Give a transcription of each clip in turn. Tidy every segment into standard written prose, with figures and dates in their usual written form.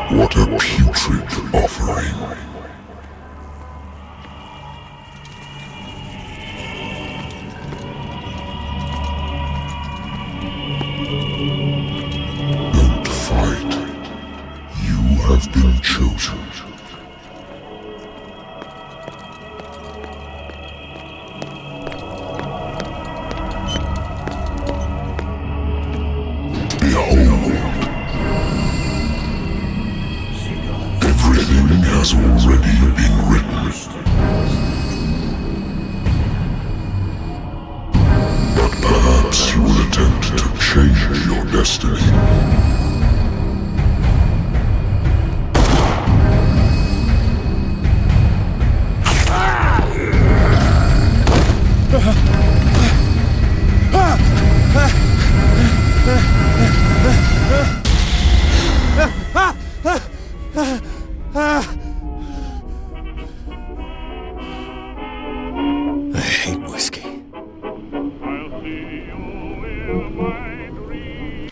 What a putrid offering. Don't fight. You have been chosen. Behold. Everything has already been written. But perhaps you will attempt to change your destiny. I hate whiskey. I'll see you in my dreams.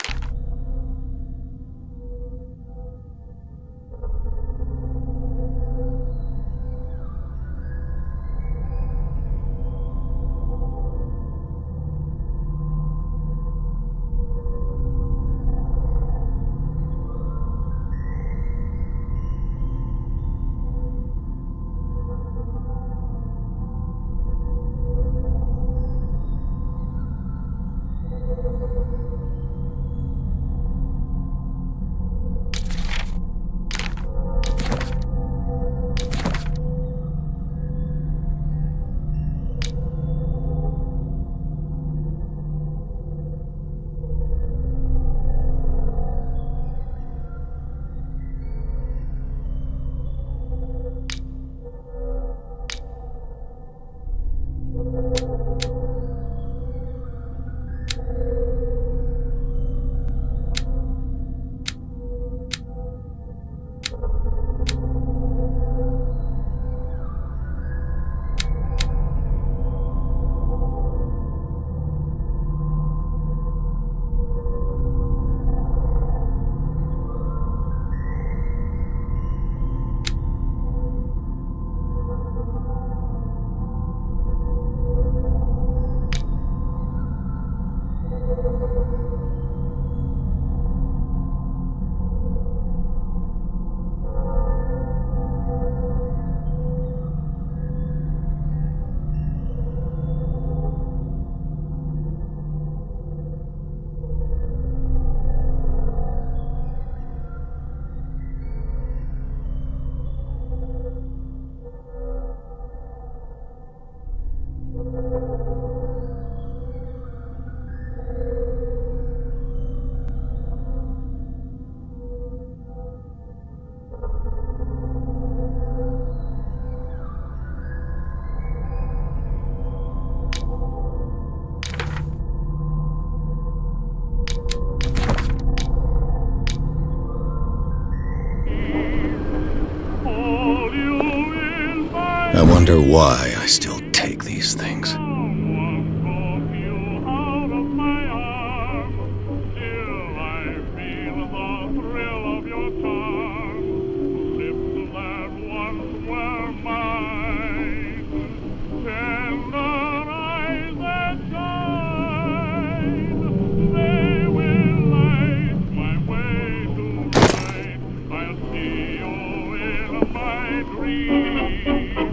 I wonder why I still take these things.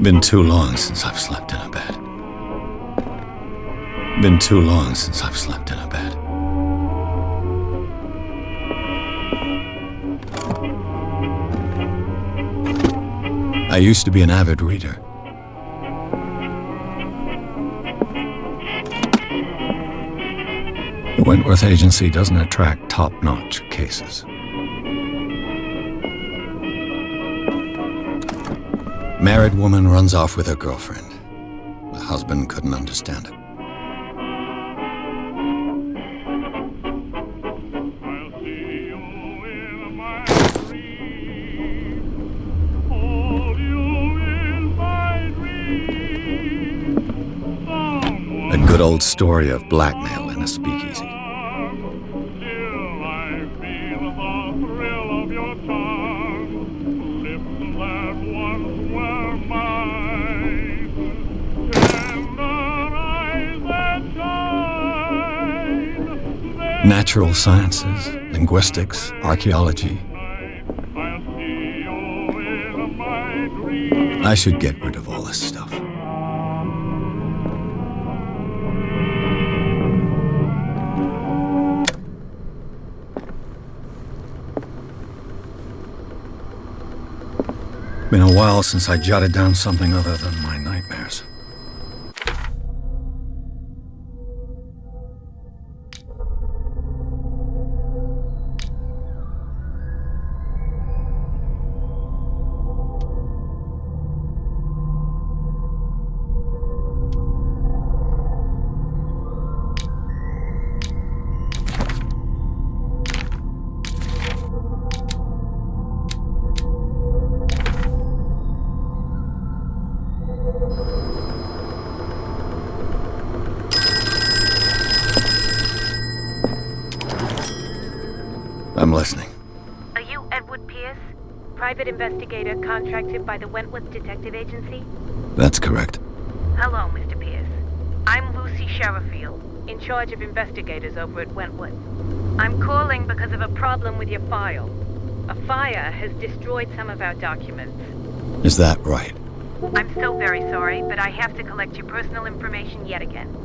Been too long since I've slept in a bed. Been too long since I've slept in a bed. I used to be an avid reader. The Wentworth Agency doesn't attract top-notch cases. Married woman runs off with her girlfriend. The husband couldn't understand it. A good old story of blackmail in a speakeasy. Still I feel the thrill of your charm. Natural sciences, linguistics, archaeology. I'll see you in my dreams. I should get rid of all this stuff. Been a while since I jotted down something other than my nightmares. I'm listening. Are you Edward Pierce, private investigator contracted by the Wentworth Detective Agency? That's correct. Hello, Mr. Pierce. I'm Lucy Sherifield, in charge of investigators over at Wentworth. I'm calling because of a problem with your file. A fire has destroyed some of our documents. Is that right? I'm so very sorry, but I have to collect your personal information yet again.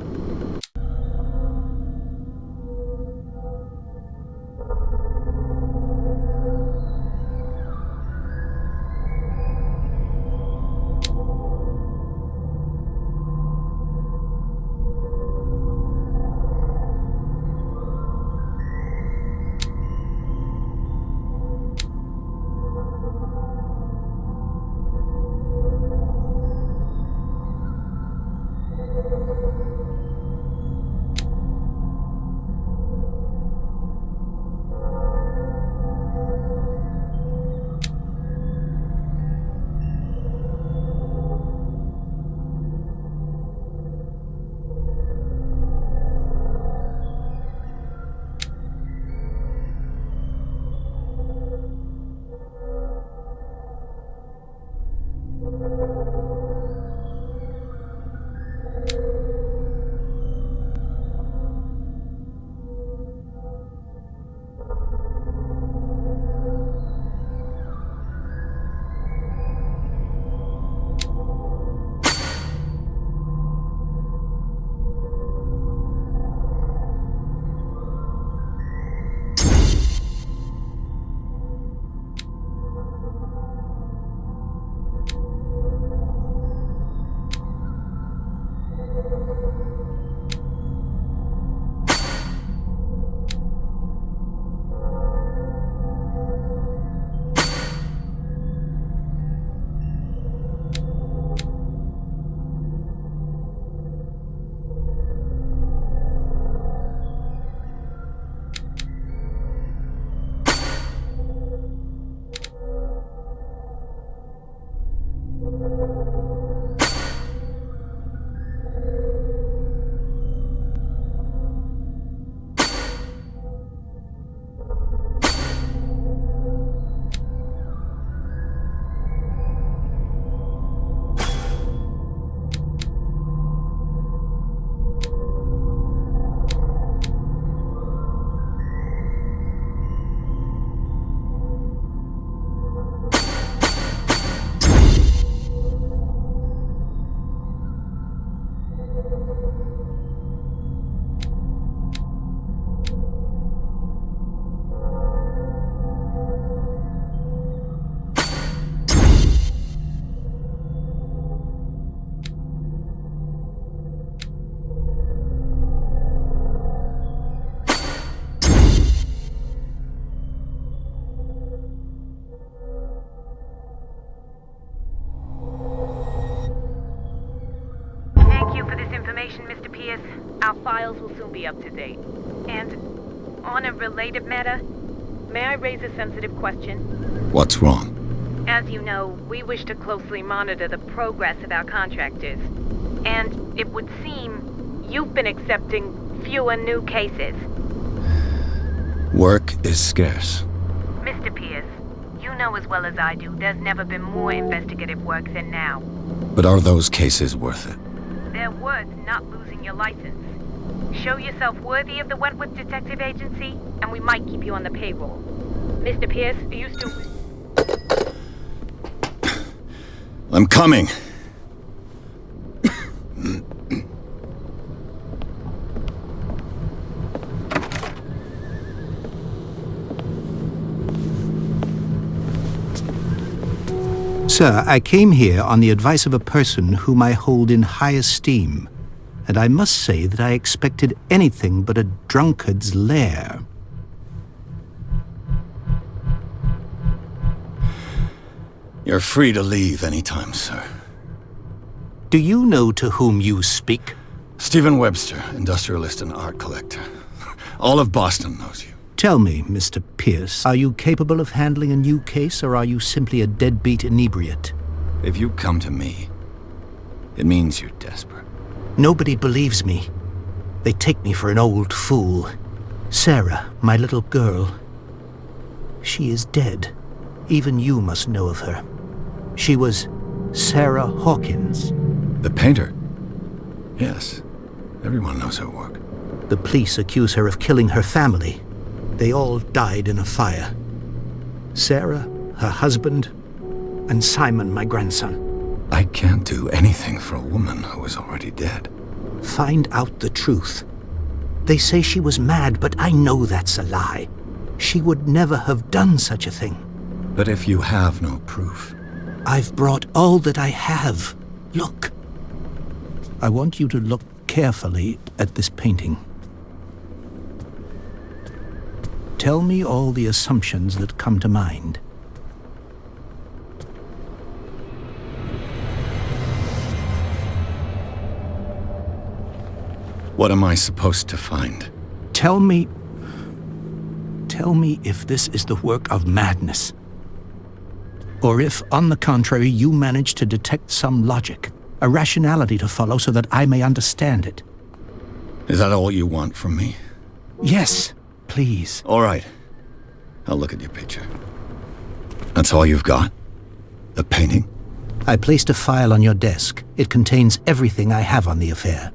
Mr. Pierce, our files will soon be up to date. And on a related matter, may I raise a sensitive question? What's wrong? As you know, we wish to closely monitor the progress of our contractors. And it would seem you've been accepting fewer new cases. Work is scarce. Mr. Pierce, you know as well as I do, there's never been more investigative work than now. But are those cases worth it? They're worth not losing your license. Show yourself worthy of the Wentworth Detective Agency, and we might keep you on the payroll. Mr. Pierce, are you still... I'm coming. Sir, I came here on the advice of a person whom I hold in high esteem, and I must say that I expected anything but a drunkard's lair. You're free to leave anytime, sir. Do you know to whom you speak? Stephen Webster, industrialist and art collector. All of Boston knows you. Tell me, Mr. Pierce, are you capable of handling a new case, or are you simply a deadbeat inebriate? If you come to me, it means you're desperate. Nobody believes me. They take me for an old fool. Sarah, my little girl, she is dead. Even you must know of her. She was Sarah Hawkins. The painter? Yes. Everyone knows her work. The police accuse her of killing her family. They all died in a fire. Sarah, her husband, and Simon, my grandson. I can't do anything for a woman who is already dead. Find out the truth. They say she was mad, but I know that's a lie. She would never have done such a thing. But if you have no proof... I've brought all that I have. Look. I want you to look carefully at this painting. Tell me all the assumptions that come to mind. What am I supposed to find? Tell me if this is the work of madness. Or if, on the contrary, you manage to detect some logic, a rationality to follow so that I may understand it. Is that all you want from me? Yes, please. All right. I'll look at your picture. That's all you've got? The painting? I placed a file on your desk. It contains everything I have on the affair.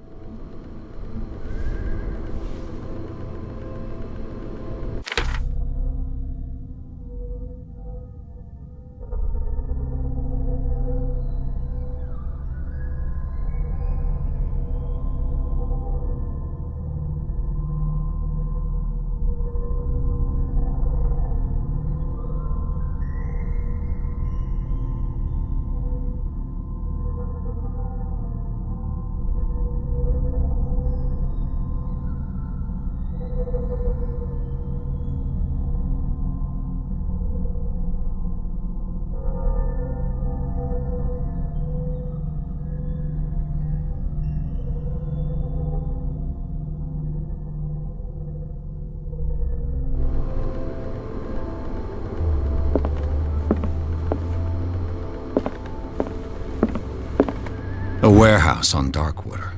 A warehouse on Darkwater.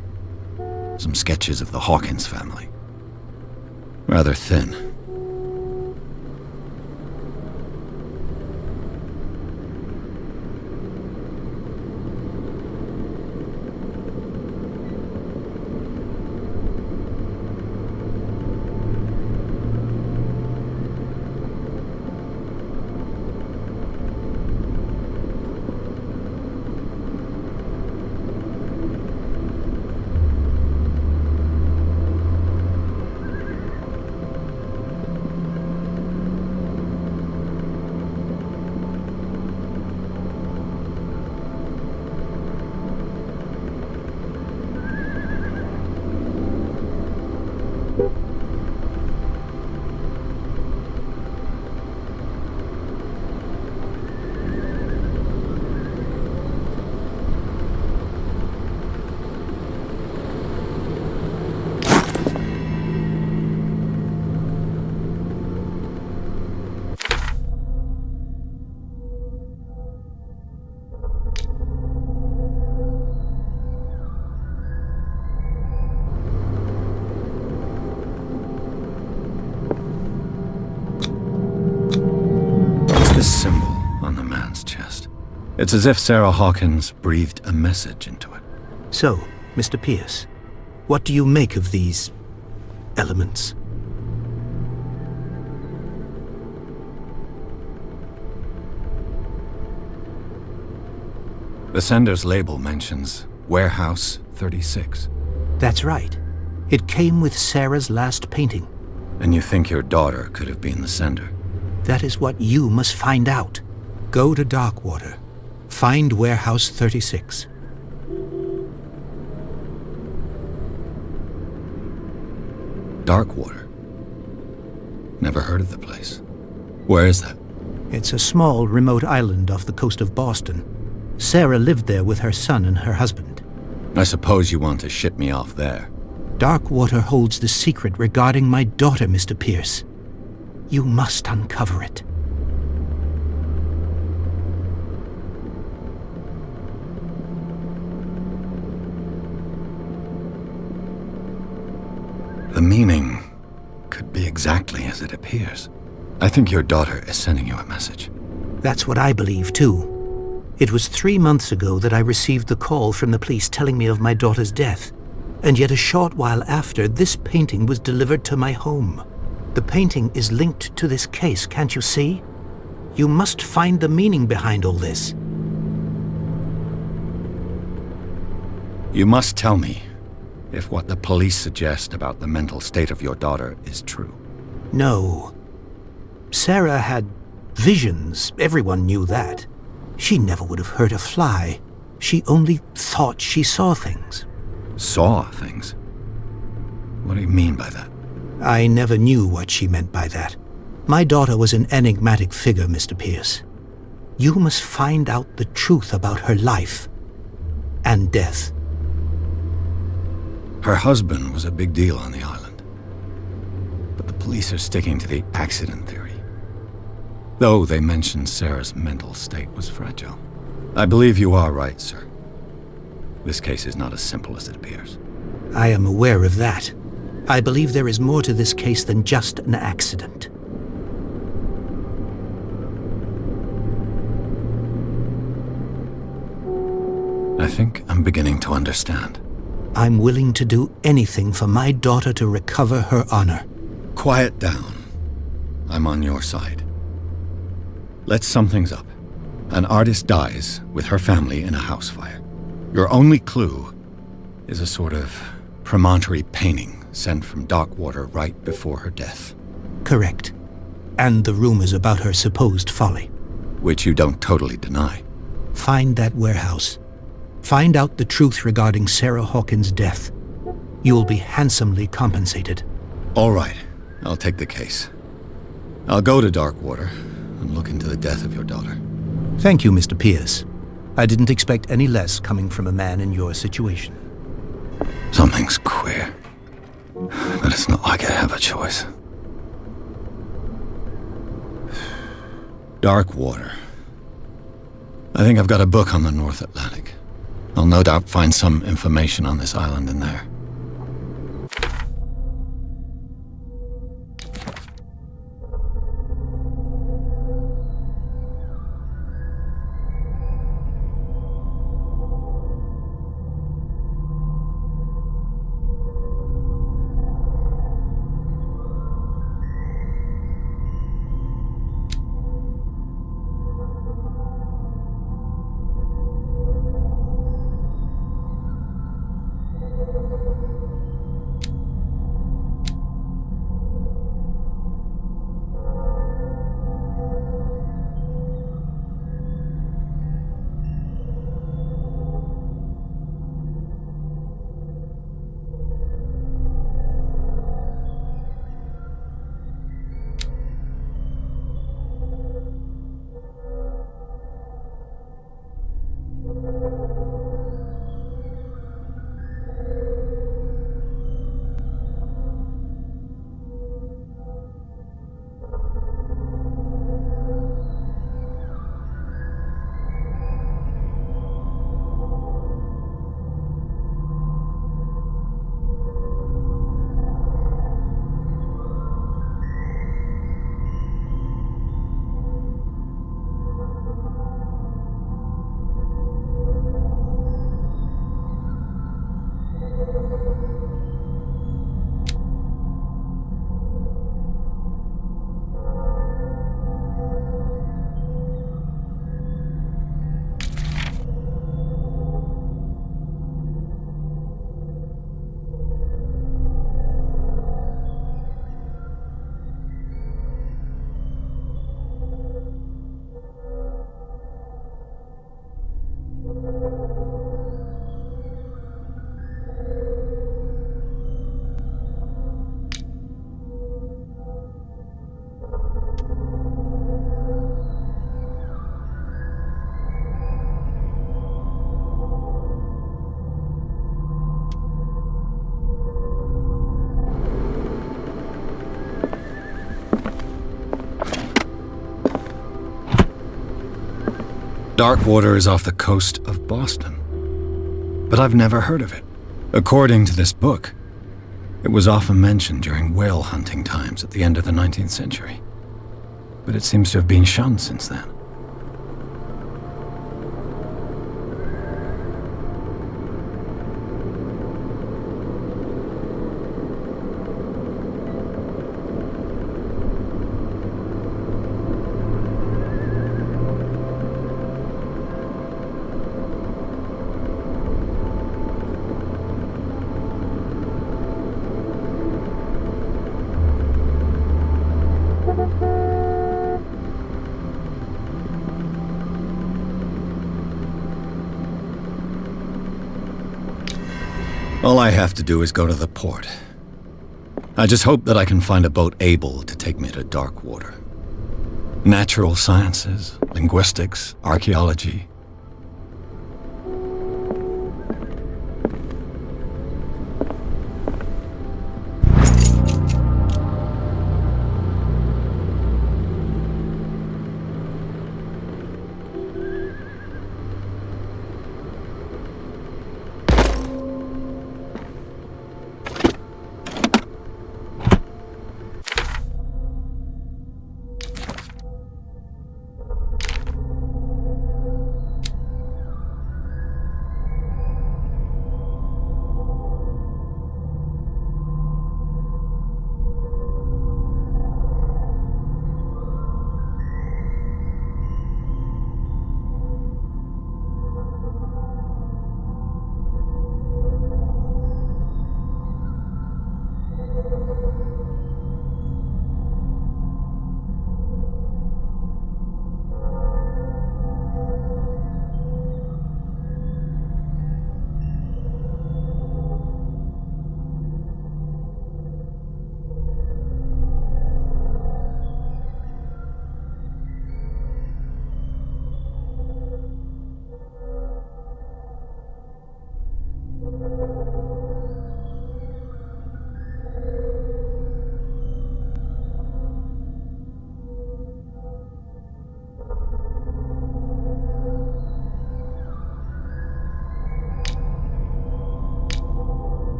Some sketches of the Hawkins family. Rather thin. This symbol on the man's chest. It's as if Sarah Hawkins breathed a message into it. So, Mr. Pierce, what do you make of these elements. The sender's label mentions Warehouse 36. That's right. It came with Sarah's last painting. And you think your daughter could have been the sender? That is what you must find out. Go to Darkwater. Find Warehouse 36. Darkwater? Never heard of the place. Where is that? It's a small, remote island off the coast of Boston. Sarah lived there with her son and her husband. I suppose you want to ship me off there. Darkwater holds the secret regarding my daughter, Mr. Pierce. You must uncover it. The meaning could be exactly as it appears. I think your daughter is sending you a message. That's what I believe, too. It was 3 months ago that I received the call from the police telling me of my daughter's death. And yet a short while after, this painting was delivered to my home. The painting is linked to this case, can't you see? You must find the meaning behind all this. You must tell me if what the police suggest about the mental state of your daughter is true. No. Sarah had visions. Everyone knew that. She never would have hurt a fly. She only thought she saw things. Saw things? What do you mean by that? I never knew what she meant by that. My daughter was an enigmatic figure, Mr. Pierce. You must find out the truth about her life and death. Her husband was a big deal on the island. But the police are sticking to the accident theory. Though they mentioned Sarah's mental state was fragile. I believe you are right, sir. This case is not as simple as it appears. I am aware of that. I believe there is more to this case than just an accident. I think I'm beginning to understand. I'm willing to do anything for my daughter to recover her honor. Quiet down. I'm on your side. Let's sum things up. An artist dies with her family in a house fire. Your only clue is a sort of promontory painting sent from Darkwater right before her death. Correct. And the rumors about her supposed folly. Which you don't totally deny. Find that warehouse. Find out the truth regarding Sarah Hawkins' death. You will be handsomely compensated. All right. I'll take the case. I'll go to Darkwater and look into the death of your daughter. Thank you, Mr. Pierce. I didn't expect any less coming from a man in your situation. Something's queer. But it's not like I have a choice. Darkwater. I think I've got a book on the North Atlantic. I'll no doubt find some information on this island in there. Darkwater is off the coast of Boston, but I've never heard of it. According to this book, it was often mentioned during whale hunting times at the end of the 19th century, but it seems to have been shunned since then. All I have to do is go to the port. I just hope that I can find a boat able to take me to Darkwater. Natural sciences, linguistics, archaeology.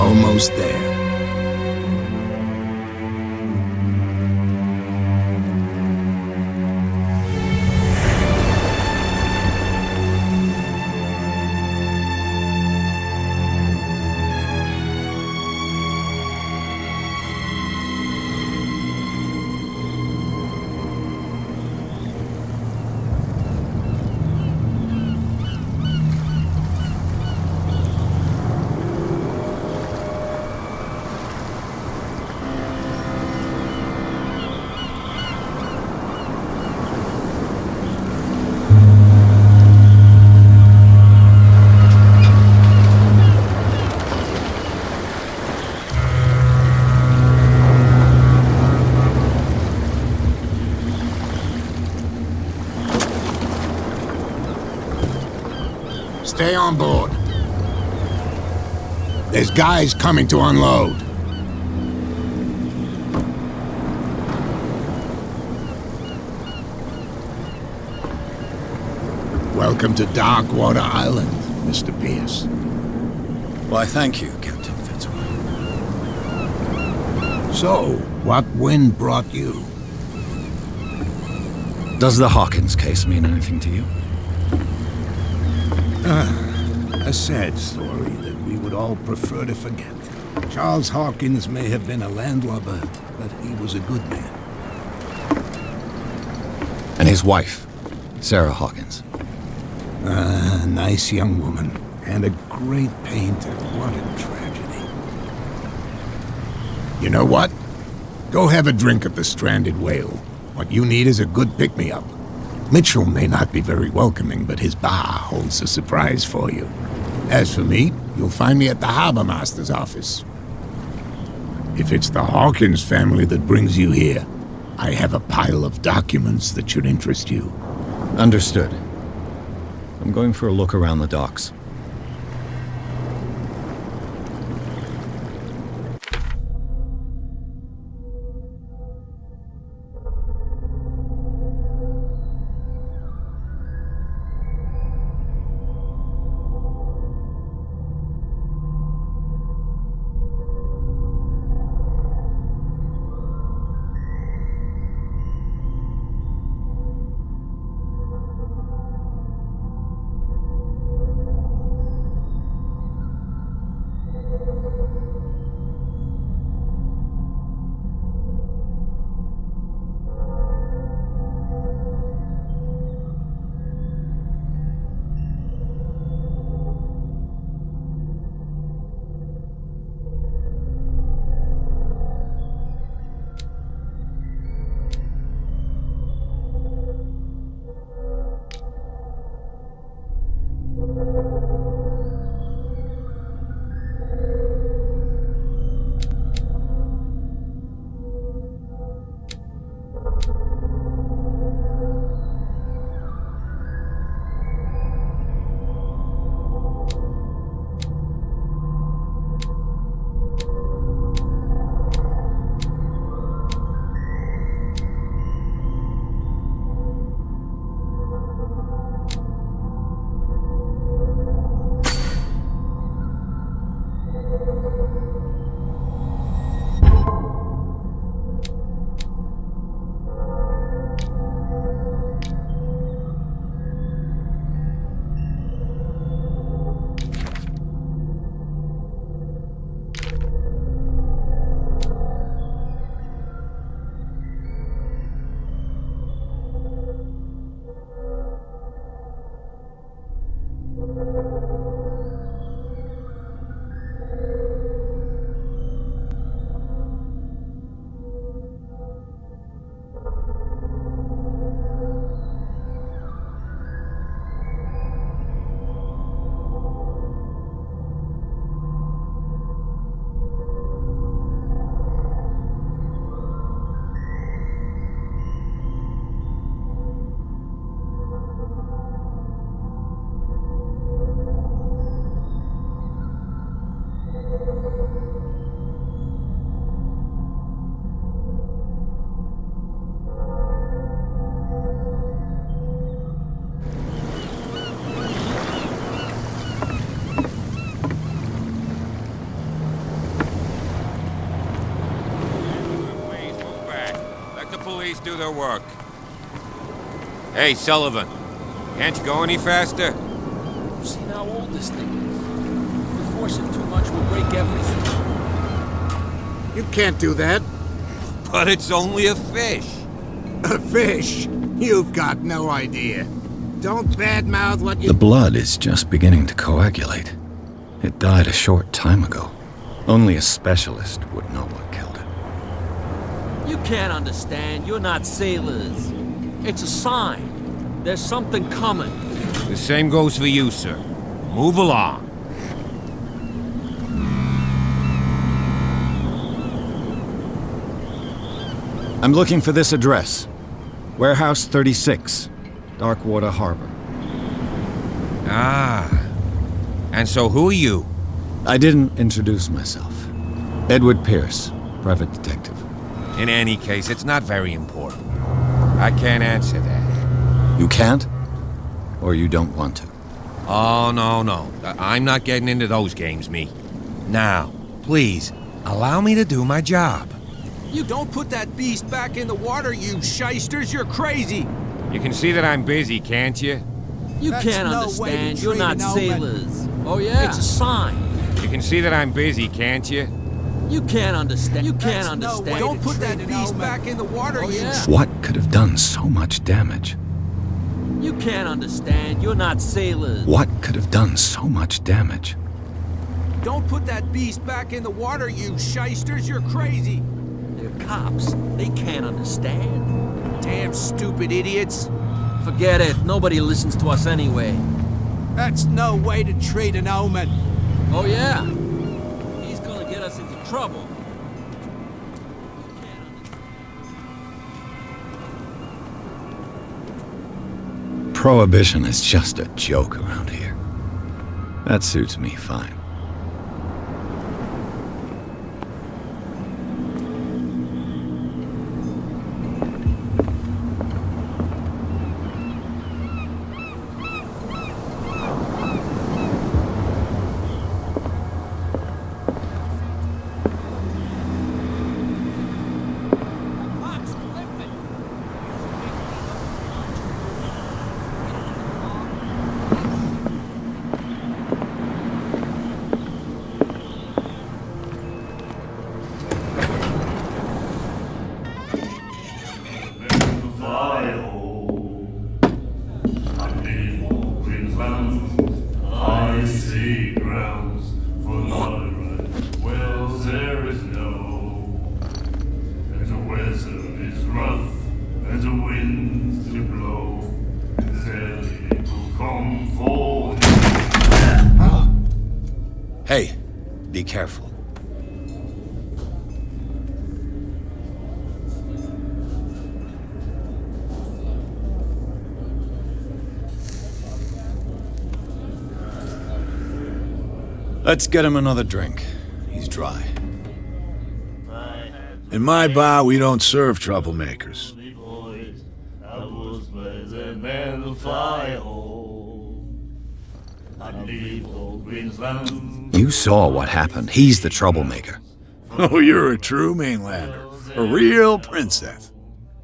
Almost there. stay on board. There's guys coming to unload. Welcome to Darkwater Island, Mr. Pierce. Why, thank you, Captain Fitzroy. So, what wind brought you? Does the Hawkins case mean anything to you? A sad story that we would all prefer to forget. Charles Hawkins may have been a landlubber, but he was a good man. And his wife, Sarah Hawkins. A nice young woman, and a great painter. What a tragedy. You know what? Go have a drink at the Stranded Whale. What you need is a good pick-me-up. Mitchell may not be very welcoming, but his bar holds a surprise for you. As for me, you'll find me at the Harbor Master's office. If it's the Hawkins family that brings you here, I have a pile of documents that should interest you. Understood. I'm going for a look around the docks. Police do their work. Hey, Sullivan. Can't you go any faster? You've seen how old this thing is. If we force it too much, we'll break everything. You can't do that. But it's only a fish. A fish? You've got no idea. Don't badmouth what you... The blood is just beginning to coagulate. It died a short time ago. Only a specialist would know what killed it. You can't understand. You're not sailors. It's a sign. There's something coming. The same goes for you, sir. Move along. I'm looking for this address. Warehouse 36, Darkwater Harbor. Ah, And so who are you? I didn't introduce myself. Edward Pierce, private detective. In any case, it's not very important. I can't answer that. You can't? Or you don't want to? Oh, no. I'm not getting into those games, me. Now, please, allow me to do my job. You don't put that beast back in the water, you shysters. You're crazy. You can see that I'm busy, can't you? You That's can't no way to understand. You're treat not an omen. sailors. Oh, yeah? It's a sign. You can see that I'm busy, can't you? You can't understand. You can't That's no understand. way Don't to put that treat an beast omen. back in the water, you yeah. What could have done so much damage? You can't understand. You're not sailors. What could have done so much damage? Don't put that beast back in the water, you shysters. You're crazy. They're cops. They can't understand. Damn stupid idiots. Forget it. Nobody listens to us anyway. That's no way to treat an omen. Oh, yeah? He's gonna get us into trouble. Prohibition is just a joke around here. That suits me fine. Hey, be careful. Let's get him another drink. He's dry. In my bar, we don't serve troublemakers. You saw what happened. He's the troublemaker. Oh, you're a true mainlander. A real princess.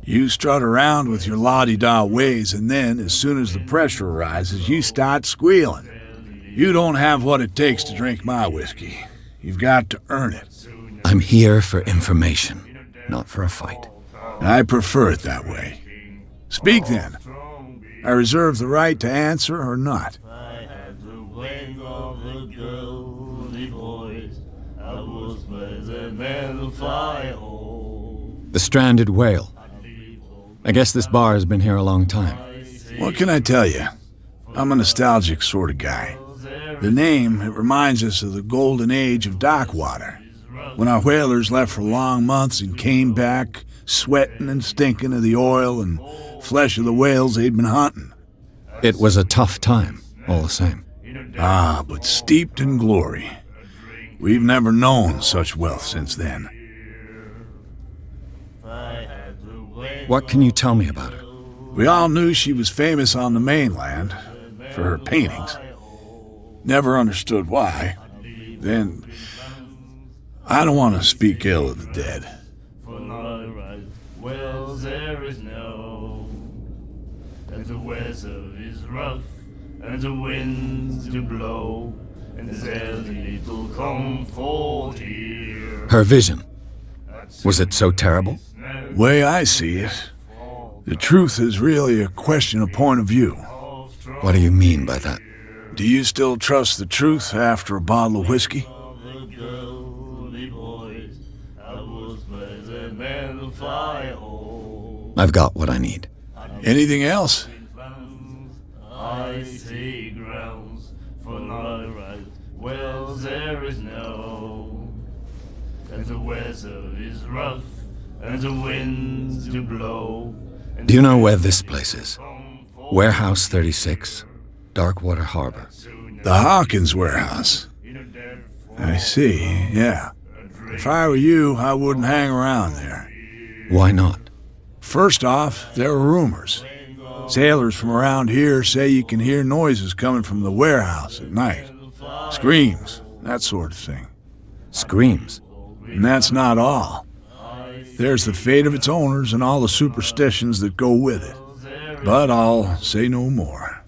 You strut around with your la-di-da ways, and then, as soon as the pressure arises, you start squealing. You don't have what it takes to drink my whiskey. You've got to earn it. I'm here for information, not for a fight. I prefer it that way. Speak then. I reserve the right to answer or not. The stranded whale. I guess this bar has been here a long time. What can I tell you? I'm a nostalgic sort of guy. The name, it reminds us of the golden age of dock water, when our whalers left for long months and came back sweating and stinking of the oil and flesh of the whales they'd been hunting. It was a tough time, all the same. Ah, but steeped in glory. We've never known such wealth since then. What can you tell me about her? We all knew she was famous on the mainland for her paintings. Never understood why. Then, I don't want to speak ill of the dead. Well, there is no, and the weather is rough, and the winds do blow, and there's little comfort here. Her vision. Was it so terrible? Way I see it, the truth is really a question of point of view. What do you mean by that? Do you still trust the truth after a bottle of whiskey? I've got what I need. Anything else? I see grounds for not right. Well, there is no, and the weather is rough, and the winds do blow. Do you know where this place is? Warehouse 36, Darkwater Harbor. The Hawkins warehouse. I see, yeah. If I were you, I wouldn't hang around there. Why not? First off, there are rumors. Sailors from around here say you can hear noises coming from the warehouse at night. Screams, that sort of thing. Screams? And that's not all. There's the fate of its owners and all the superstitions that go with it. But I'll say no more.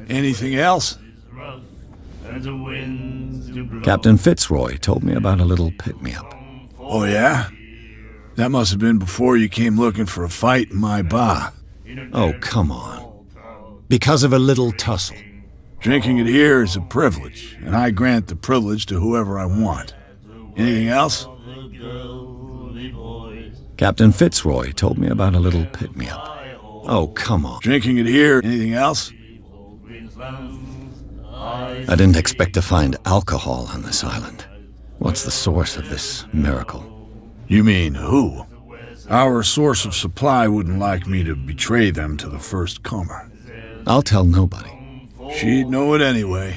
Anything else? Captain Fitzroy told me about a little pick-me-up. Oh, yeah? That must have been before you came looking for a fight in my bar. Oh, come on. Because of a little tussle. Drinking it here is a privilege, and I grant the privilege to whoever I want. Anything else? Captain Fitzroy told me about a little pick-me-up. Oh, come on. Drinking it here. Anything else? I didn't expect to find alcohol on this island. What's the source of this miracle? You mean who? Our source of supply wouldn't like me to betray them to the first comer. I'll tell nobody. She'd know it anyway.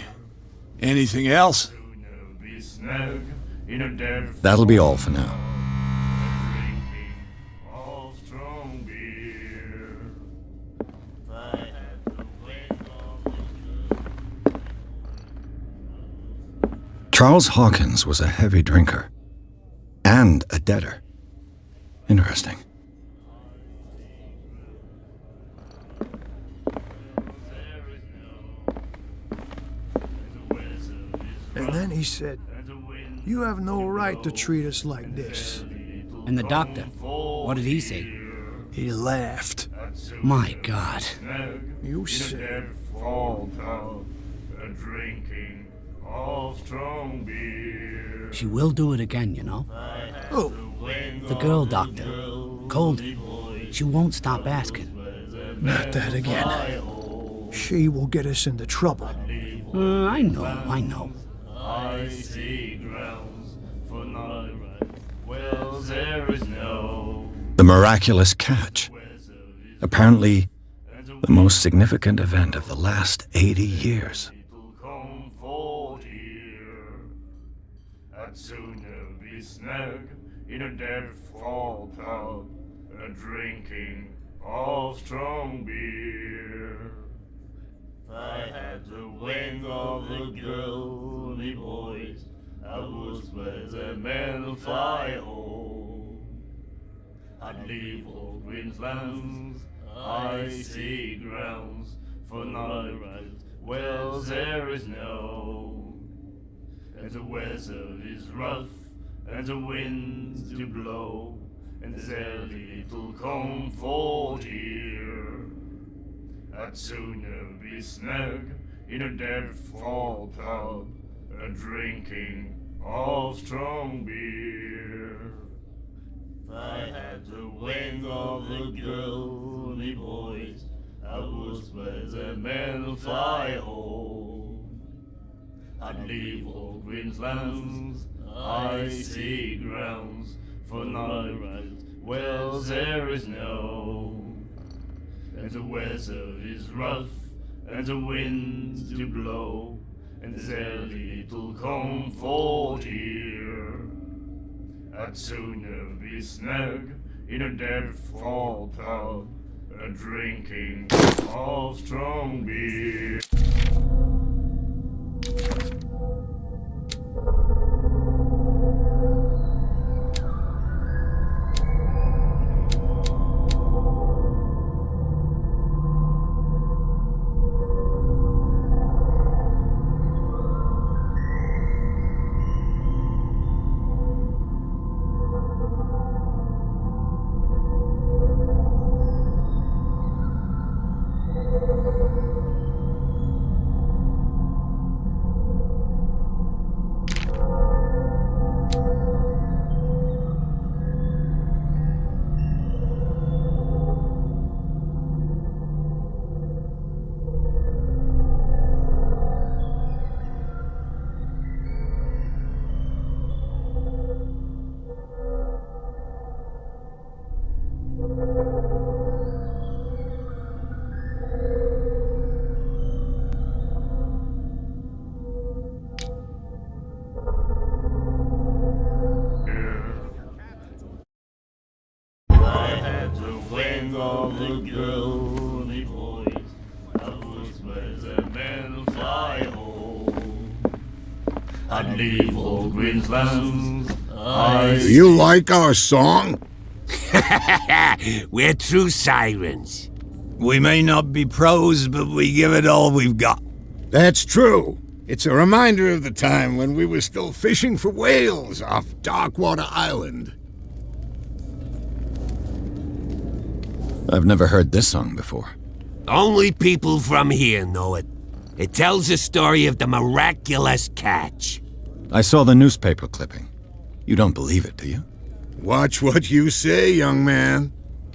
Anything else? That'll be all for now. Charles Hawkins was a heavy drinker. And a debtor. Interesting. And then he said, "You have no right to treat us like this." And the doctor, what did he say? He laughed. My God. You said, drinking of strong beer. She will do it again, you know. "Oh, The girl doctor. Cold. She won't stop asking. not that again. She will get us into trouble." I know. I see grounds for not right. Well, there is no. The miraculous catch. Apparently, the most significant event of the last 80 years. Comfort here. I'd sooner be snug in a dead-fall pub, drinking of strong beer. If I had the wing of the girly boys, I would let the men fly home. I'd leave old Queensland's icy grounds for not right. Well, there is no. And the weather is rough, and the winds do blow, and there's little comfort here. I'd sooner be snug in a dead-fall pub, drinking of strong beer. If I had the wing of the girly boys, I would let the men fly home. I'd leave old Queensland's icy grounds for not right. Well, there is no. And the weather is rough, and the winds do blow, and there's little comfort here. I'd sooner be snug in a dead-fall pub, drinking of strong beer. wing of the girly boys, that was where the men fly home. I'd leave old Greenslands. Do you like our song? We're true sirens. We may not be pros, but we give it all we've got. That's true. It's a reminder of the time when we were still fishing for whales off Darkwater Island. I've never heard this song before. Only people from here know it. It tells the story of the miraculous catch. I saw the newspaper clipping. You don't believe it, do you? Watch what you say, young man.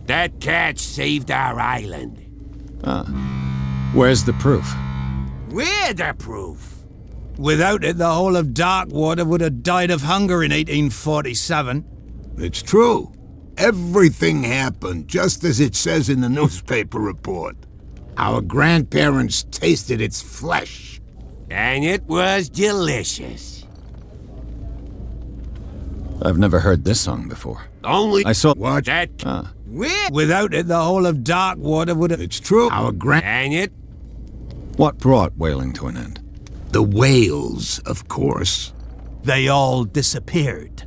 That catch saved our island. Where's the proof? We're the proof. Without it, the whole of Darkwater would have died of hunger in 1847. It's true. Everything happened just as it says in the newspaper report. Our grandparents tasted its flesh. And it was delicious. I've never heard this song before. Only I saw Watch that. Without it, the whole of Darkwater would have... It's true. Our Dang it. What brought whaling to an end? The whales, of course. They all disappeared.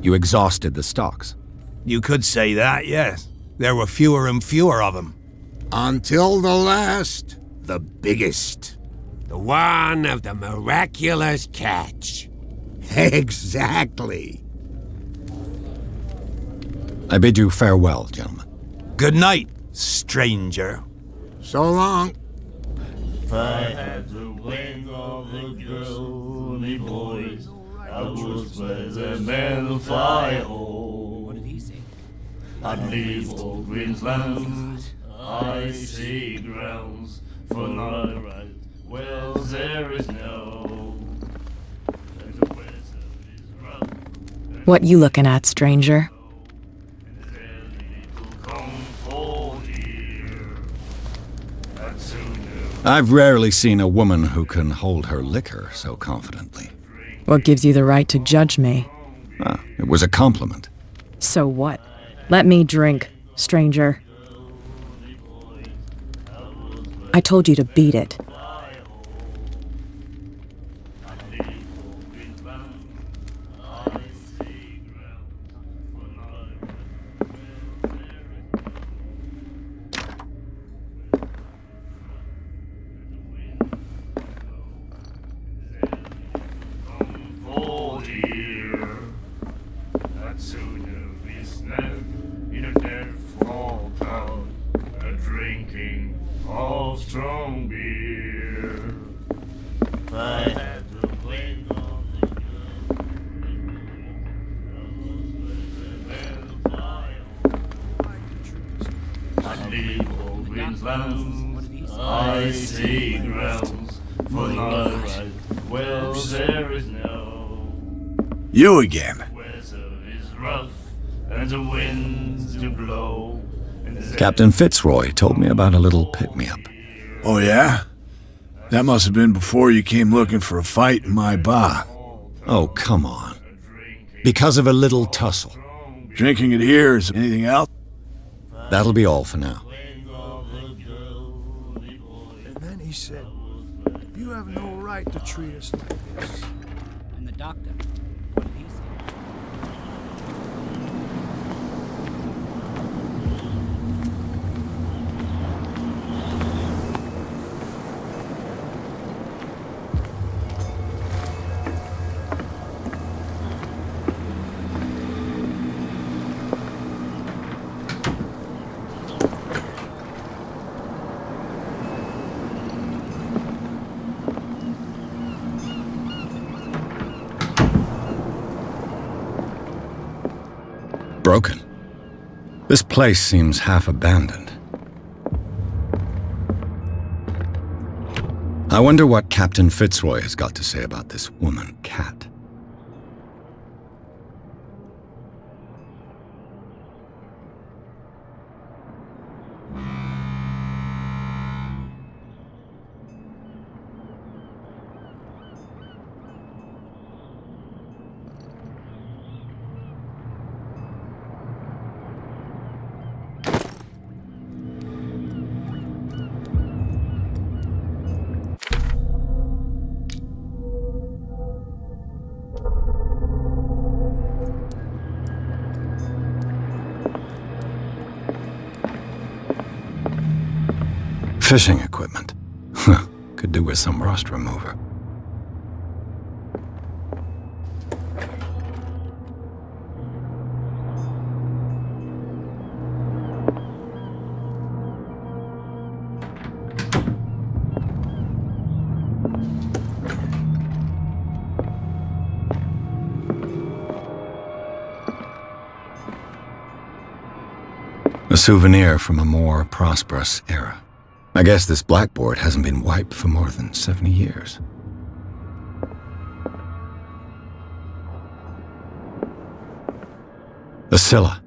You exhausted the stocks. You could say that, yes. There were fewer and fewer of them. Until the last, the biggest. The one of the miraculous catch. Exactly. I bid you farewell, gentlemen. Good night, stranger. So long. If I had the wing of the girly boys, I would where the men fly home. What did he say? I'd leave old Greenslands, icy grounds, for not a right wells there is no. And the weather is rough, What you looking at, stranger? and there's little comfort here. And sooner I've rarely seen a woman who can hold her liquor so confidently. What gives you the right to judge me? It was a compliment. So what? Let me drink, stranger. I told you to beat it. fall here. That sooner we snap in a dead fall town, a drinking of strong beer. If I had the wing of the girl, I'd leave old Greenslands, icy grounds, for not right well there is no. You again. Weather is rough, and the winds do blow. Captain Fitzroy told me about a little pick-me-up. Oh, yeah? That must have been before you came looking for a fight in my bar. Oh, come on. Because of a little tussle. Drinking it here, is anything else? That'll be all for now. And then he said, "You have no right to treat us like this." And the doctor, what did he say? Broken. This place seems half abandoned. I wonder what Captain Fitzroy has got to say about this woman, Cat. Fishing equipment. Could do with some rust remover. A souvenir from a more prosperous era. I guess this blackboard hasn't been wiped for more than 70 years. The Scylla.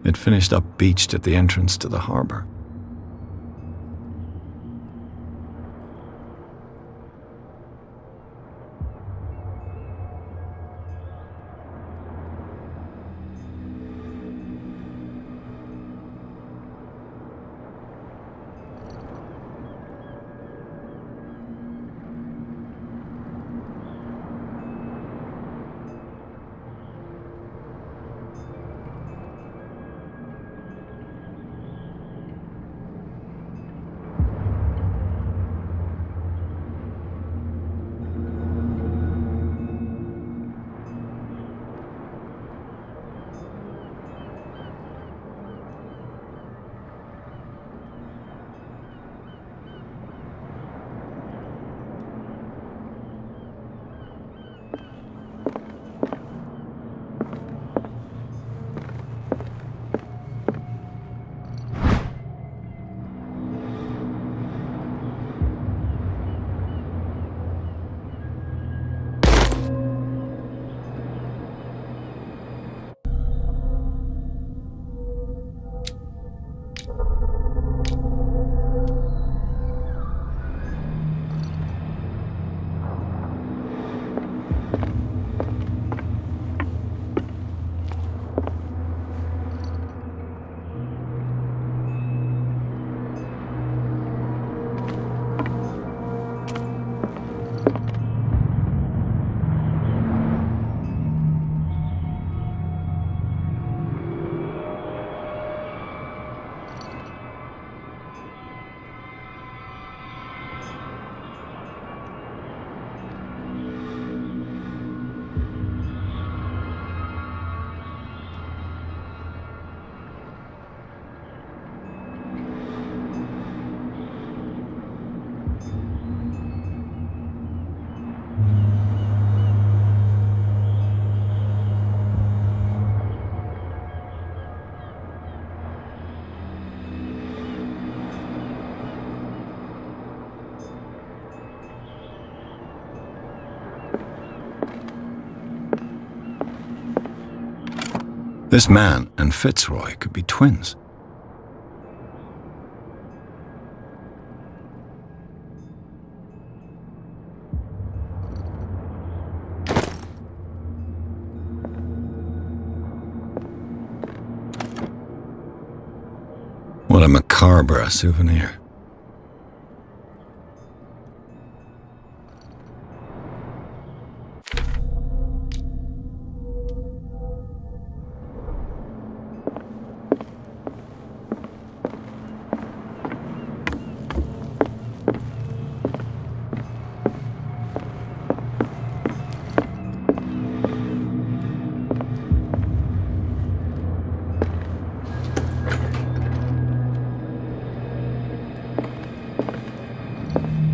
It finished up beached at the entrance to the harbor. This man and Fitzroy could be twins. What a macabre souvenir.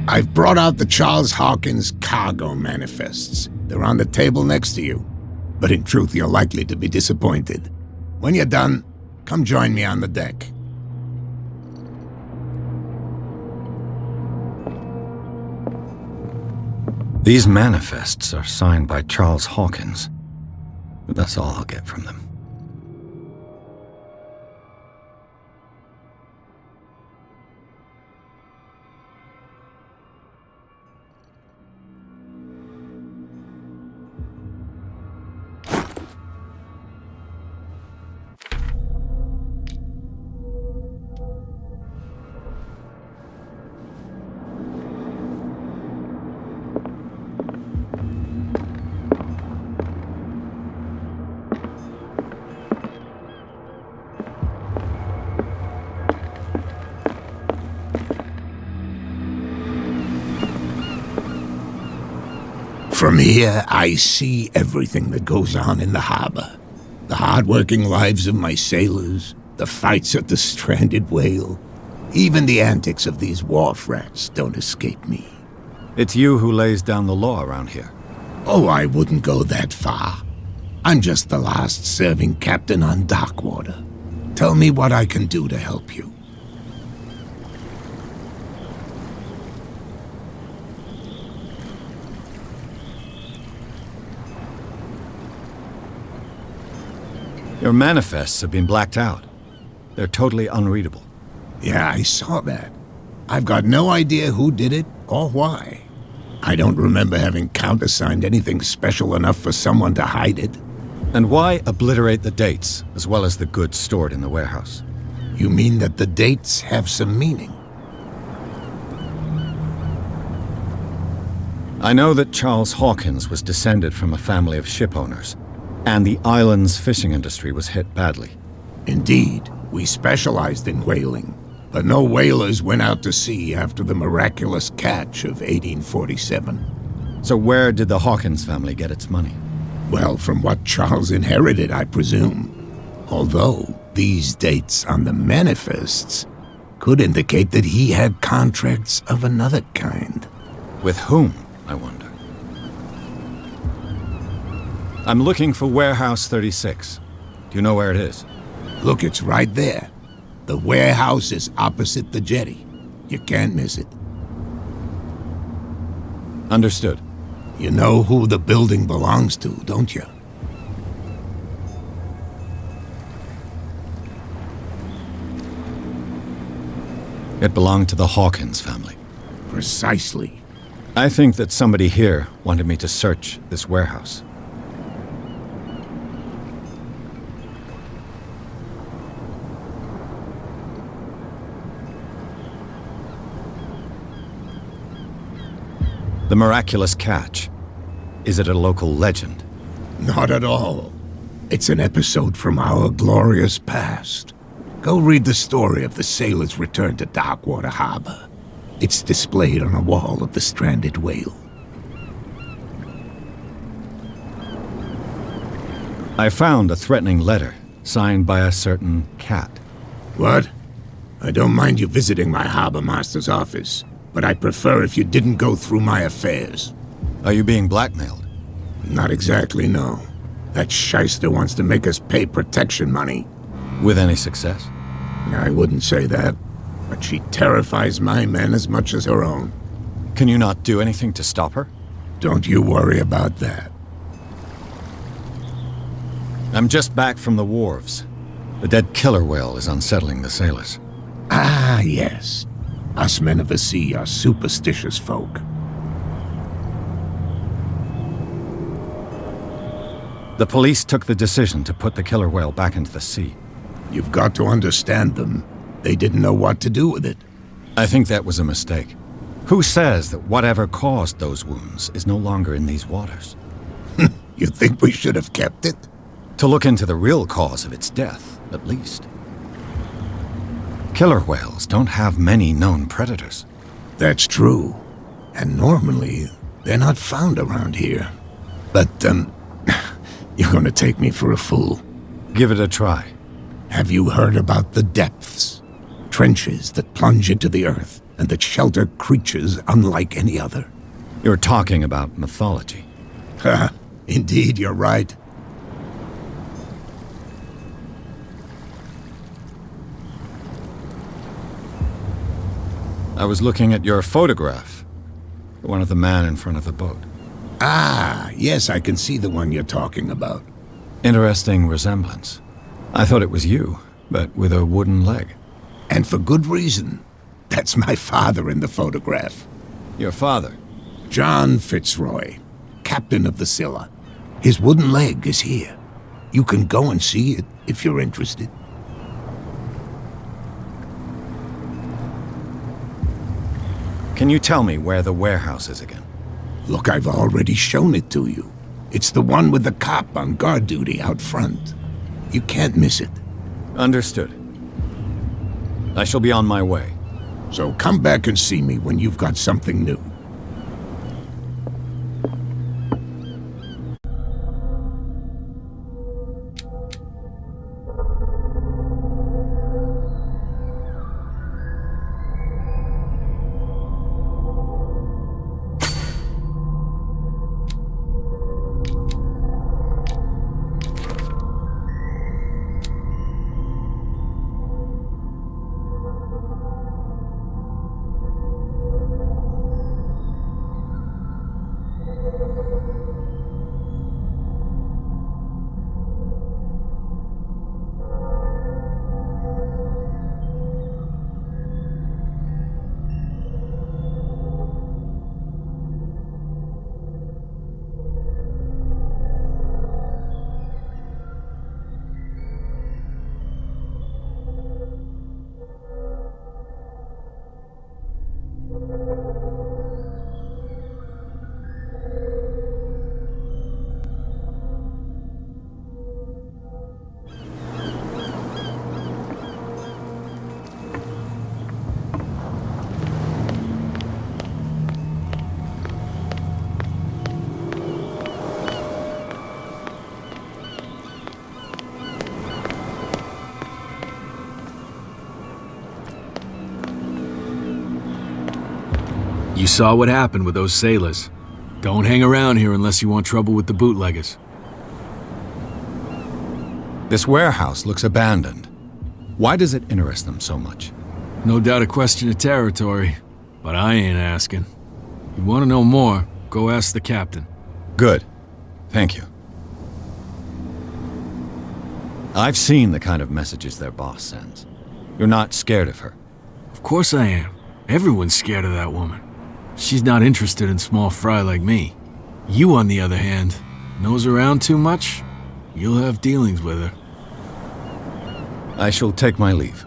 I've brought out the Charles Hawkins cargo manifests. They're on the table next to you. But in truth, you're likely to be disappointed. When you're done, come join me on the deck. These manifests are signed by Charles Hawkins, but that's all I'll get from them. From here, I see everything that goes on in the harbor. The hard-working lives of my sailors, the fights at the stranded whale. Even the antics of these wharf rats don't escape me. It's you who lays down the law around here. Oh, I wouldn't go that far. I'm just the last serving captain on Darkwater. Tell me what I can do to help you. Your manifests have been blacked out. They're totally unreadable. Yeah, I saw that. I've got no idea who did it or why. I don't remember having countersigned anything special enough for someone to hide it. And why obliterate the dates, as well as the goods stored in the warehouse? You mean that the dates have some meaning? I know that Charles Hawkins was descended from a family of ship owners, and the island's fishing industry was hit badly. Indeed, we specialized in whaling, but no whalers went out to sea after the miraculous catch of 1847. So where did the Hawkins family get its money? Well, from what Charles inherited, I presume. Although, these dates on the manifests could indicate that he had contracts of another kind. With whom, I wonder? I'm looking for Warehouse 36. Do you know where it is? Look, it's right there. The warehouse is opposite the jetty. You can't miss it. Understood. You know who the building belongs to, don't you? It belonged to the Hawkins family. Precisely. I think that somebody here wanted me to search this warehouse. The miraculous catch. Is it a local legend? Not at all. It's an episode from our glorious past. Go read the story of the sailors' return to Darkwater Harbor. It's displayed on a wall of the stranded whale. I found a threatening letter, signed by a certain cat. What? I don't mind you visiting my harbor master's office, but I prefer if you didn't go through my affairs. Are you being blackmailed? Not exactly, no. That shyster wants to make us pay protection money. With any success? I wouldn't say that, but she terrifies my men as much as her own. Can you not do anything to stop her? Don't you worry about that. I'm just back from the wharves. The dead killer whale is unsettling the sailors. Ah, yes. Us men of the sea are superstitious folk. The police took the decision to put the killer whale back into the sea. You've got to understand them. They didn't know what to do with it. I think that was a mistake. Who says that whatever caused those wounds is no longer in these waters? You think we should have kept it? To look into the real cause of its death, at least. Killer whales don't have many known predators. That's true. And normally, they're not found around here. But, you're gonna take me for a fool. Give it a try. Have you heard about the depths? Trenches that plunge into the earth and that shelter creatures unlike any other. You're talking about mythology. Ha! Indeed, you're right. I was looking at your photograph. The one of the man in front of the boat. Ah, yes, I can see the one you're talking about. Interesting resemblance. I thought it was you, but with a wooden leg. And for good reason. That's my father in the photograph. Your father? John Fitzroy, captain of the Scylla. His wooden leg is here. You can go and see it if you're interested. Can you tell me where the warehouse is again? Look, I've already shown it to you. It's the one with the cop on guard duty out front. You can't miss it. Understood. I shall be on my way. So come back and see me when you've got something new. You saw what happened with those sailors. Don't hang around here unless you want trouble with the bootleggers. This warehouse looks abandoned. Why does it interest them so much? No doubt a question of territory, but I ain't asking. You want to know more, go ask the captain. Good. Thank you. I've seen the kind of messages their boss sends. You're not scared of her. Of course I am. Everyone's scared of that woman. She's not interested in small fry like me. You, on the other hand, nose around too much, you'll have dealings with her. I shall take my leave.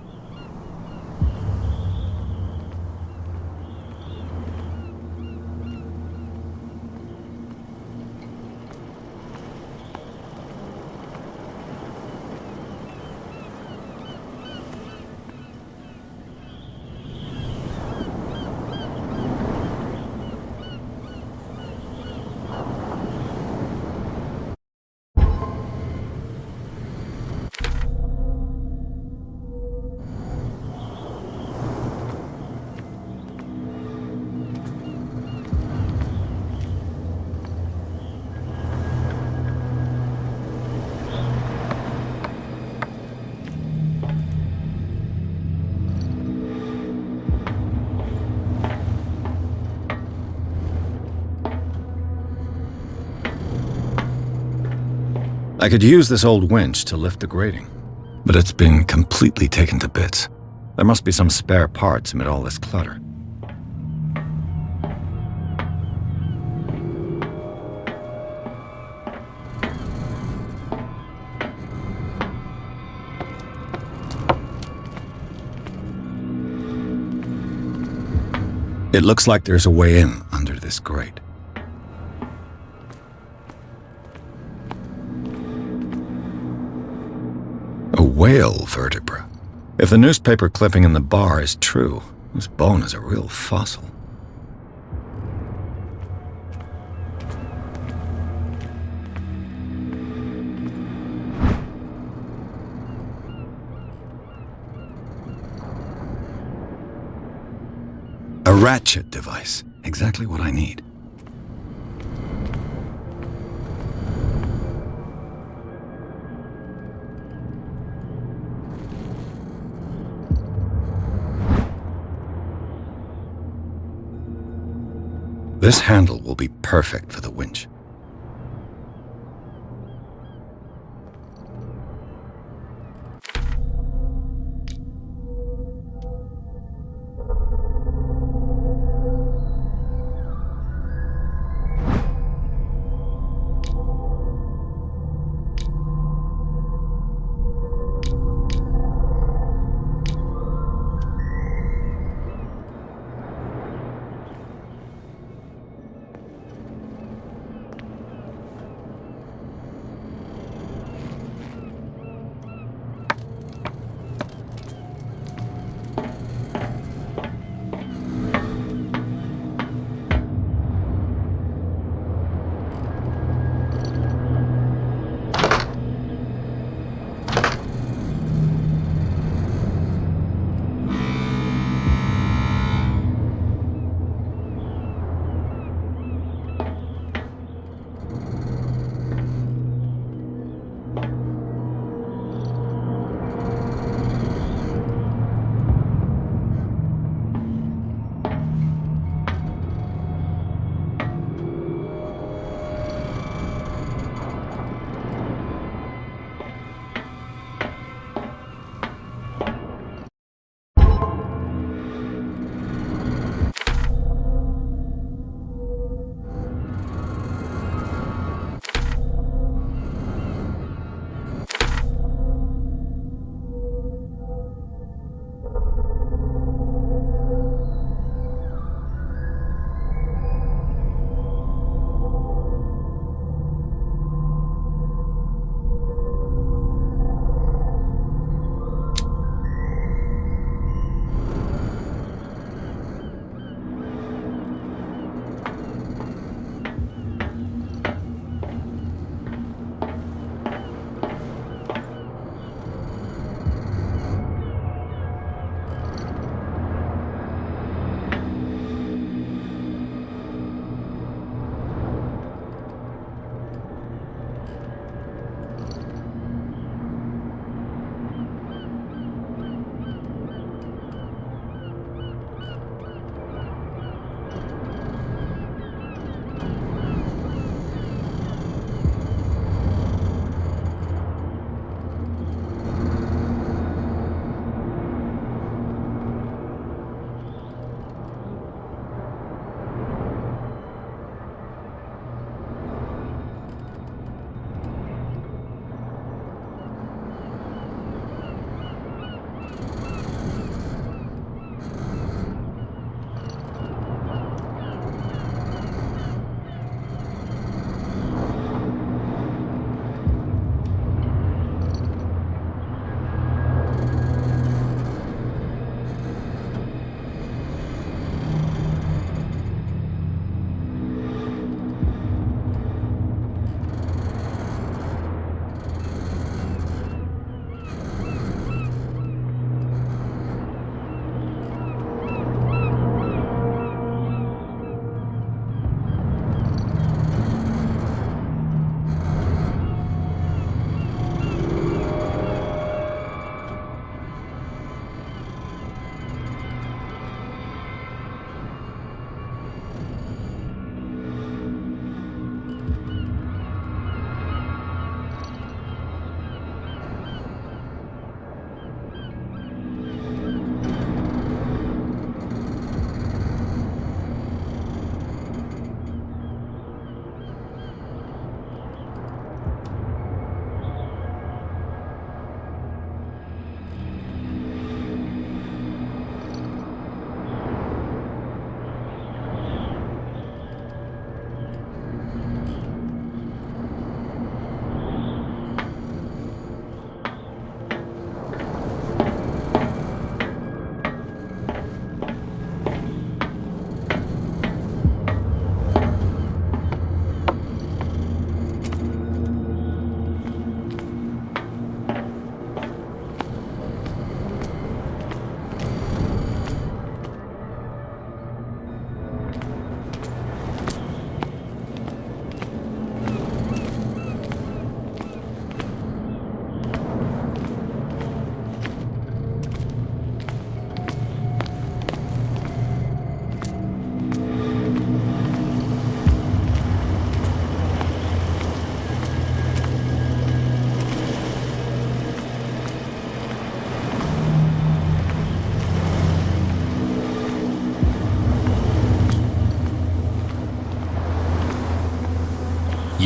I could use this old winch to lift the grating, but it's been completely taken to bits. There must be some spare parts amid all this clutter. It looks like there's a way in under this grate. A whale vertebra. If the newspaper clipping in the bar is true, this bone is a real fossil. A ratchet device. Exactly what I need. This handle will be perfect for the winch.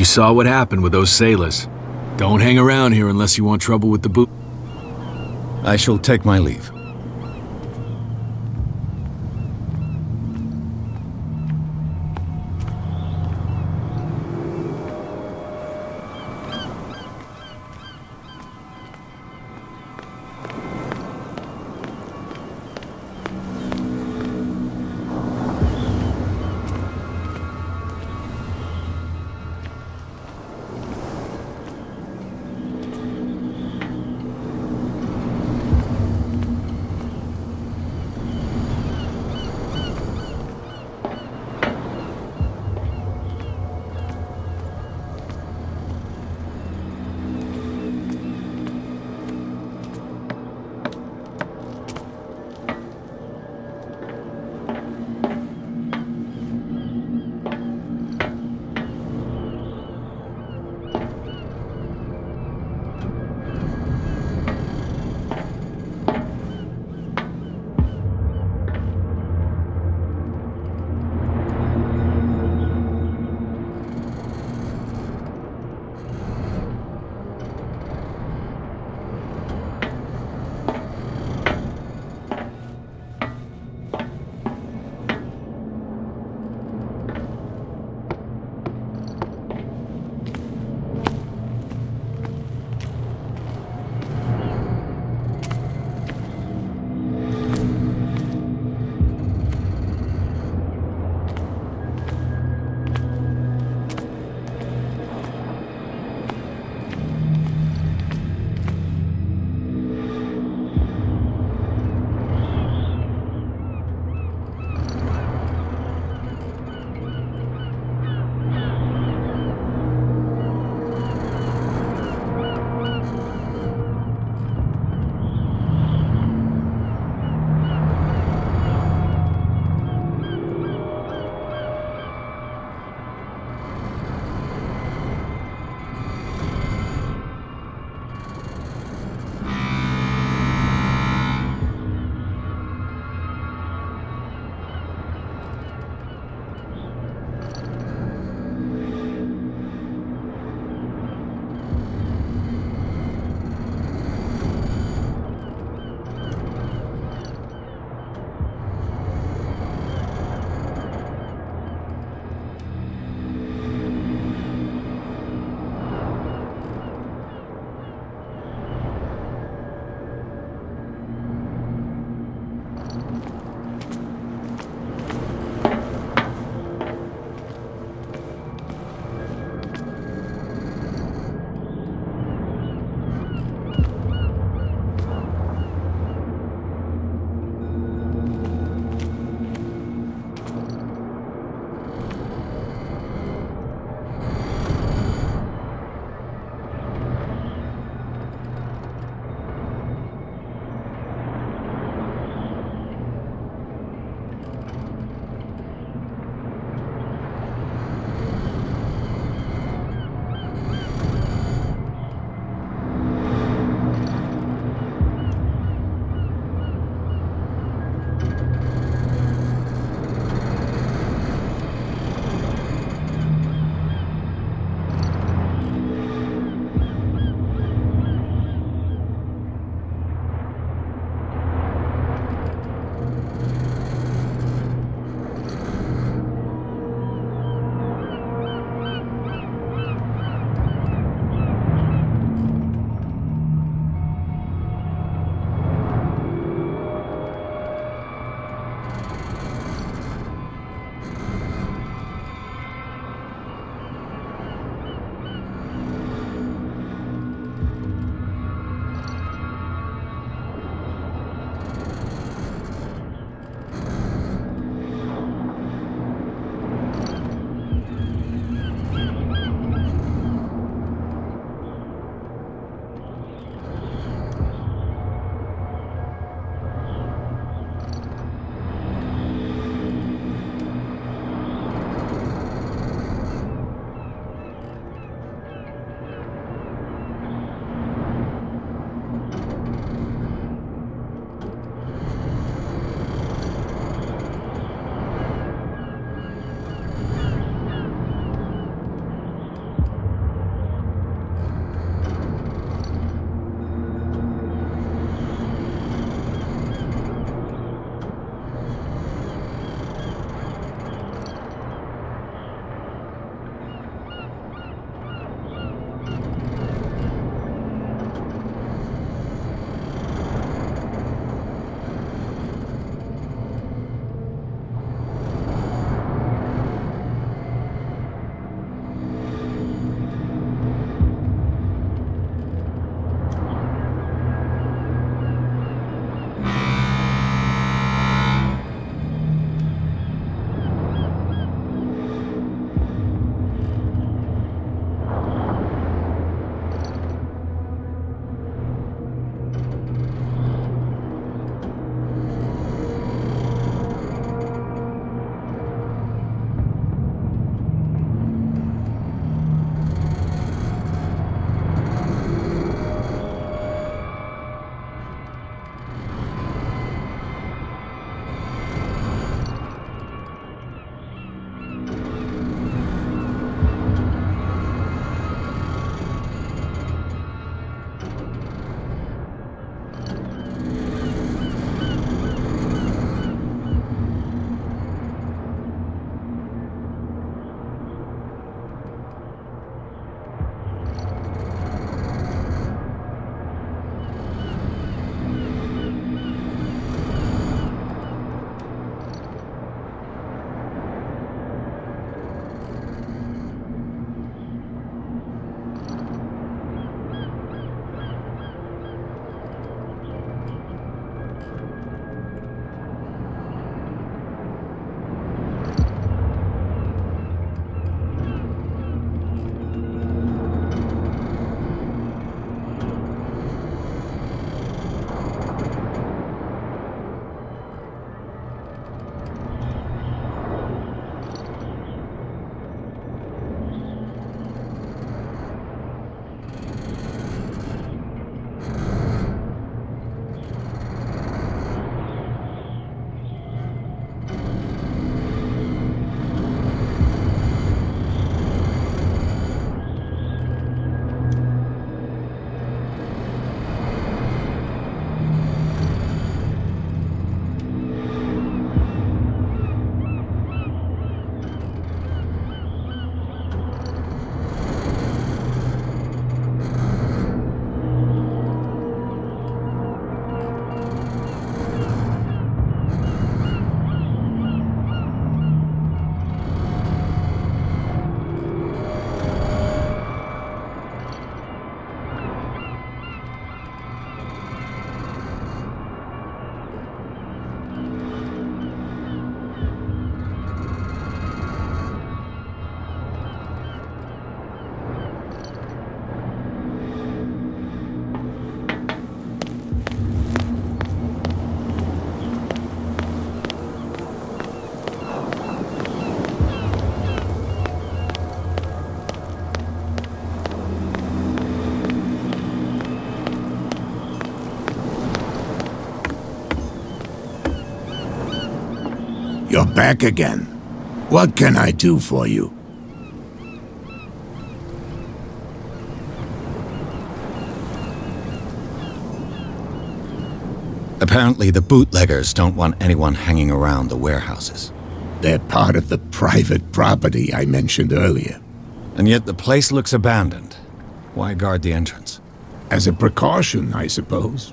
You saw what happened with those sailors. Don't hang around here unless you want trouble with the boot. I shall take my leave. You're back again. What can I do for you? Apparently, the bootleggers don't want anyone hanging around the warehouses. They're part of the private property I mentioned earlier. And yet the place looks abandoned. Why guard the entrance? As a precaution, I suppose.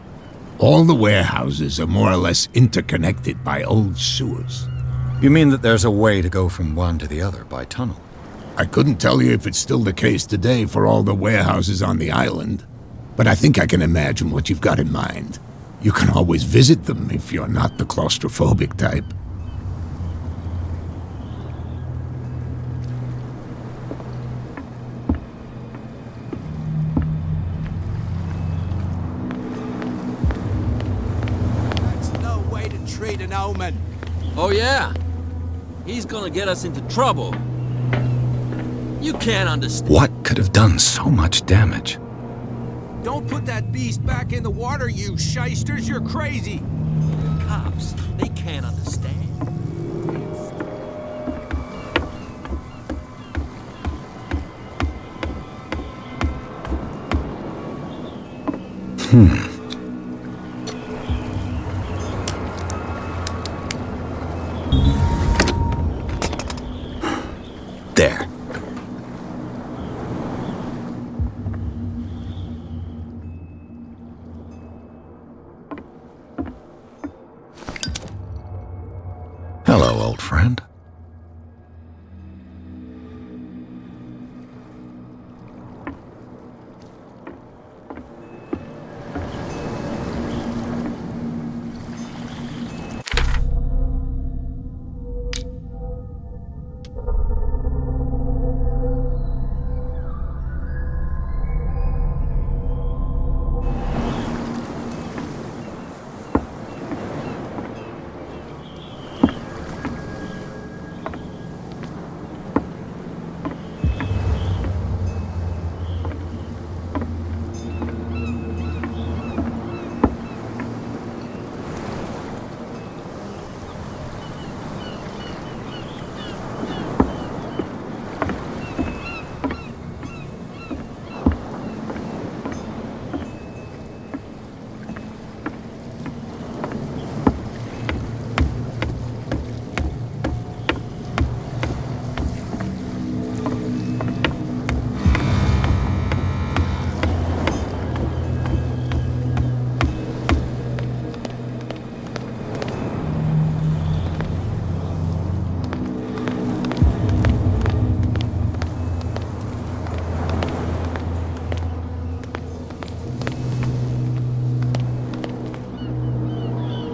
All the warehouses are more or less interconnected by old sewers. You mean that there's a way to go from one to the other by tunnel? I couldn't tell you if it's still the case today for all the warehouses on the island, but I think I can imagine what you've got in mind. You can always visit them if you're not the claustrophobic type. That's no way to treat an omen. Oh, yeah? He's gonna get us into trouble. You can't understand. What could have done so much damage? Don't put that beast back in the water, you shysters. You're crazy. The cops, they can't understand. There. Hello, old friend.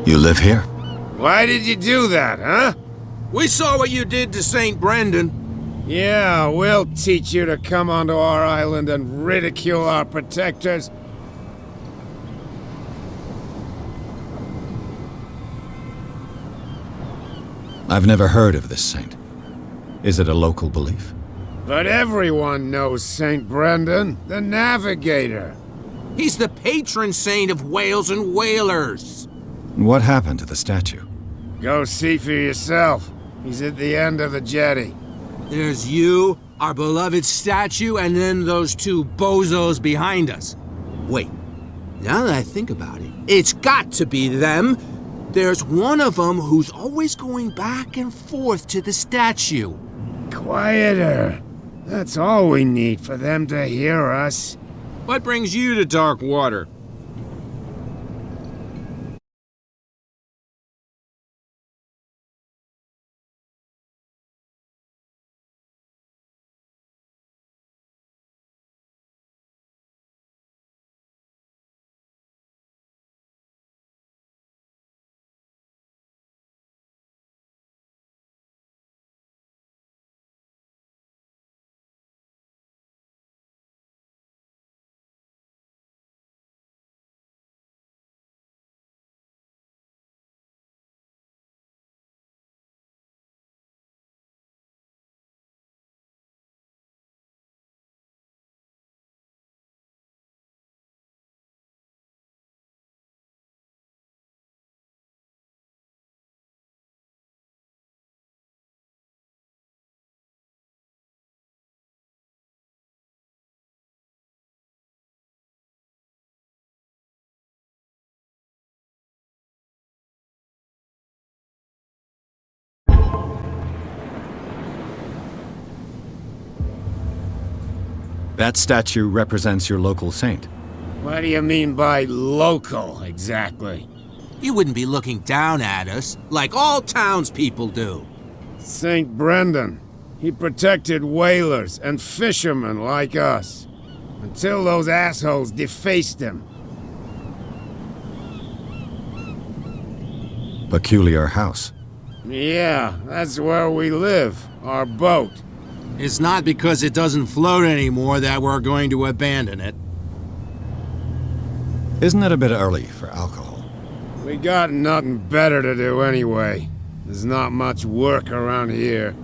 You live here? Why did you do that, huh? We saw what you did to St. Brendan. Yeah, we'll teach you to come onto our island and ridicule our protectors. I've never heard of this saint. Is it a local belief? But everyone knows St. Brendan, the Navigator. He's the patron saint of whales and whalers. What happened to the statue? Go see for yourself. He's at the end of the jetty. There's you, our beloved statue, and then those two bozos behind us. Wait, now that I think about it, it's got to be them. There's one of them who's always going back and forth to the statue. Quieter. That's all we need for them to hear us. What brings you to dark water? That statue represents your local saint. What do you mean by local, exactly? You wouldn't be looking down at us, like all townspeople do. St. Brendan. He protected whalers and fishermen like us. Until those assholes defaced him. Peculiar house. Yeah, that's where we live. Our boat. It's not because it doesn't float anymore that we're going to abandon it. Isn't it a bit early for alcohol? We got nothing better to do anyway. There's not much work around here.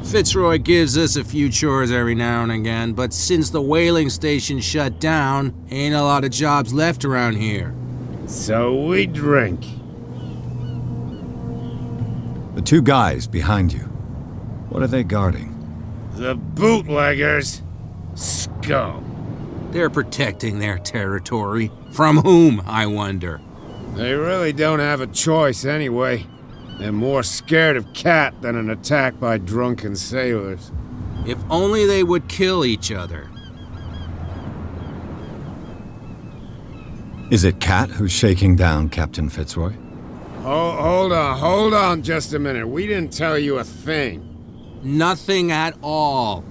Fitzroy gives us a few chores every now and again, but since the whaling station shut down, ain't a lot of jobs left around here. So we drink. The two guys behind you. What are they guarding? The bootleggers. Scum. They're protecting their territory. From whom, I wonder? They really don't have a choice anyway. They're more scared of Cat than an attack by drunken sailors. If only they would kill each other. Is it Cat who's shaking down Captain Fitzroy? Hold on just a minute. We didn't tell you a thing. Nothing at all.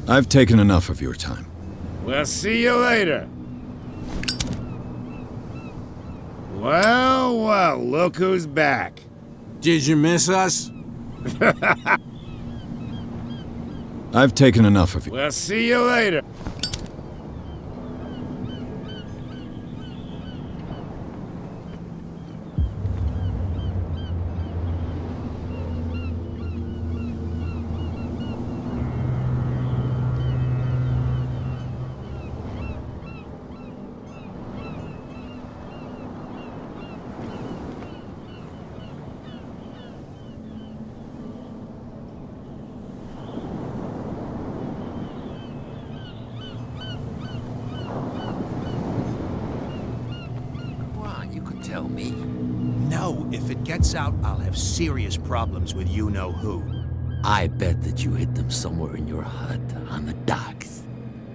I've taken enough of your time. We'll see you later. Well, look who's back. Did you miss us? I've taken enough of you. We'll see you later. Tell me. No, if it gets out, I'll have serious problems with you-know-who. I bet that you hid them somewhere in your hut on the docks.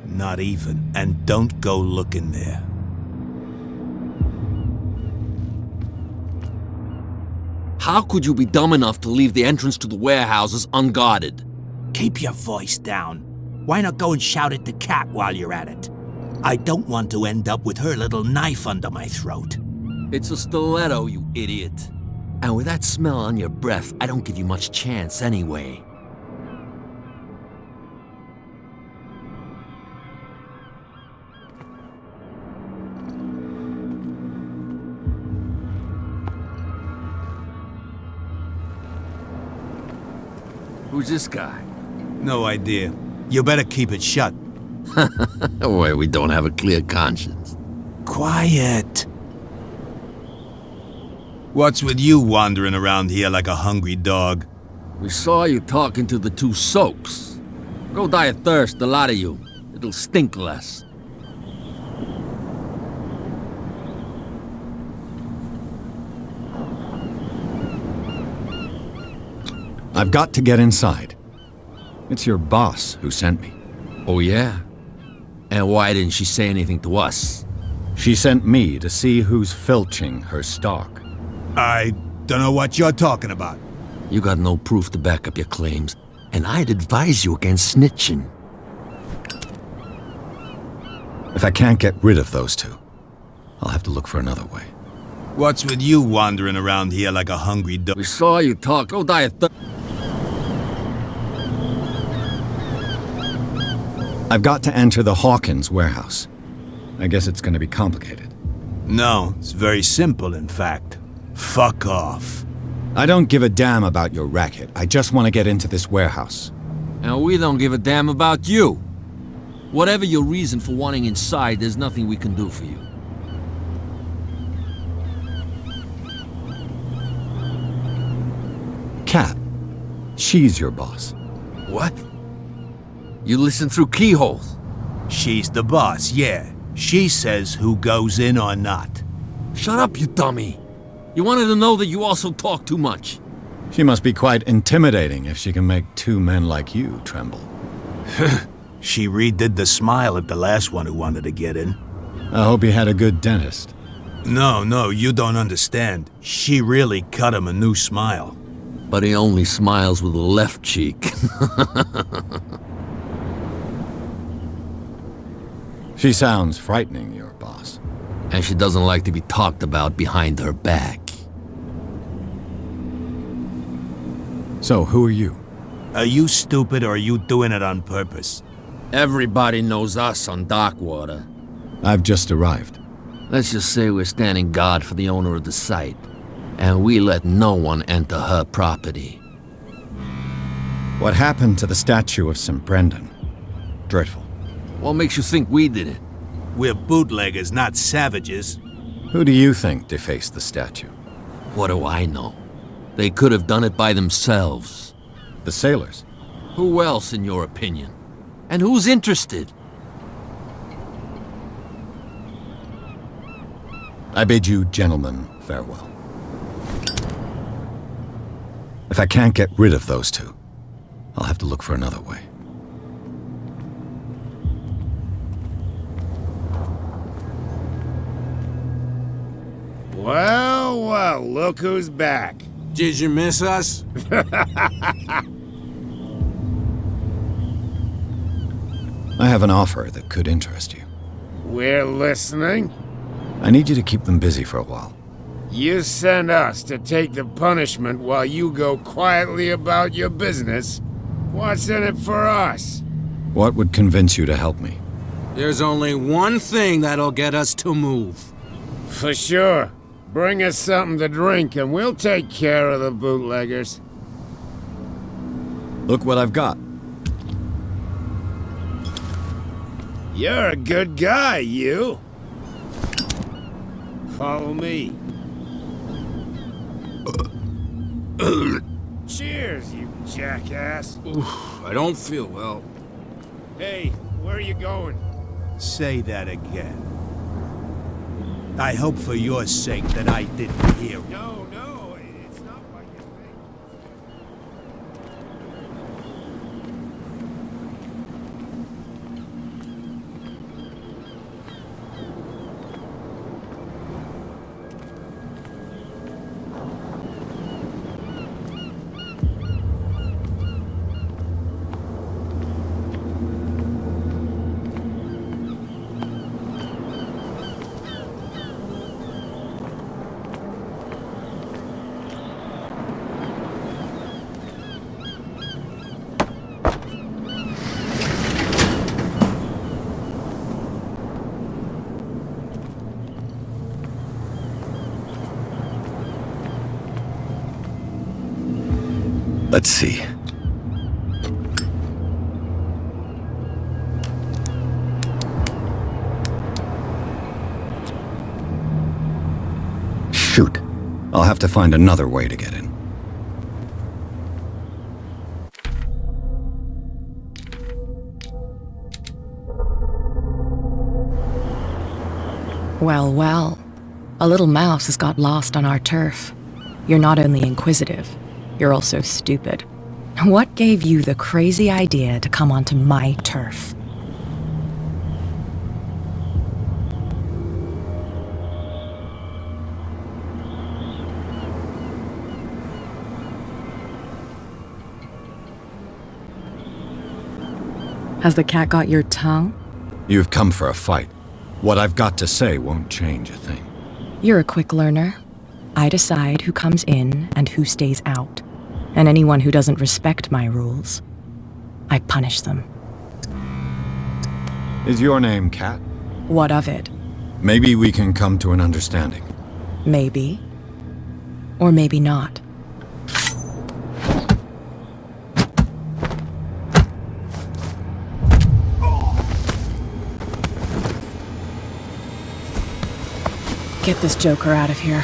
Not even. And don't go looking there. How could you be dumb enough to leave the entrance to the warehouses unguarded? Keep your voice down. Why not go and shout at the cat while you're at it? I don't want to end up with her little knife under my throat. It's a stiletto, you idiot. And with that smell on your breath, I don't give you much chance anyway. Who's this guy? No idea. You better keep it shut. Why, we don't have a clear conscience. Quiet. What's with you wandering around here like a hungry dog? We saw you talking to the two soaks. Go die of thirst, the lot of you. It'll stink less. I've got to get inside. It's your boss who sent me. Oh, yeah? And why didn't she say anything to us? She sent me to see who's filching her stock. I don't know what you're talking about. You got no proof to back up your claims, and I'd advise you against snitching. If I can't get rid of those two, I'll have to look for another way. What's with you wandering around here like a hungry dog? We saw you talk. Go die of thirst. I've got to enter the Hawkins warehouse. I guess it's going to be complicated. No, it's very simple, in fact. Fuck off. I don't give a damn about your racket. I just want to get into this warehouse. And we don't give a damn about you. Whatever your reason for wanting inside, there's nothing we can do for you. Cat. She's your boss. What? You listen through keyholes. She's the boss, yeah. She says who goes in or not. Shut up, you dummy. You wanted to know that you also talk too much. She must be quite intimidating if she can make two men like you tremble. She redid the smile at the last one who wanted to get in. I hope he had a good dentist. No, you don't understand. She really cut him a new smile. But he only smiles with the left cheek. She sounds frightening, your boss. And she doesn't like to be talked about behind her back. So, who are you? Are you stupid or are you doing it on purpose? Everybody knows us on Darkwater. I've just arrived. Let's just say we're standing guard for the owner of the site, and we let no one enter her property. What happened to the statue of St. Brendan? Dreadful. What makes you think we did it? We're bootleggers, not savages. Who do you think defaced the statue? What do I know? They could have done it by themselves. The sailors? Who else, in your opinion? And who's interested? I bid you gentlemen farewell. If I can't get rid of those two, I'll have to look for another way. Well, look who's back. Did you miss us? I have an offer that could interest you. We're listening. I need you to keep them busy for a while. You send us to take the punishment while you go quietly about your business. What's in it for us? What would convince you to help me? There's only one thing that'll get us to move. For sure. Bring us something to drink and we'll take care of the bootleggers. Look what I've got. You're a good guy, you. Follow me. Cheers, you jackass. Oof, I don't feel well. Hey, where are you going? Say that again. I hope for your sake that I didn't hear it. No, it's not what you think. Let's see. Shoot. I'll have to find another way to get in. Well. A little mouse has got lost on our turf. You're not only inquisitive, you're also stupid. What gave you the crazy idea to come onto my turf? Has the cat got your tongue? You've come for a fight. What I've got to say won't change a thing. You're a quick learner. I decide who comes in and who stays out. And anyone who doesn't respect my rules, I punish them. Is your name Cat? What of it? Maybe we can come to an understanding. Maybe. Or maybe not. Get this joker out of here.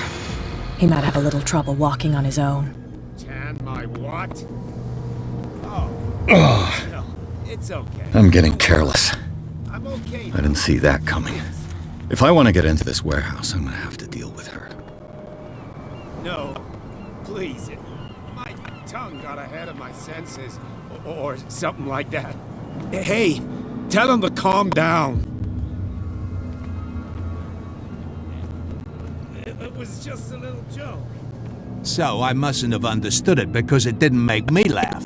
He might have a little trouble walking on his own. Tan my what? Oh. No, it's okay. I'm getting careless. I'm okay. I didn't see that coming. If I want to get into this warehouse, I'm gonna have to deal with her. No, please. My tongue got ahead of my senses, or something like that. Hey, tell him to calm down. It was just a little joke. So I mustn't have understood it because it didn't make me laugh.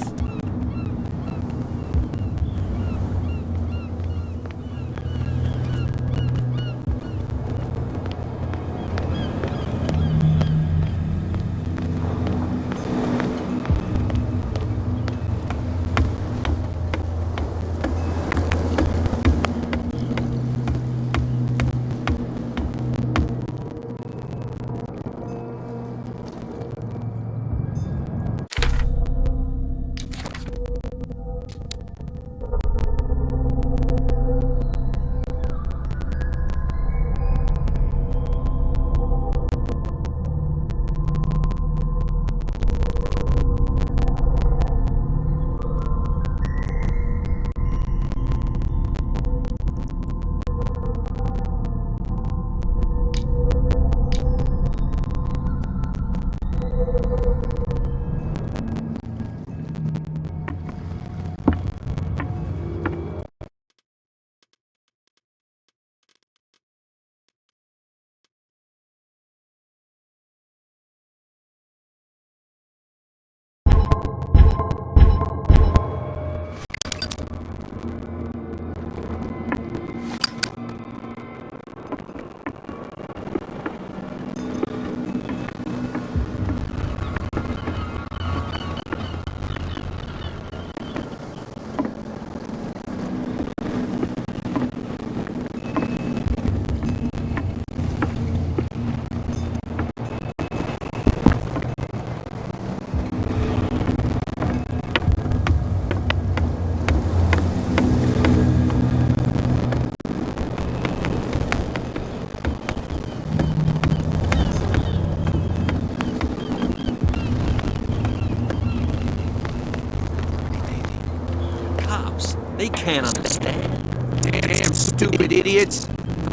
They can't understand. Damn stupid idiots.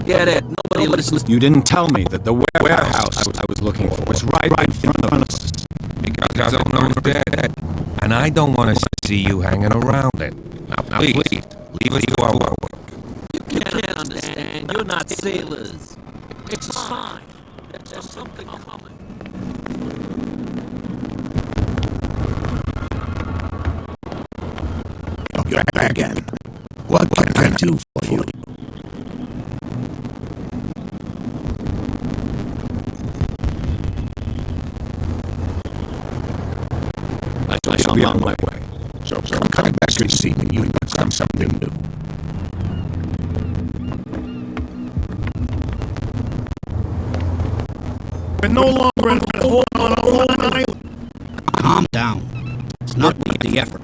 Get it. Nobody listens. You didn't tell me that the warehouse I was looking for was right in front of us. Because I don't know it's dead. And I don't want to see you hanging around it. Now please, leave it to our work. You can't understand. You're not sailors. It's a sign. There's something coming. You're back again. What can I do for you? I shall be on my way. So I'm coming back to see you got something new. We're no longer in a hole on our own island. Calm down. It's not worth the effort.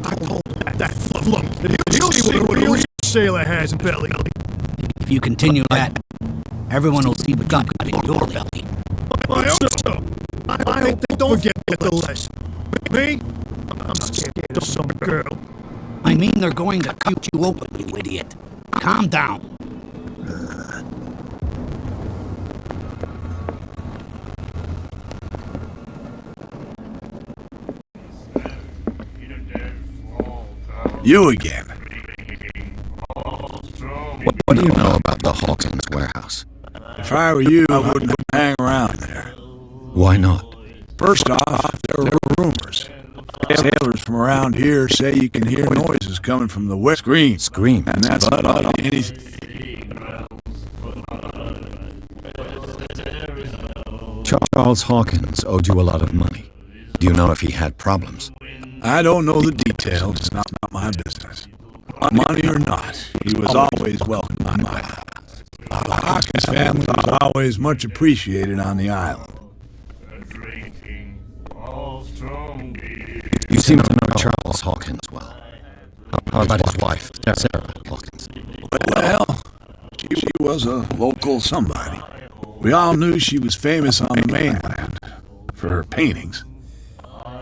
I told that look, he'll see what a real sailor has in belly. If you continue that, everyone will see what God got in your belly. I hope so. I hope they don't forget the lesson. Me? I'm scared of some girl. I mean, they're going to cut you open, you idiot. Calm down. You again. What do you know about the Hawkins warehouse? If I were you, I wouldn't hang around there. Why not? First off, there were rumors. Sailors from around here say you can hear noises coming from the west. Scream. And that's about anything. Charles Hawkins owed you a lot of money. Do you know if he had problems? I don't know the details. It's not my business. Money or not, he was always welcome on my house. The Hawkins family was always much appreciated on the island. You seem to know Charles Hawkins well. How about his wife, Sarah Hawkins? Well, she was a local somebody. We all knew she was famous on the mainland for her paintings.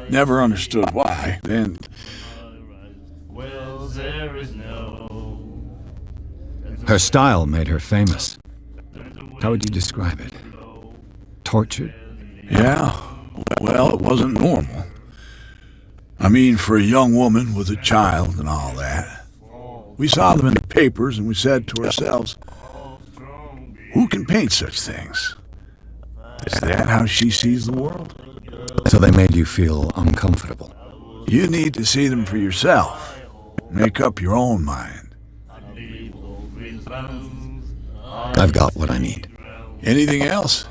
Never understood why. Then, her style made her famous. How would you describe it? Tortured? Yeah. Well, it wasn't normal. I mean, for a young woman with a child and all that. We saw them in the papers and we said to ourselves, who can paint such things? Is that how she sees the world? So they made you feel uncomfortable. You need to see them for yourself. Make up your own mind. I've got what I need. Anything else?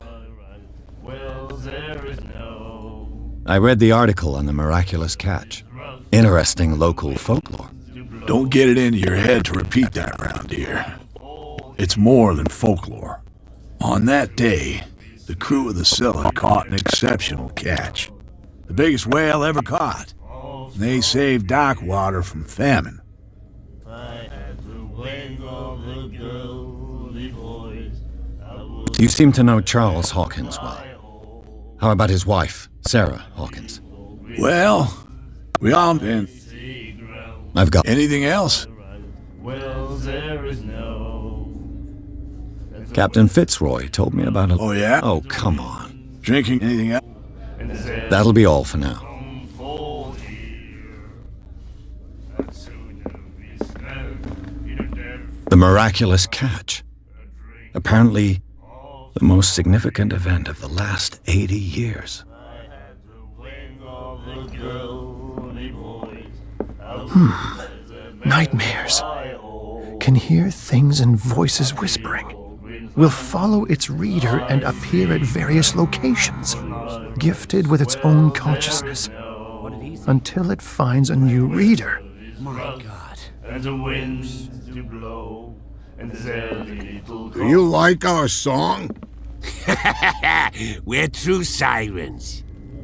I read the article on the miraculous catch. Interesting local folklore. Don't get it into your head to repeat that around here. It's more than folklore. On that day, the crew of the Scylla caught an exceptional catch. The biggest whale ever caught. They saved Darkwater from famine. You seem to know Charles Hawkins well. How about his wife, Sarah Hawkins? Well, we all been. I've got... Anything else? Captain Fitzroy told me about a... Oh, yeah? Oh, come on. Drinking anything else? That'll be all for now. The miraculous catch. Apparently, the most significant event of the last 80 years. Nightmares. Can hear things and voices whispering. Will follow its reader and appear at various locations, gifted with its own consciousness, until it finds a new reader. My God. Do you like our song? We're true sirens.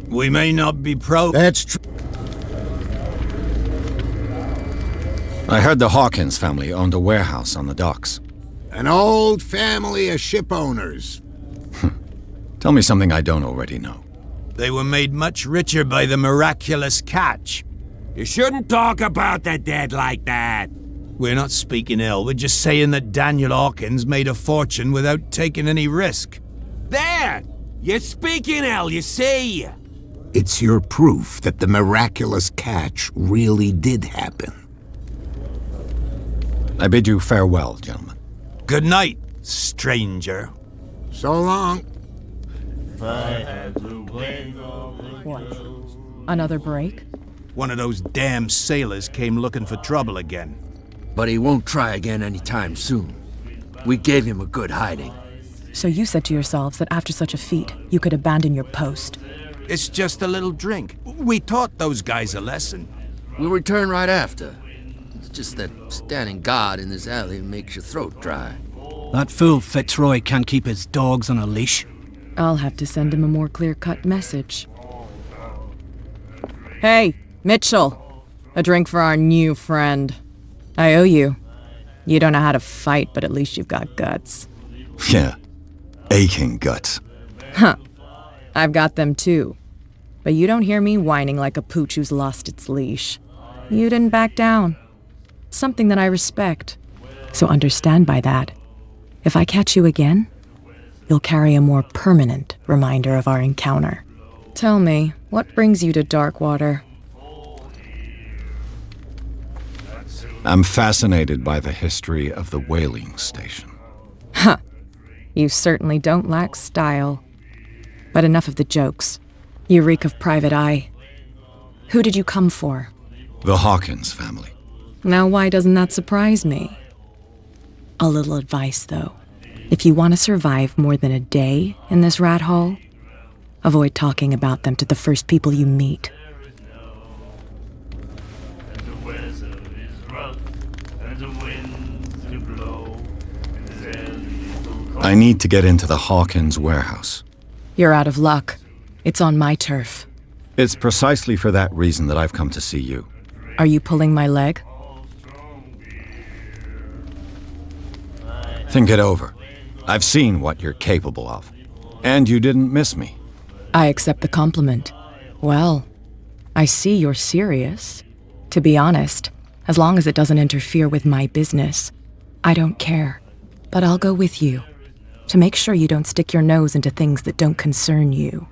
We may not be proud. That's true. I heard the Hawkins family owned a warehouse on the docks. An old family of ship owners. Tell me something I don't already know. They were made much richer by the miraculous catch. You shouldn't talk about the dead like that. We're not speaking ill, we're just saying that Daniel Hawkins made a fortune without taking any risk. There! You're speaking ill, you see. It's your proof that the miraculous catch really did happen. I bid you farewell, gentlemen. Good night, stranger. So long. What? Another break? One of those damn sailors came looking for trouble again. But he won't try again anytime soon. We gave him a good hiding. So you said to yourselves that after such a feat, you could abandon your post. It's just a little drink. We taught those guys a lesson. We'll return right after. It's just that standing guard in this alley makes your throat dry. That fool Fitzroy can't keep his dogs on a leash. I'll have to send him a more clear-cut message. Hey, Mitchell. A drink for our new friend. I owe you. You don't know how to fight, but at least you've got guts. Yeah. Aching guts. Huh. I've got them too. But you don't hear me whining like a pooch who's lost its leash. You didn't back down. Something that I respect. So understand by that. If I catch you again, you'll carry a more permanent reminder of our encounter. Tell me, what brings you to Darkwater? I'm fascinated by the history of the whaling station. Huh. You certainly don't lack style. But enough of the jokes. You reek of private eye. Who did you come for? The Hawkins family. Now why doesn't that surprise me? A little advice, though. If you want to survive more than a day in this rat hole, avoid talking about them to the first people you meet. I need to get into the Hawkins warehouse. You're out of luck. It's on my turf. It's precisely for that reason that I've come to see you. Are you pulling my leg? Think it over. I've seen what you're capable of. And you didn't miss me. I accept the compliment. Well, I see you're serious. To be honest, as long as it doesn't interfere with my business, I don't care. But I'll go with you, to make sure you don't stick your nose into things that don't concern you.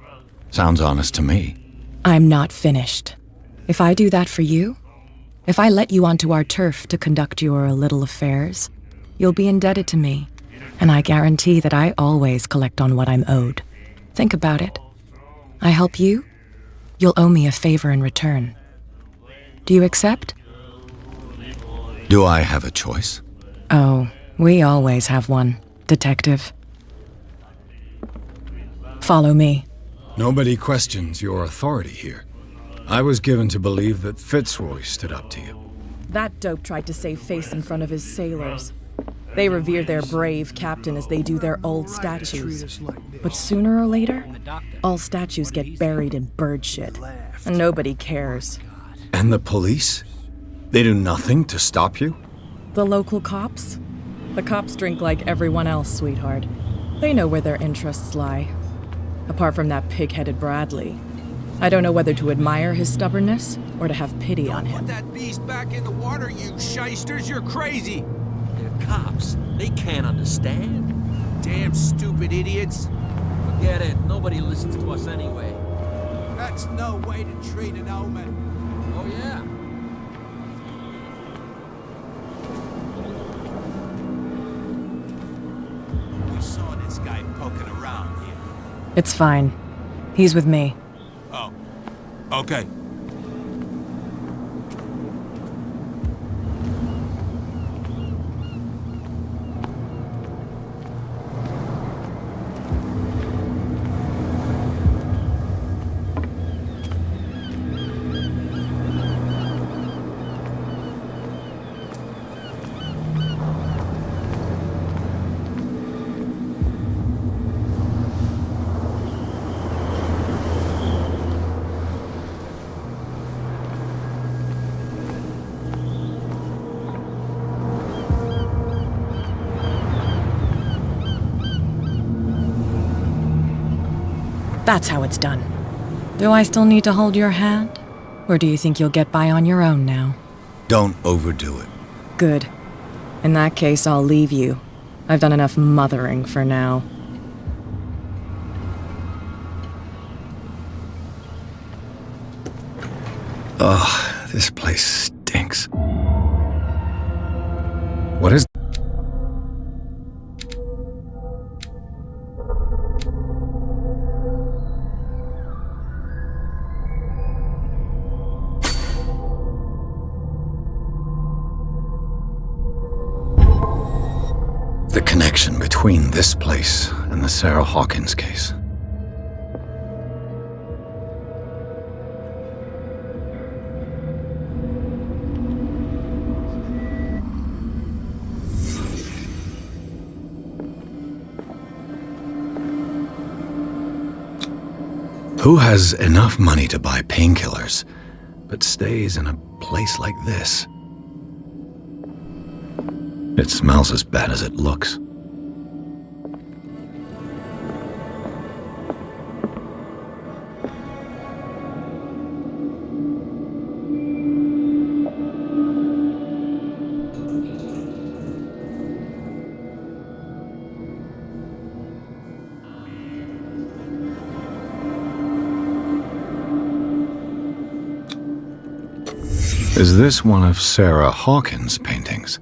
Sounds honest to me. I'm not finished. If I do that for you, if I let you onto our turf to conduct your little affairs, you'll be indebted to me, and I guarantee that I always collect on what I'm owed. Think about it. I help you, you'll owe me a favor in return. Do you accept? Do I have a choice? Oh, we always have one, Detective. Follow me. Nobody questions your authority here. I was given to believe that Fitzroy stood up to you. That dope tried to save face in front of his sailors. They revere their brave captain as they do their old statues. But sooner or later, all statues get buried in bird shit, and nobody cares. And the police? They do nothing to stop you? The local cops? The cops drink like everyone else, sweetheart. They know where their interests lie. Apart from that pig-headed Bradley. I don't know whether to admire his stubbornness or to have pity on him. Put that beast back in the water, you shysters! You're crazy! They're cops. They can't understand. Damn stupid idiots! Forget it. Nobody listens to us anyway. That's no way to treat an omen. Oh, yeah? We saw this guy poking around here. It's fine. He's with me. Oh. Okay. That's how it's done. Do I still need to hold your hand? Or do you think you'll get by on your own now? Don't overdo it. Good. In that case, I'll leave you. I've done enough mothering for now. Ugh, this place stinks. What is... the connection between this place and the Sarah Hawkins case? Who has enough money to buy painkillers, but stays in a place like this? It smells as bad as it looks. Is this one of Sarah Hawkins' paintings?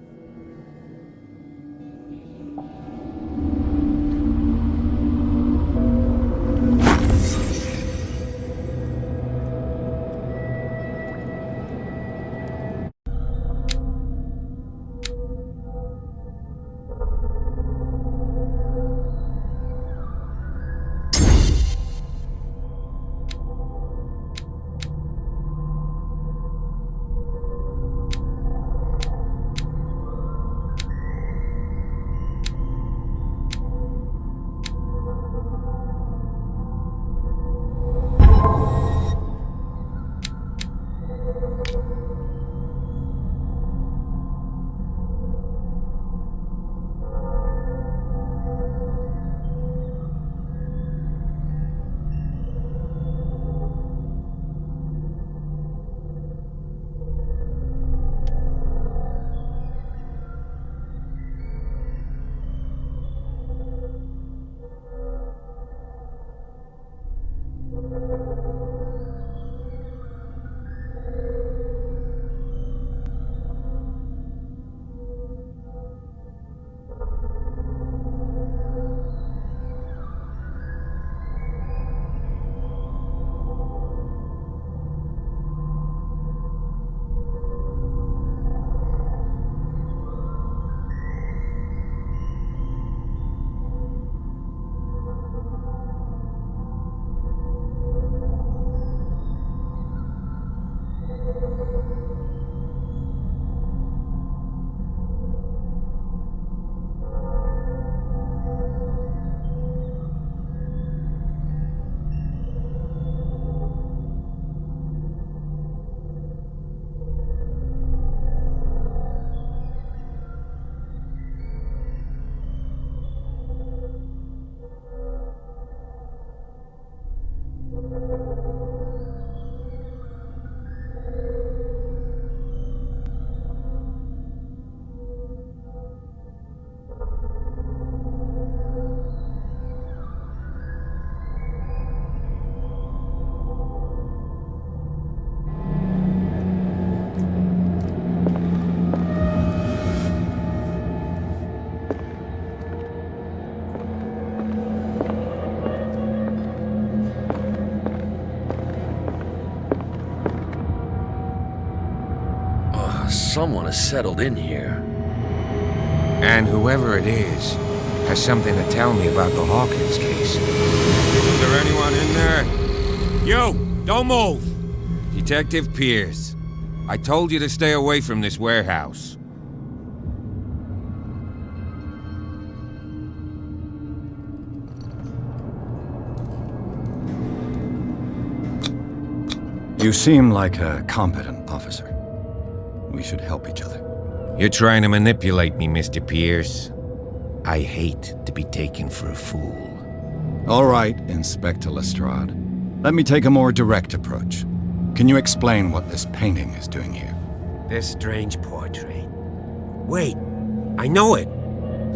someone has settled in here. And whoever it is has something to tell me about the Hawkins case. Is there anyone in there? You! Don't move! Detective Pierce. I told you to stay away from this warehouse. You seem like a competent officer. We should help each other. You're trying to manipulate me, Mr. Pierce. I hate to be taken for a fool. All right, Inspector Lestrade. Let me take a more direct approach. Can you explain what this painting is doing here? This strange portrait. Wait, I know it.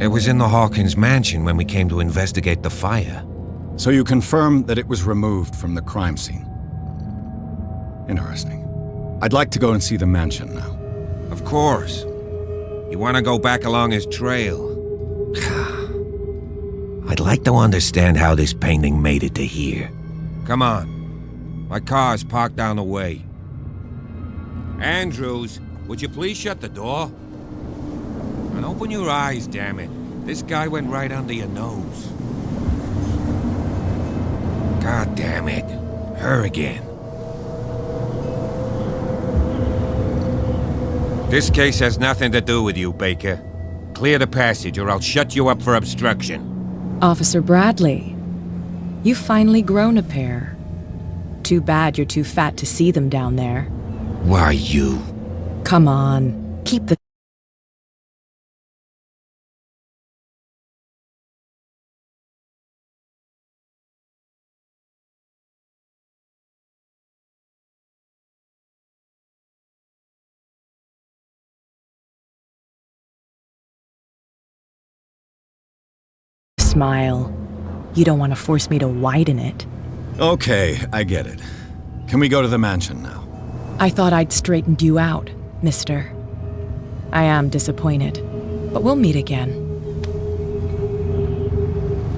It was in the Hawkins mansion when we came to investigate the fire. So you confirm that it was removed from the crime scene? Interesting. I'd like to go and see the mansion now. Of course. You want to go back along his trail? I'd like to understand how this painting made it to here. Come on. My car's parked down the way. Andrews, would you please shut the door? And open your eyes, damn it. This guy went right under your nose. God damn it. Her again. This case has nothing to do with you, Baker. Clear the passage or I'll shut you up for obstruction. Officer Bradley, you've finally grown a pair. Too bad you're too fat to see them down there. Why, you? Come on, keep the smile. You don't want to force me to widen it. Okay, I get it. Can we go to the mansion now? I thought I'd straightened you out, mister. I am disappointed, but we'll meet again.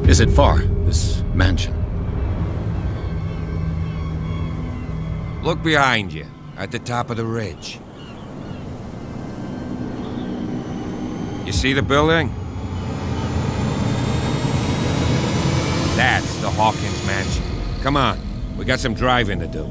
Is it far, this mansion? Look behind you, at the top of the ridge. You see the building? That's the Hawkins mansion. Come on, we got some driving to do.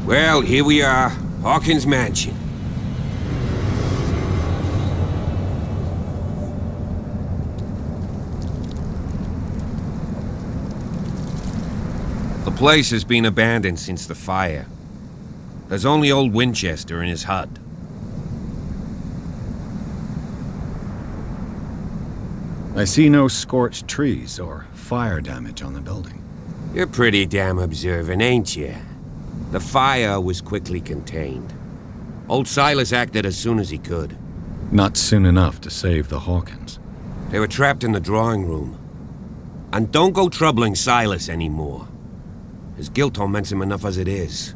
Well, here we are, Hawkins Mansion. The place has been abandoned since the fire. There's only old Winchester in his hut. I see no scorched trees or fire damage on the building. You're pretty damn observant, ain't you? The fire was quickly contained. Old Silas acted as soon as he could. Not soon enough to save the Hawkins. They were trapped in the drawing room. And don't go troubling Silas anymore. His guilt torments him enough as it is.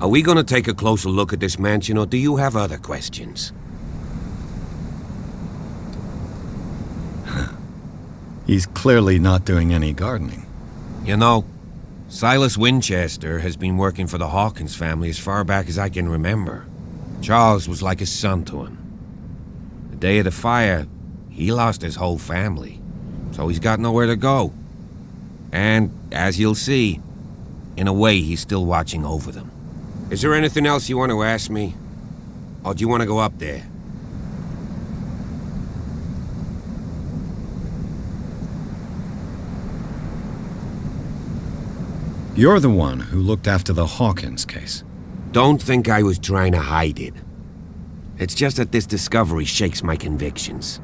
Are we gonna take a closer look at this mansion, or do you have other questions? He's clearly not doing any gardening. You know, Silas Winchester has been working for the Hawkins family as far back as I can remember. Charles was like a son to him. The day of the fire, he lost his whole family, so he's got nowhere to go. And, as you'll see, in a way, he's still watching over them. Is there anything else you want to ask me? Or do you want to go up there? You're the one who looked after the Hawkins case. Don't think I was trying to hide it. It's just that this discovery shakes my convictions.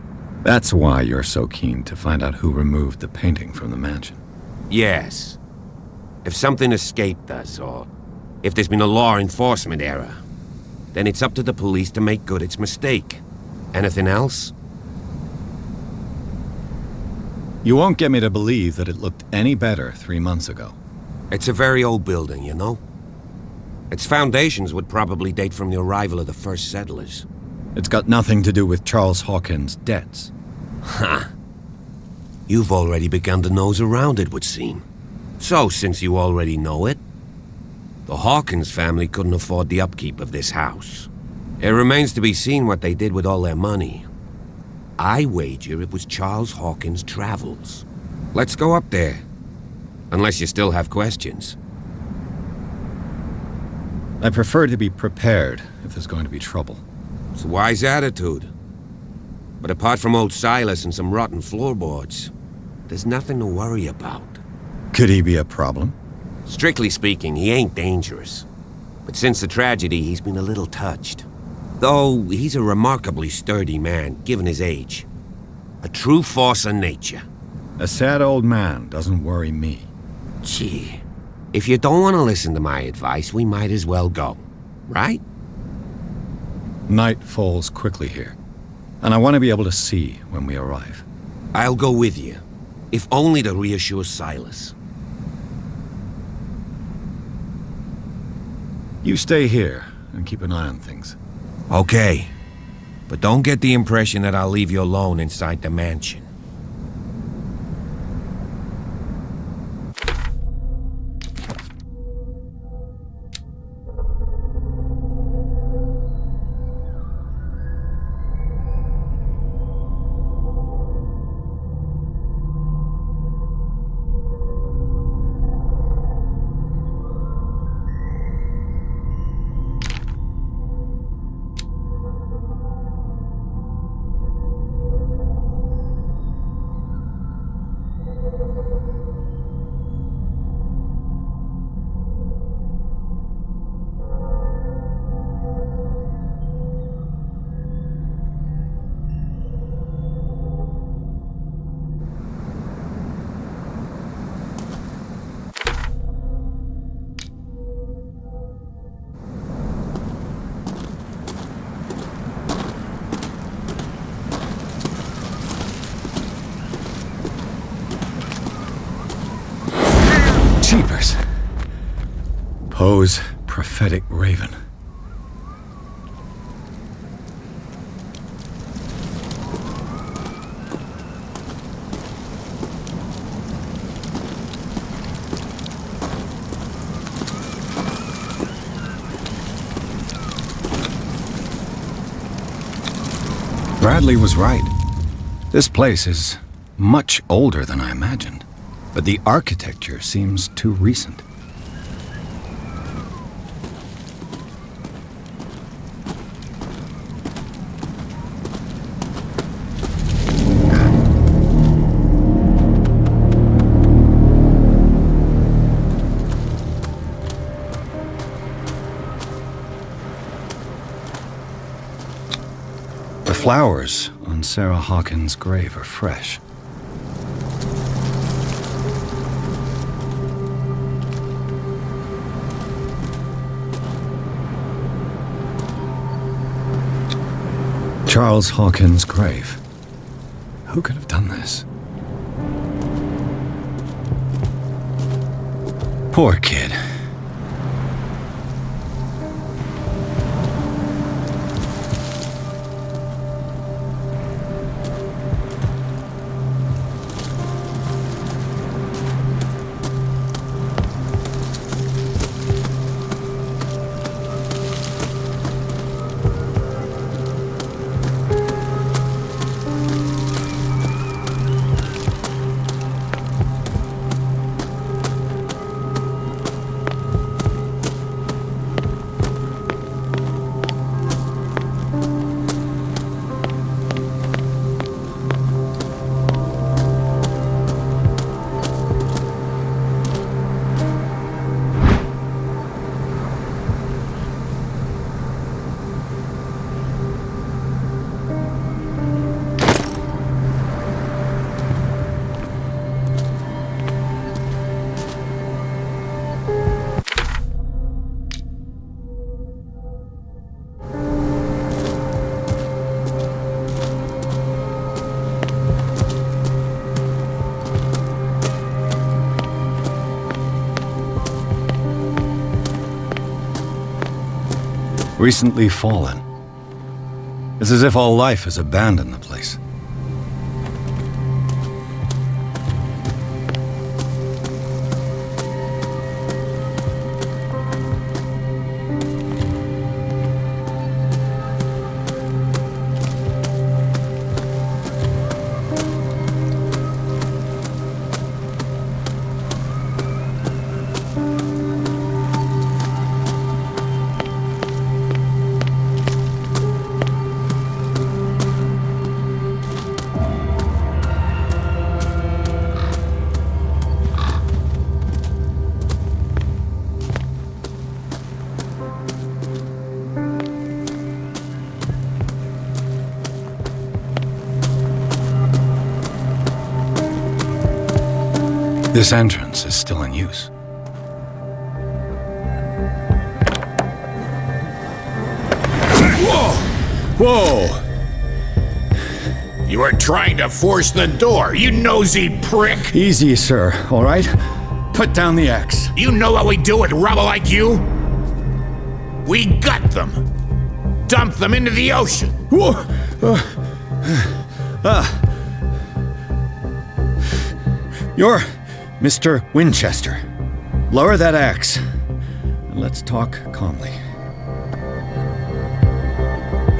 That's why you're so keen to find out who removed the painting from the mansion. Yes. If something escaped us, or if there's been a law enforcement error, then it's up to the police to make good its mistake. Anything else? You won't get me to believe that it looked any better 3 months ago. It's a very old building, you know? Its foundations would probably date from the arrival of the first settlers. It's got nothing to do with Charles Hawkins' debts. Ha! You've already begun to nose around, it would seem. So, since you already know it, the Hawkins family couldn't afford the upkeep of this house. It remains to be seen what they did with all their money. I wager it was Charles Hawkins' travels. Let's go up there. Unless you still have questions. I prefer to be prepared if there's going to be trouble. It's a wise attitude. But apart from old Silas and some rotten floorboards, there's nothing to worry about. Could he be a problem? Strictly speaking, he ain't dangerous. But since the tragedy, he's been a little touched. Though he's a remarkably sturdy man, given his age. A true force of nature. A sad old man doesn't worry me. Gee, if you don't want to listen to my advice, we might as well go, right? Night falls quickly here, and I want to be able to see when we arrive. I'll go with you, if only to reassure Silas. You stay here and keep an eye on things. Okay, but don't get the impression that I'll leave you alone inside the mansion. Poe's prophetic raven. Bradley was right. This place is much older than I imagined, but the architecture seems too recent. The flowers on Sarah Hawkins' grave are fresh. Charles Hawkins' grave. Who could have done this? Poor kid. Recently fallen. It's as if all life has abandoned the place. This entrance is still in use. Whoa! Whoa! You were trying to force the door, you nosy prick! Easy, sir, all right? Put down the axe. You know what we do with rubble like you? We gut them. Dump them into the ocean. Whoa! You're Mr. Winchester. Lower that axe, and let's talk calmly.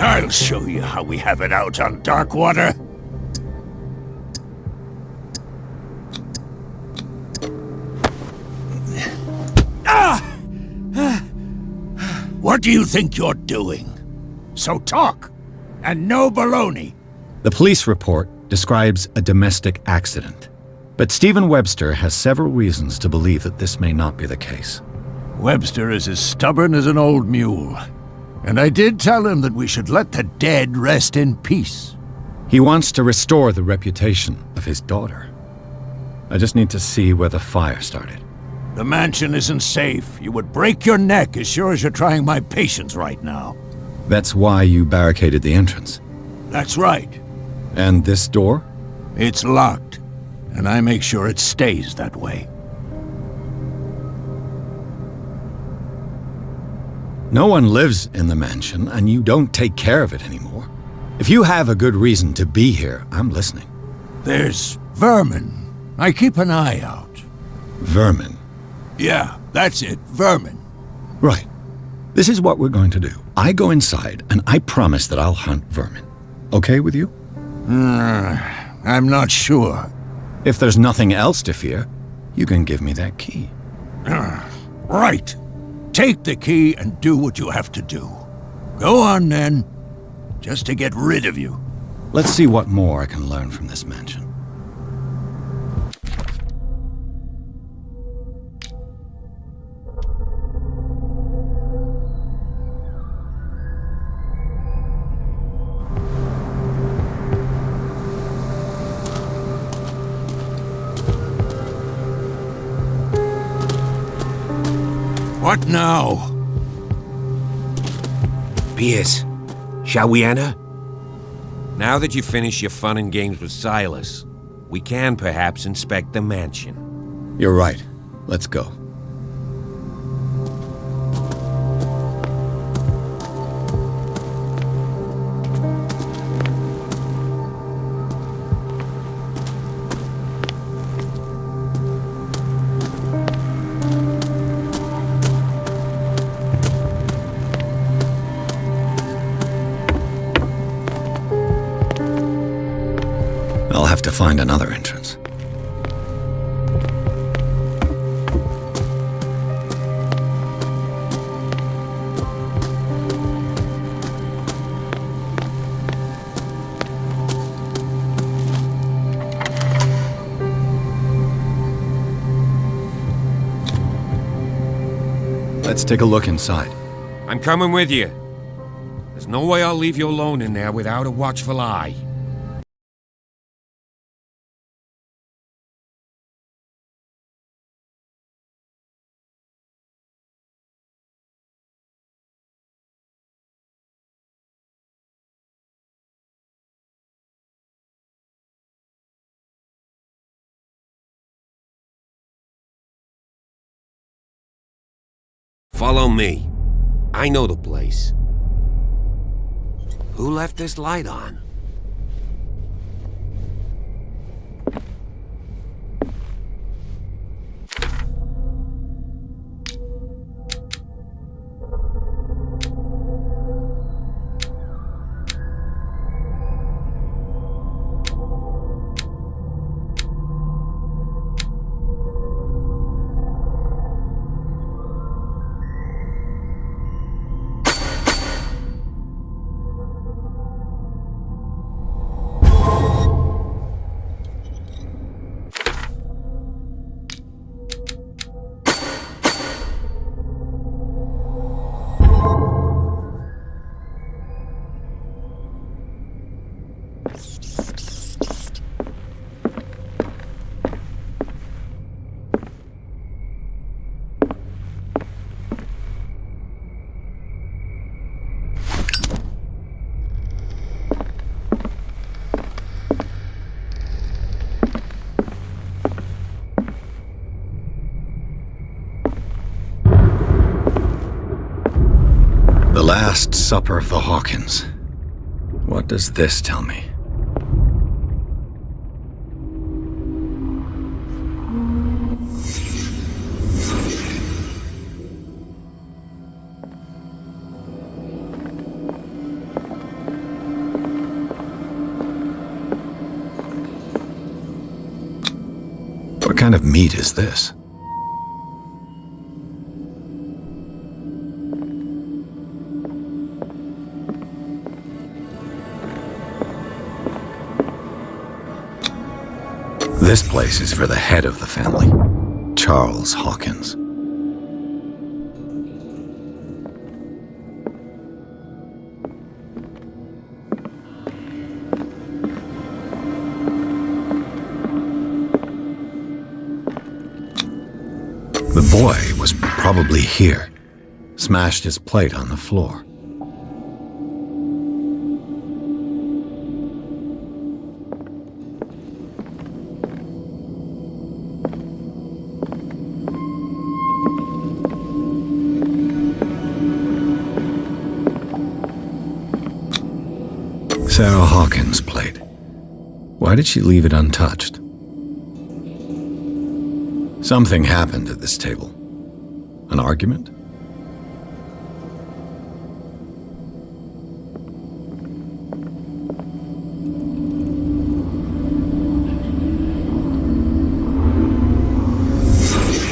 I'll show you how we have it out on Darkwater. What do you think you're doing? So talk, and no baloney. The police report describes a domestic accident, but Stephen Webster has several reasons to believe that this may not be the case. Webster is as stubborn as an old mule, and I did tell him that we should let the dead rest in peace. He wants to restore the reputation of his daughter. I just need to see where the fire started. The mansion isn't safe. You would break your neck as sure as you're trying my patience right now. That's why you barricaded the entrance. That's right. And this door? It's locked, and I make sure it stays that way. No one lives in the mansion, and you don't take care of it anymore. If you have a good reason to be here, I'm listening. There's vermin. I keep an eye out. Vermin? Yeah, that's it, vermin. Right. This is what we're going to do. I go inside, and I promise that I'll hunt vermin. Okay with you? I'm not sure. If there's nothing else to fear, you can give me that key. Right. Take the key and do what you have to do. Go on, then. Just to get rid of you. Let's see what more I can learn from this mansion. What now? Pierce, shall we enter? Now that you finish your fun and games with Silas, we can perhaps inspect the mansion. You're right. Let's go. I'll have to find another entrance. Let's take a look inside. I'm coming with you. There's no way I'll leave you alone in there without a watchful eye. Follow me. I know the place. Who left this light on? The Last Supper of the Hawkins. What does this tell me? What kind of meat is this? This place is for the head of the family, Charles Hawkins. The boy was probably here, smashed his plate on the floor. Sarah Hawkins' plate. Why did she leave it untouched? Something happened at this table. An argument?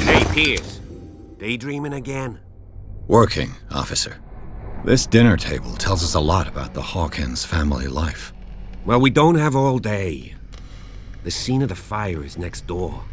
Hey, Pierce. Daydreaming again? Working, officer. This dinner table tells us a lot about the Hawkins family life. Well, we don't have all day. The scene of the fire is next door.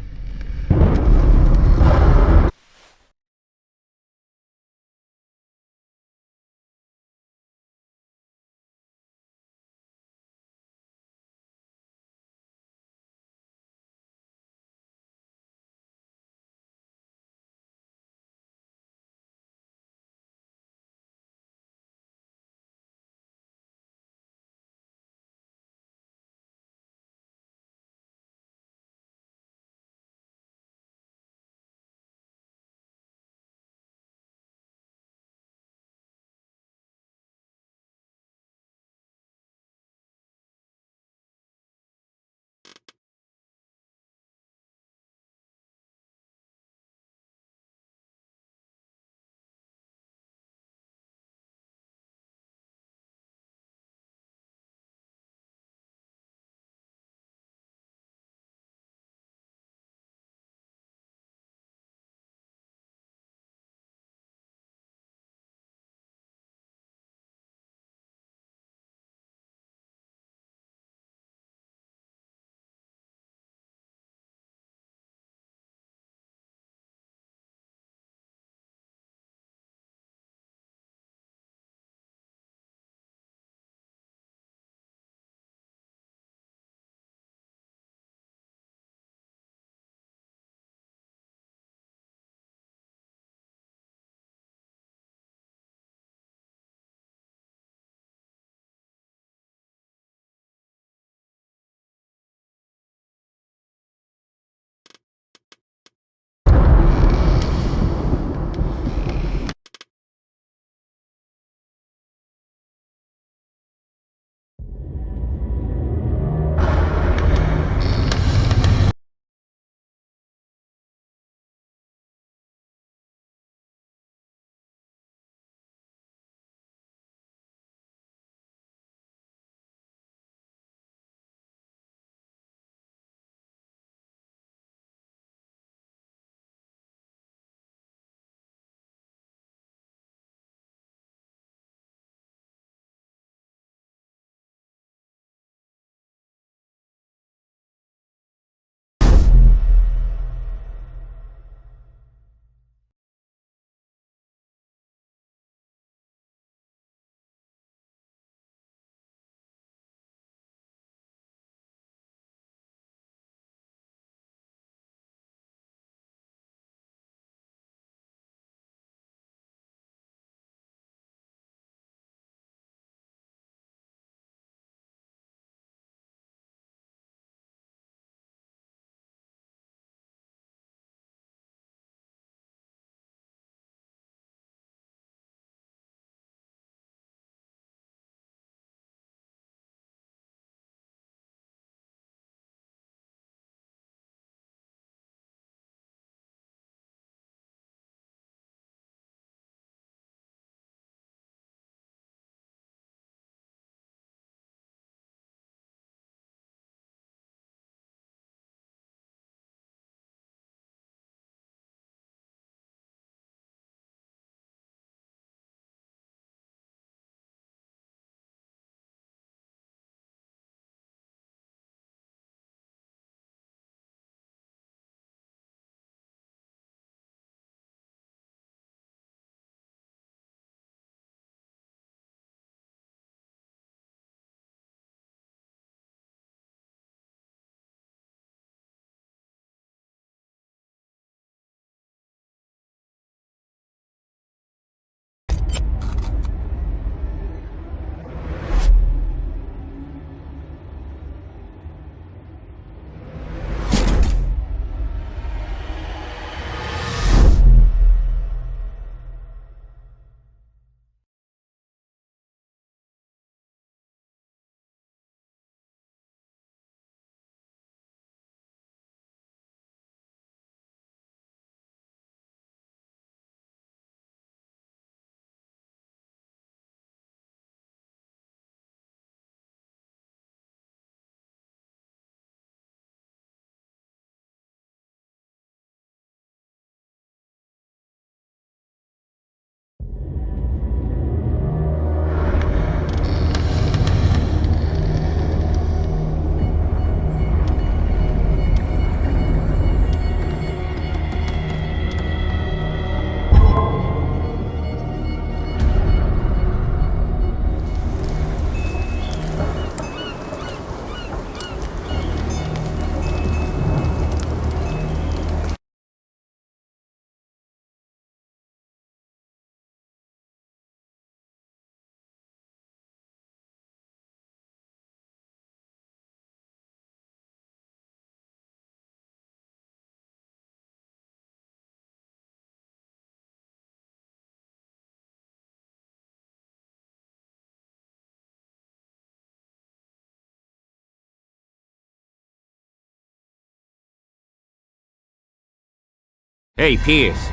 Hey, Pierce.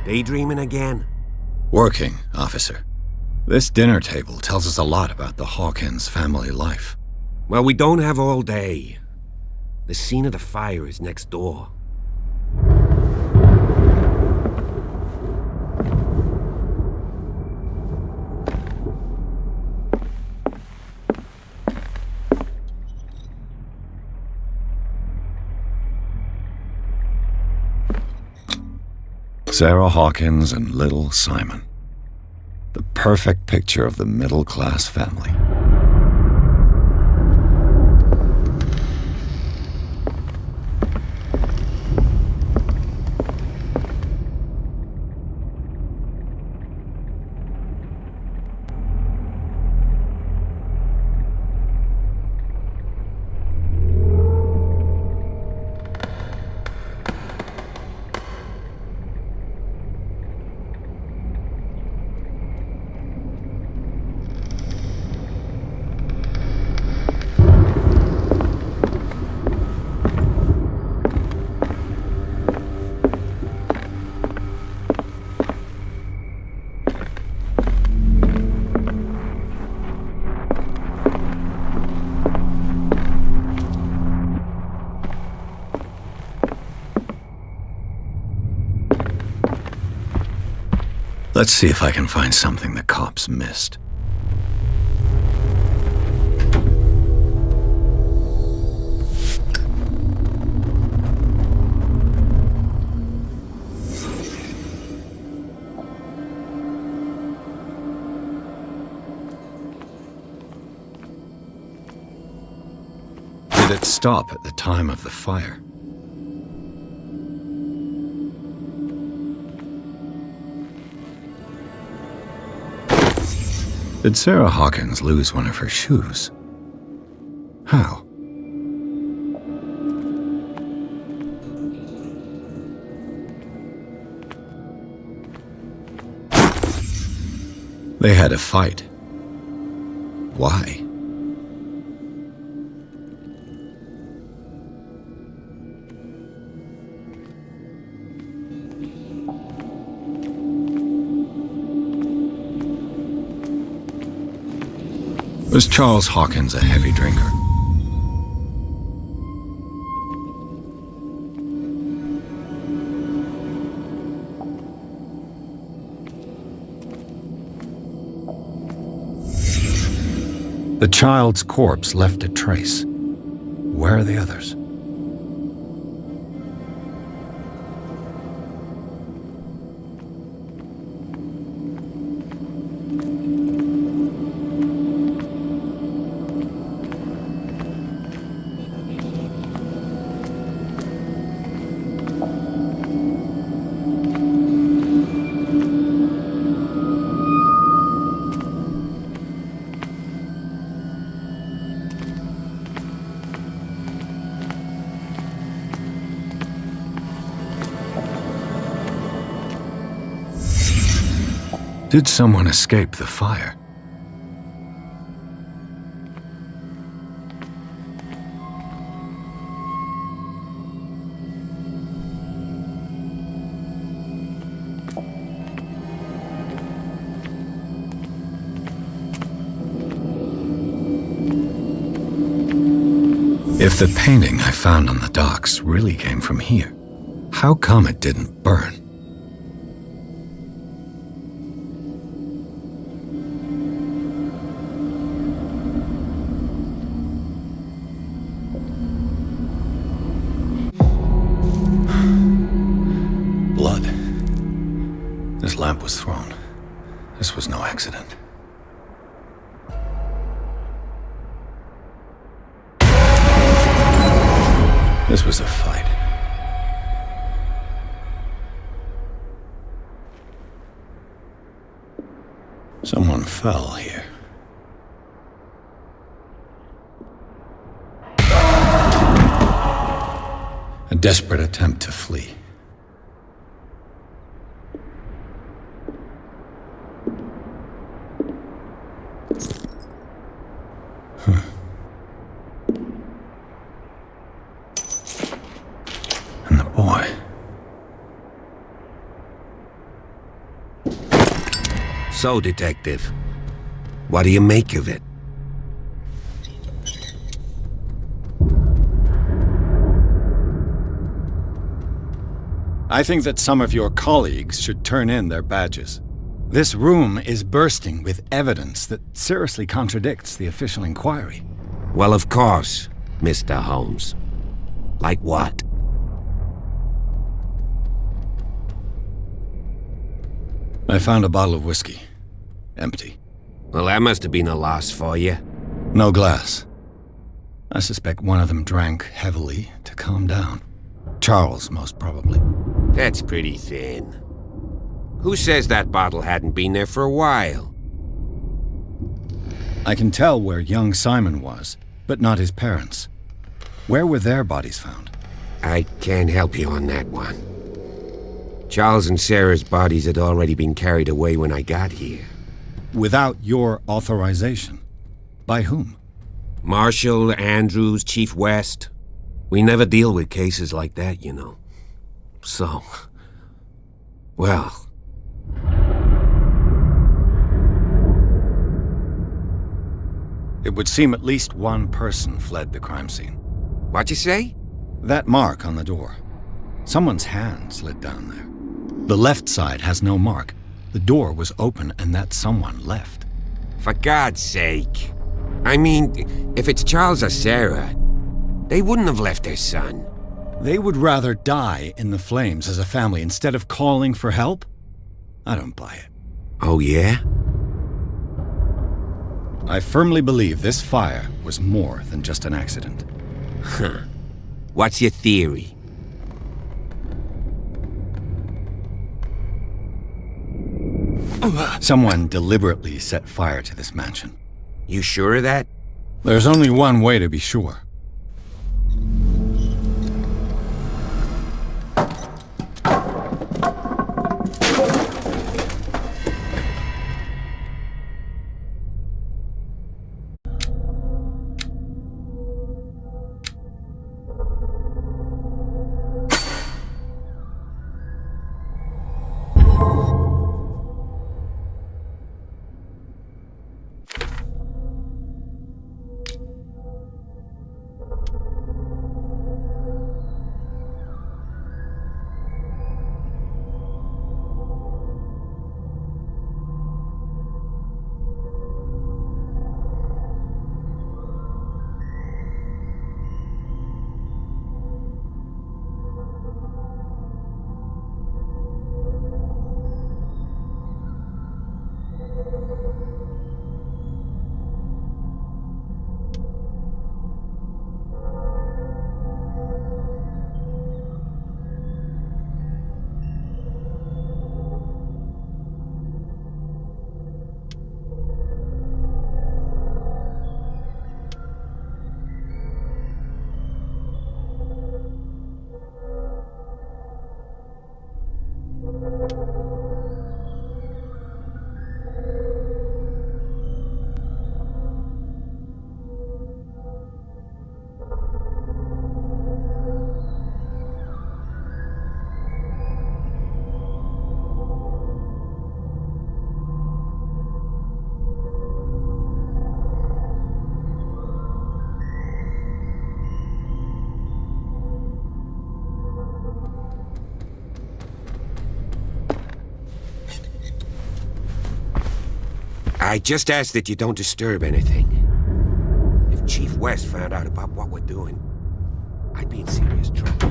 Daydreaming again? Working, officer. This dinner table tells us a lot about the Hawkins family life. Well, we don't have all day. The scene of the fire is next door. Sarah Hawkins and little Simon. The perfect picture of the middle-class family. Let's see if I can find something the cops missed. Did it stop at the time of the fire? Did Sarah Hawkins lose one of her shoes? How? They had a fight. Why? Was Charles Hawkins a heavy drinker? The child's corpse left a trace. Where are the others? Did someone escape the fire? If the painting I found on the docks really came from here, how come it didn't burn? Blood. This lamp was thrown. This was no accident. This was a fight. Someone fell here. A desperate attempt to flee. And the boy. So, Detective, what do you make of it? I think that some of your colleagues should turn in their badges. This room is bursting with evidence that seriously contradicts the official inquiry. Well, of course, Mr. Holmes. Like what? I found a bottle of whiskey. Empty. Well, that must have been a loss for you. No glass. I suspect one of them drank heavily to calm down. Charles, most probably. That's pretty thin. Who says that bottle hadn't been there for a while? I can tell where young Simon was, but not his parents. Where were their bodies found? I can't help you on that one. Charles and Sarah's bodies had already been carried away when I got here. Without your authorization? By whom? Marshall, Andrews, Chief West. We never deal with cases like that, you know. So... well... It would seem at least one person fled the crime scene. What'd you say? That mark on the door. Someone's hand slid down there. The left side has no mark. The door was open and that someone left. For God's sake. I mean, if it's Charles or Sarah, they wouldn't have left their son. They would rather die in the flames as a family instead of calling for help? I don't buy it. Oh, yeah? I firmly believe this fire was more than just an accident. Huh. What's your theory? Someone deliberately set fire to this mansion. You sure of that? There's only one way to be sure. I just ask that you don't disturb anything. If Chief West found out about what we're doing, I'd be in serious trouble.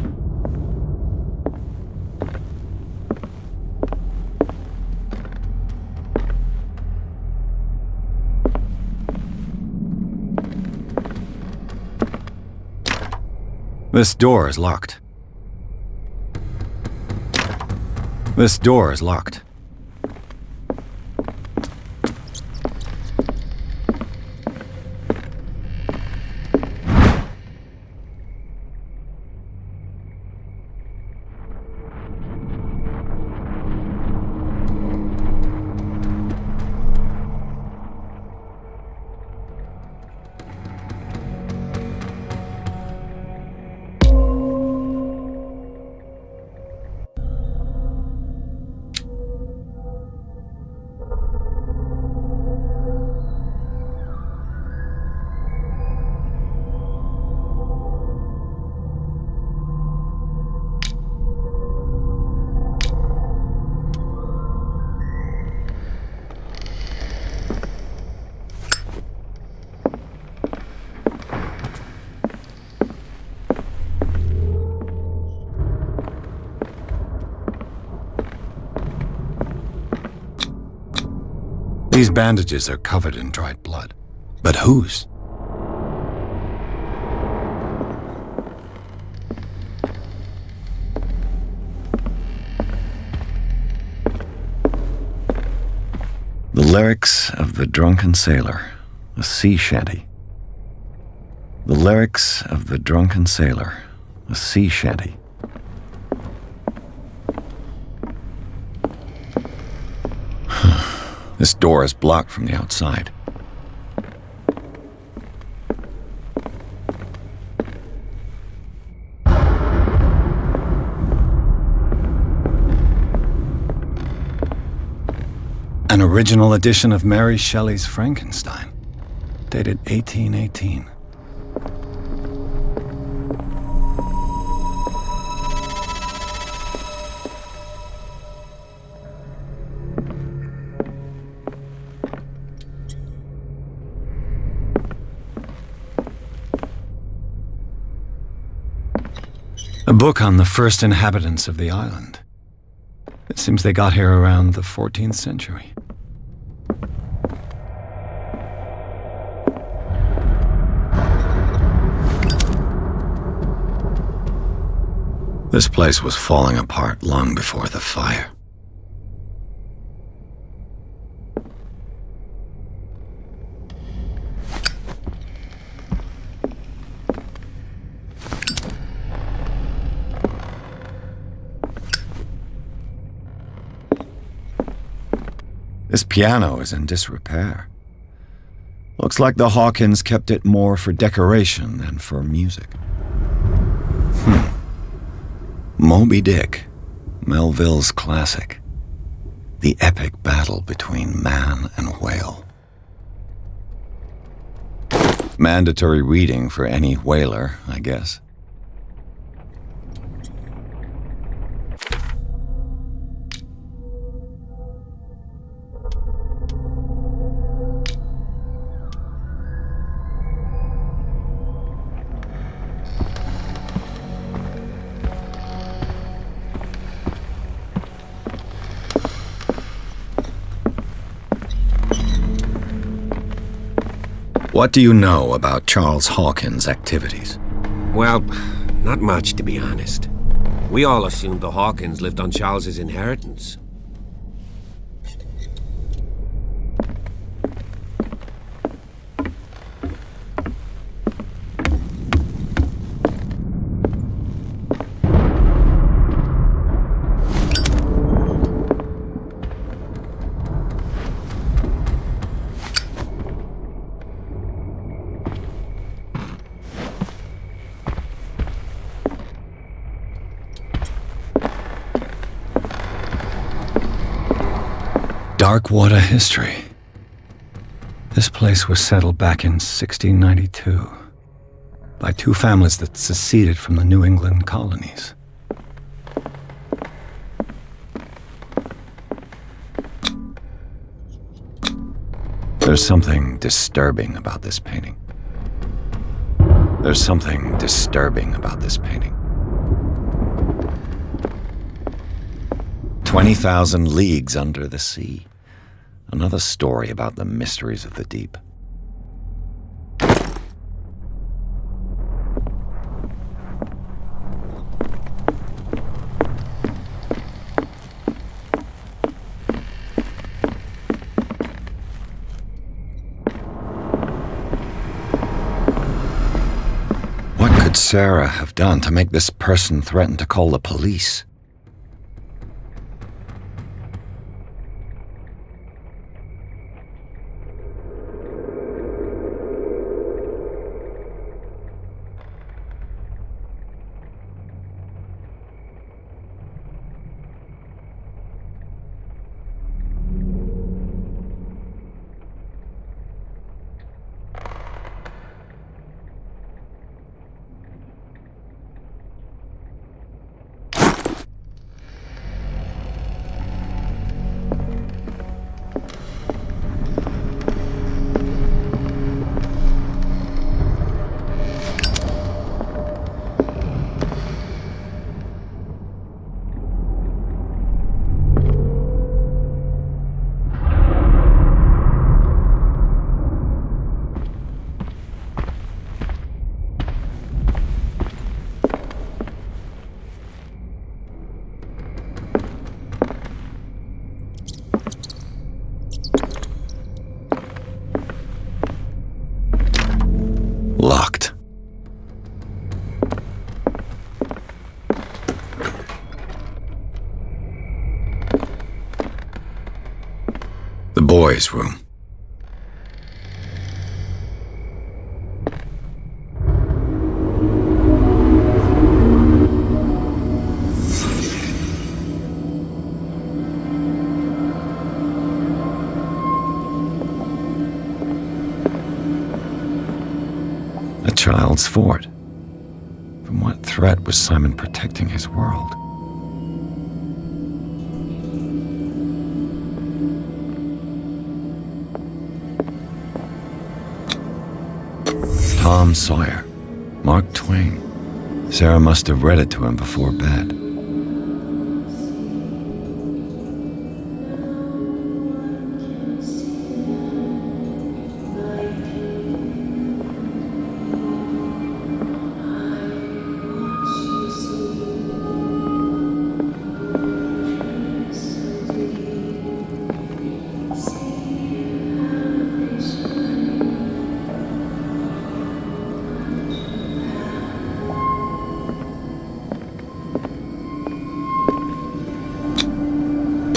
This door is locked. This door is locked. These bandages are covered in dried blood. But whose? The lyrics of the drunken sailor, a sea shanty. The lyrics of the drunken sailor, a sea shanty. This door is blocked from the outside. An original edition of Mary Shelley's Frankenstein, dated 1818. A book on the first inhabitants of the island. It seems they got here around the 14th century. This place was falling apart long before the fire. This piano is in disrepair. Looks like the Hawkins kept it more for decoration than for music. Moby Dick, Melville's classic. The epic battle between man and whale. Mandatory reading for any whaler, I guess. What do you know about Charles Hawkins' activities? Well, not much, to be honest. We all assumed the Hawkins lived on Charles's inheritance. Dark water history. This place was settled back in 1692 by two families that seceded from the New England colonies. There's something disturbing about this painting. There's something disturbing about this painting. 20,000 leagues under the sea. Another story about the mysteries of the deep. What could Sarah have done to make this person threaten to call the police? boys' room. A child's fort. From what threat was Simon protecting his world? Tom Sawyer, Mark Twain. Sarah must have read it to him before bed.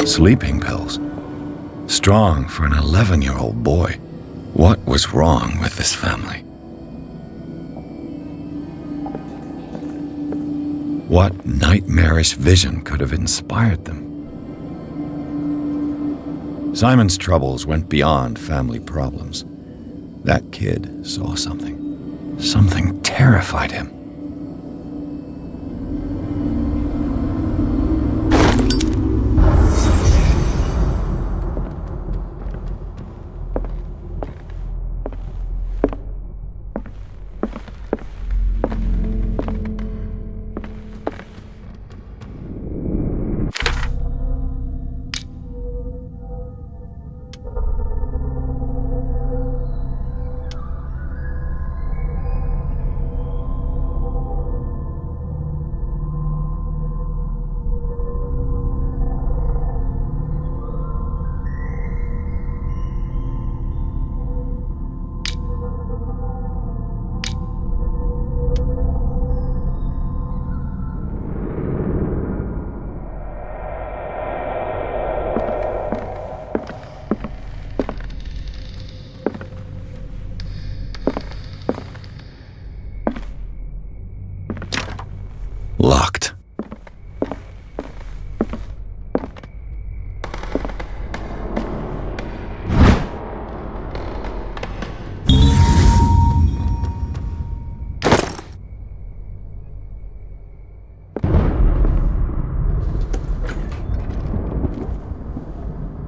Sleeping pills. Strong for an 11-year-old boy. What was wrong with this family? What nightmarish vision could have inspired them? Simon's troubles went beyond family problems. That kid saw something. Something terrified him. Locked.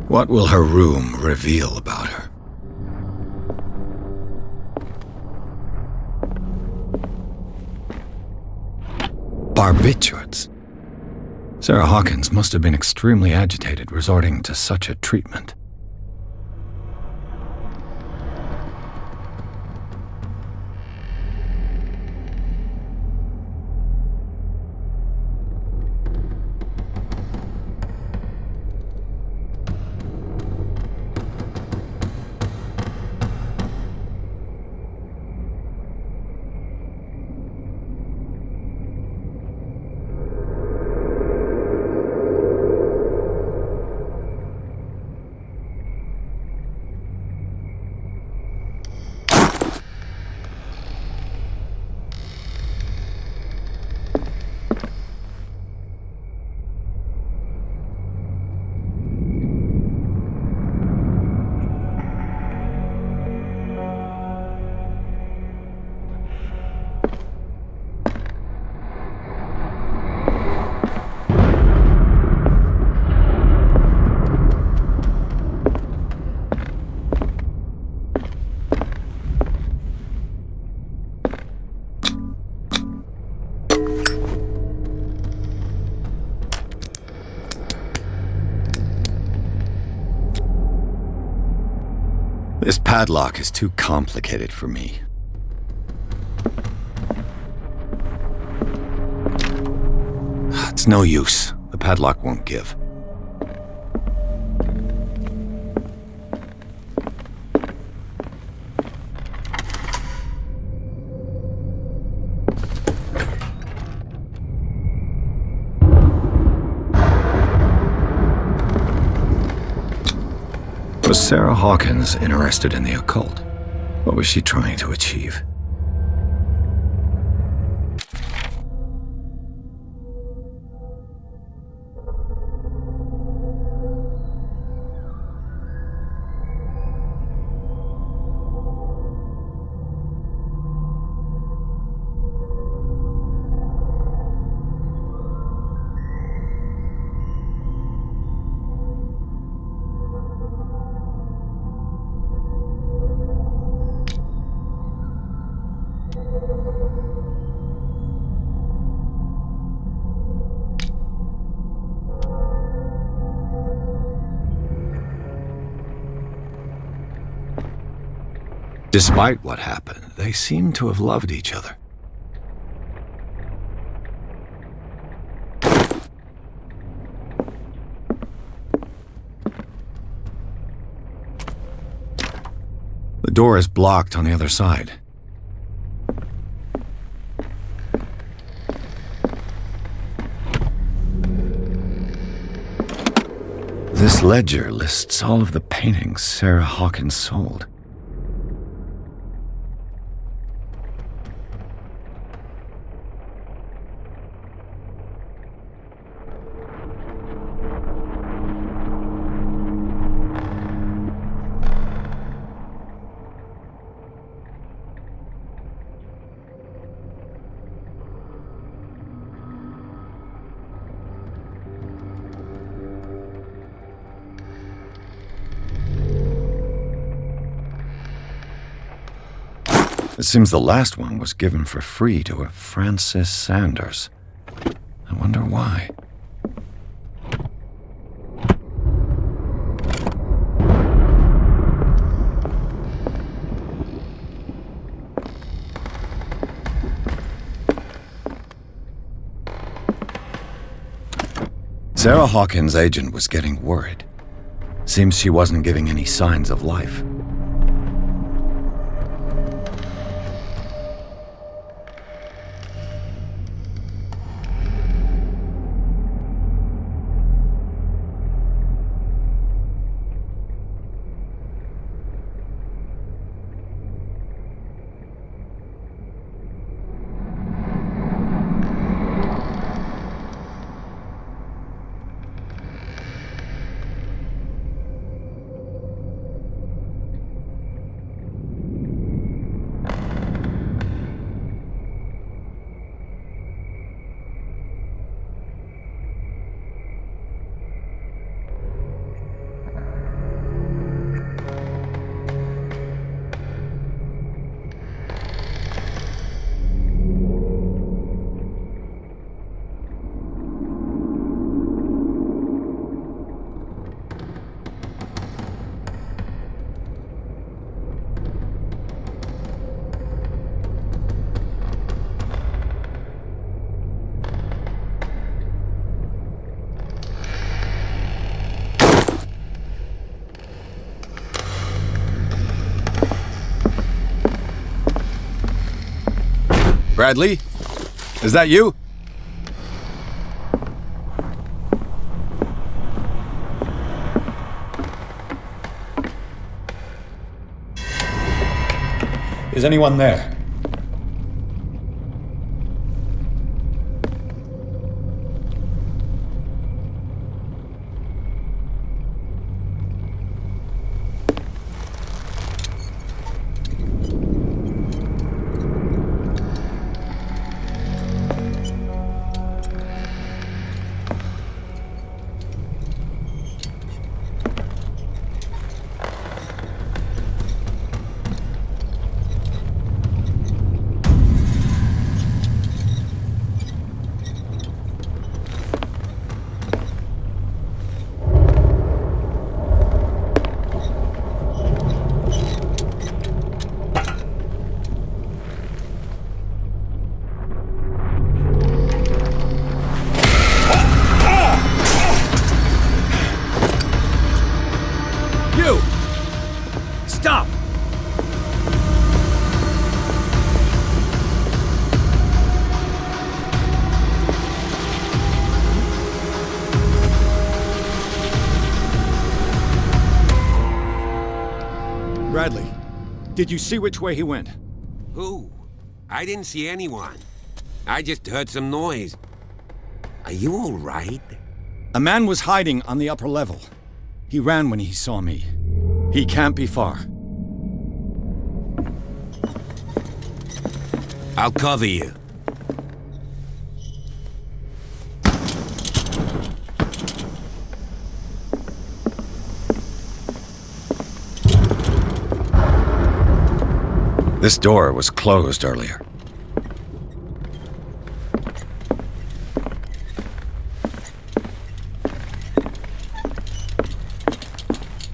What will her room reveal about her? Barbiturates. Sarah Hawkins must have been extremely agitated resorting to such a treatment. This padlock is too complicated for me. It's no use. The padlock won't give. Was Sarah Hawkins interested in the occult? What was she trying to achieve? Despite what happened, they seem to have loved each other. The door is blocked on the other side. This ledger lists all of the paintings Sarah Hawkins sold. It seems the last one was given for free to a Francis Sanders. I wonder why. Sarah Hawkins' agent was getting worried. Seems she wasn't giving any signs of life. Bradley? Is that you? Is anyone there? Did you see which way he went? Who? I didn't see anyone. I just heard some noise. Are you all right? A man was hiding on the upper level. He ran when he saw me. He can't be far. I'll cover you. This door was closed earlier.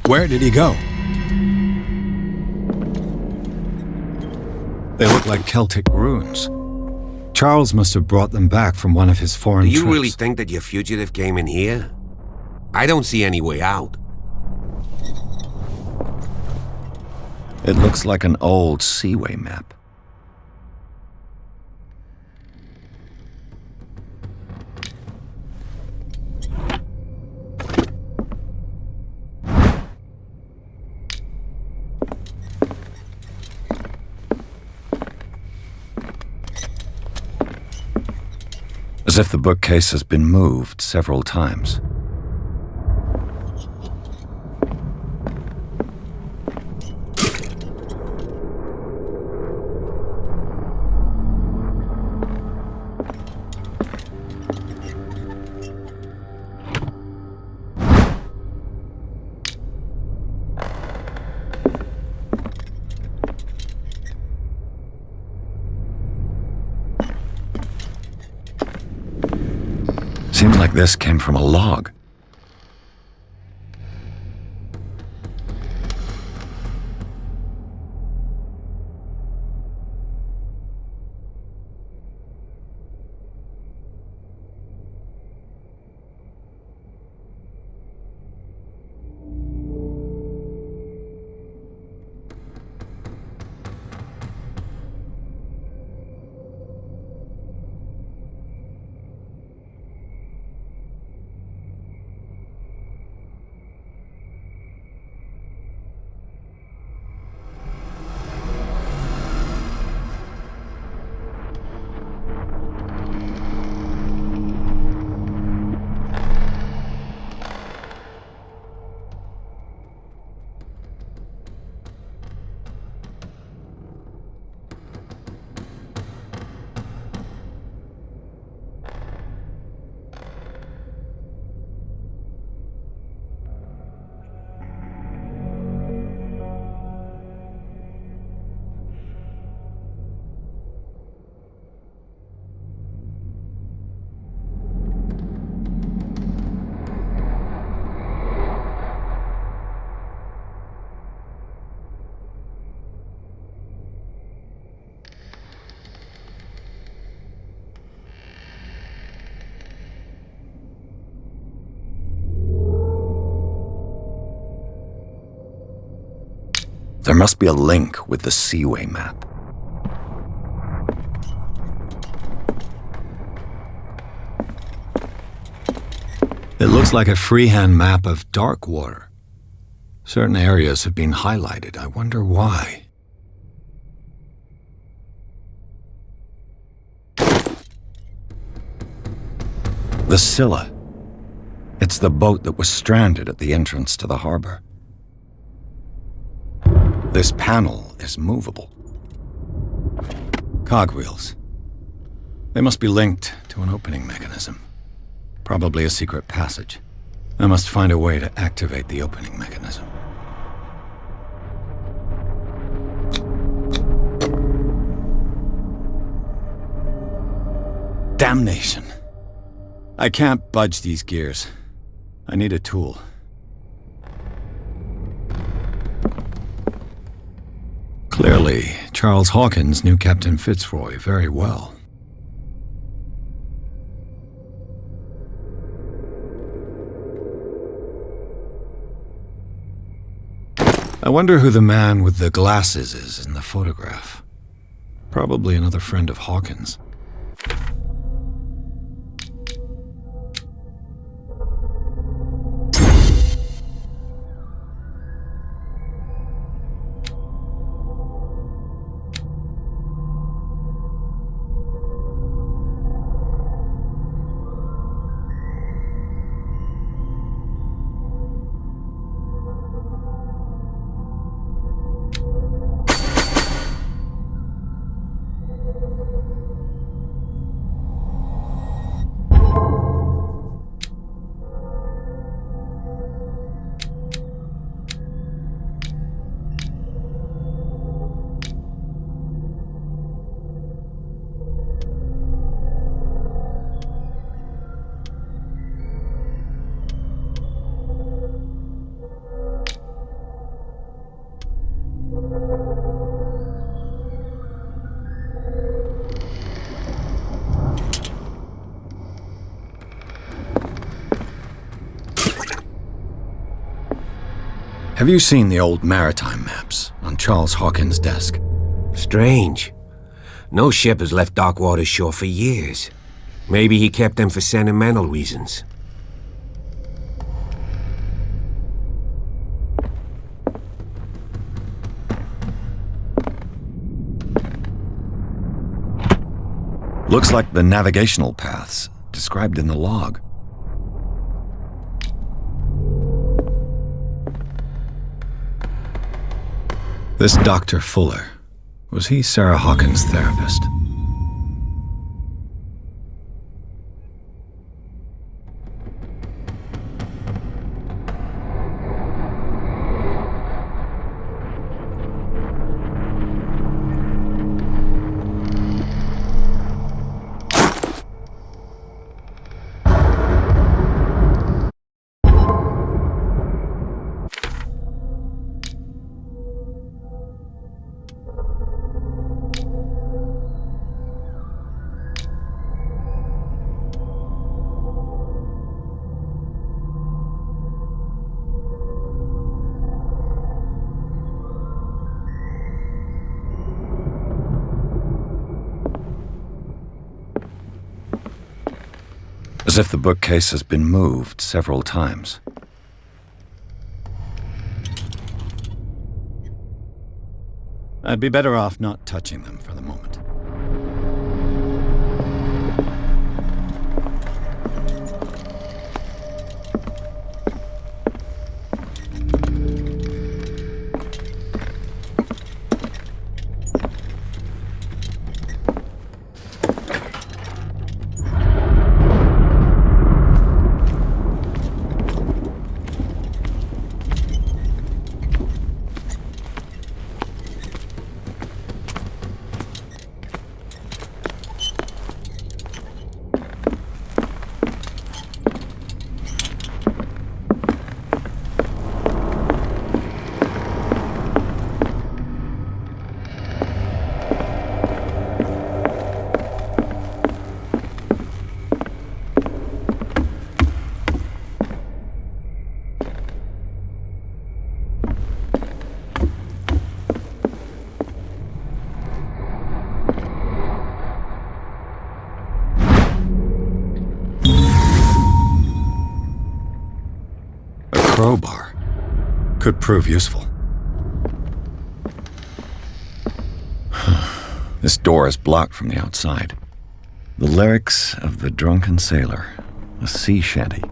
Where did he go? They look like Celtic runes. Charles must have brought them back from one of his foreign trips. Do you trips. really think that your fugitive came in here? I don't see any way out. It looks like an old seaway map. As if the bookcase has been moved several times. Seems like this came from a log. There must be a link with the Seaway map. It looks like a freehand map of dark water. Certain areas have been highlighted. I wonder why. The Scylla. It's the boat that was stranded at the entrance to the harbor. This panel is movable. Cogwheels. They must be linked to an opening mechanism. Probably a secret passage. I must find a way to activate the opening mechanism. Damnation. I can't budge these gears. I need a tool. Clearly, Charles Hawkins knew Captain Fitzroy very well. I wonder who the man with the glasses is in the photograph. Probably another friend of Hawkins. Have you seen the old maritime maps on Charles Hawkins' desk? Strange. No ship has left Darkwater's shore for years. Maybe he kept them for sentimental reasons. Looks like the navigational paths described in the log. This Dr. Fuller, was he Sarah Hawkins' therapist? As if the bookcase has been moved several times. I'd be better off not touching them for the moment. Crowbar could prove useful. This door is blocked from the outside. The lyrics of the drunken sailor, a sea shanty.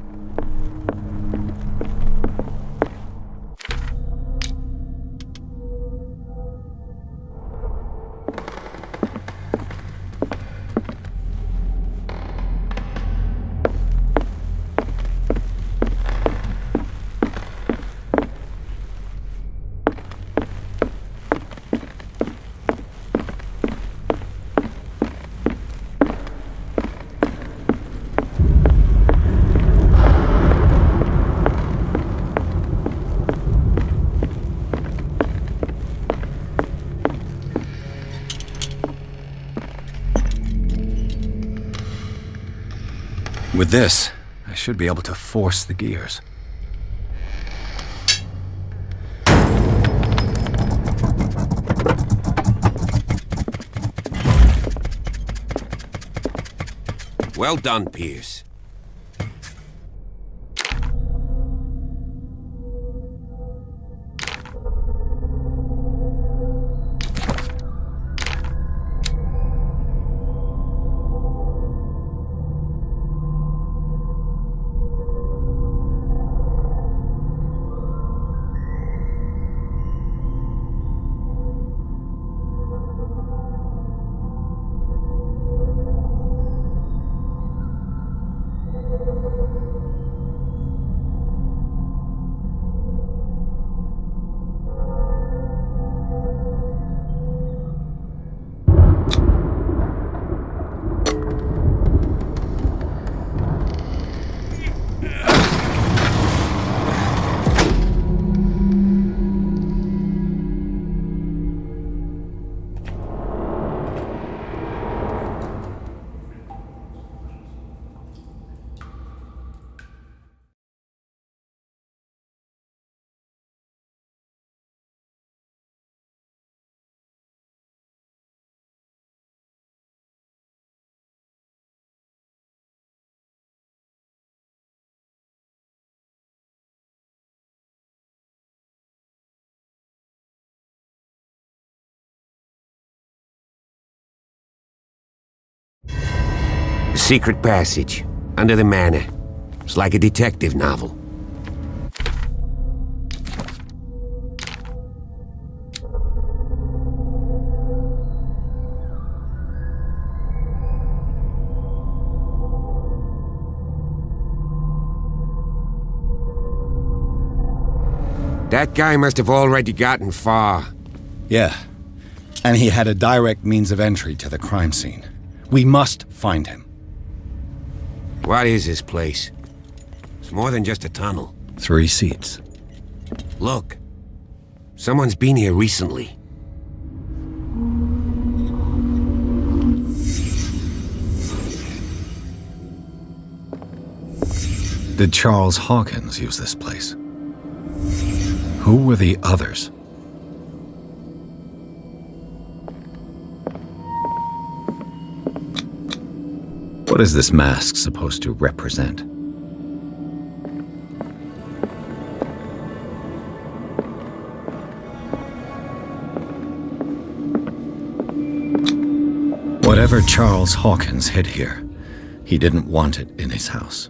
With this, I should be able to force the gears. Well done, Pierce. The secret passage, under the manor. It's like a detective novel. That guy must have already gotten far. Yeah. And he had a direct means of entry to the crime scene. We must find him. What is this place? It's more than just a tunnel. 3 seats. Look. Someone's been here recently. Did Charles Hawkins use this place? Who were the others? What is this mask supposed to represent? Whatever Charles Hawkins hid here, he didn't want it in his house.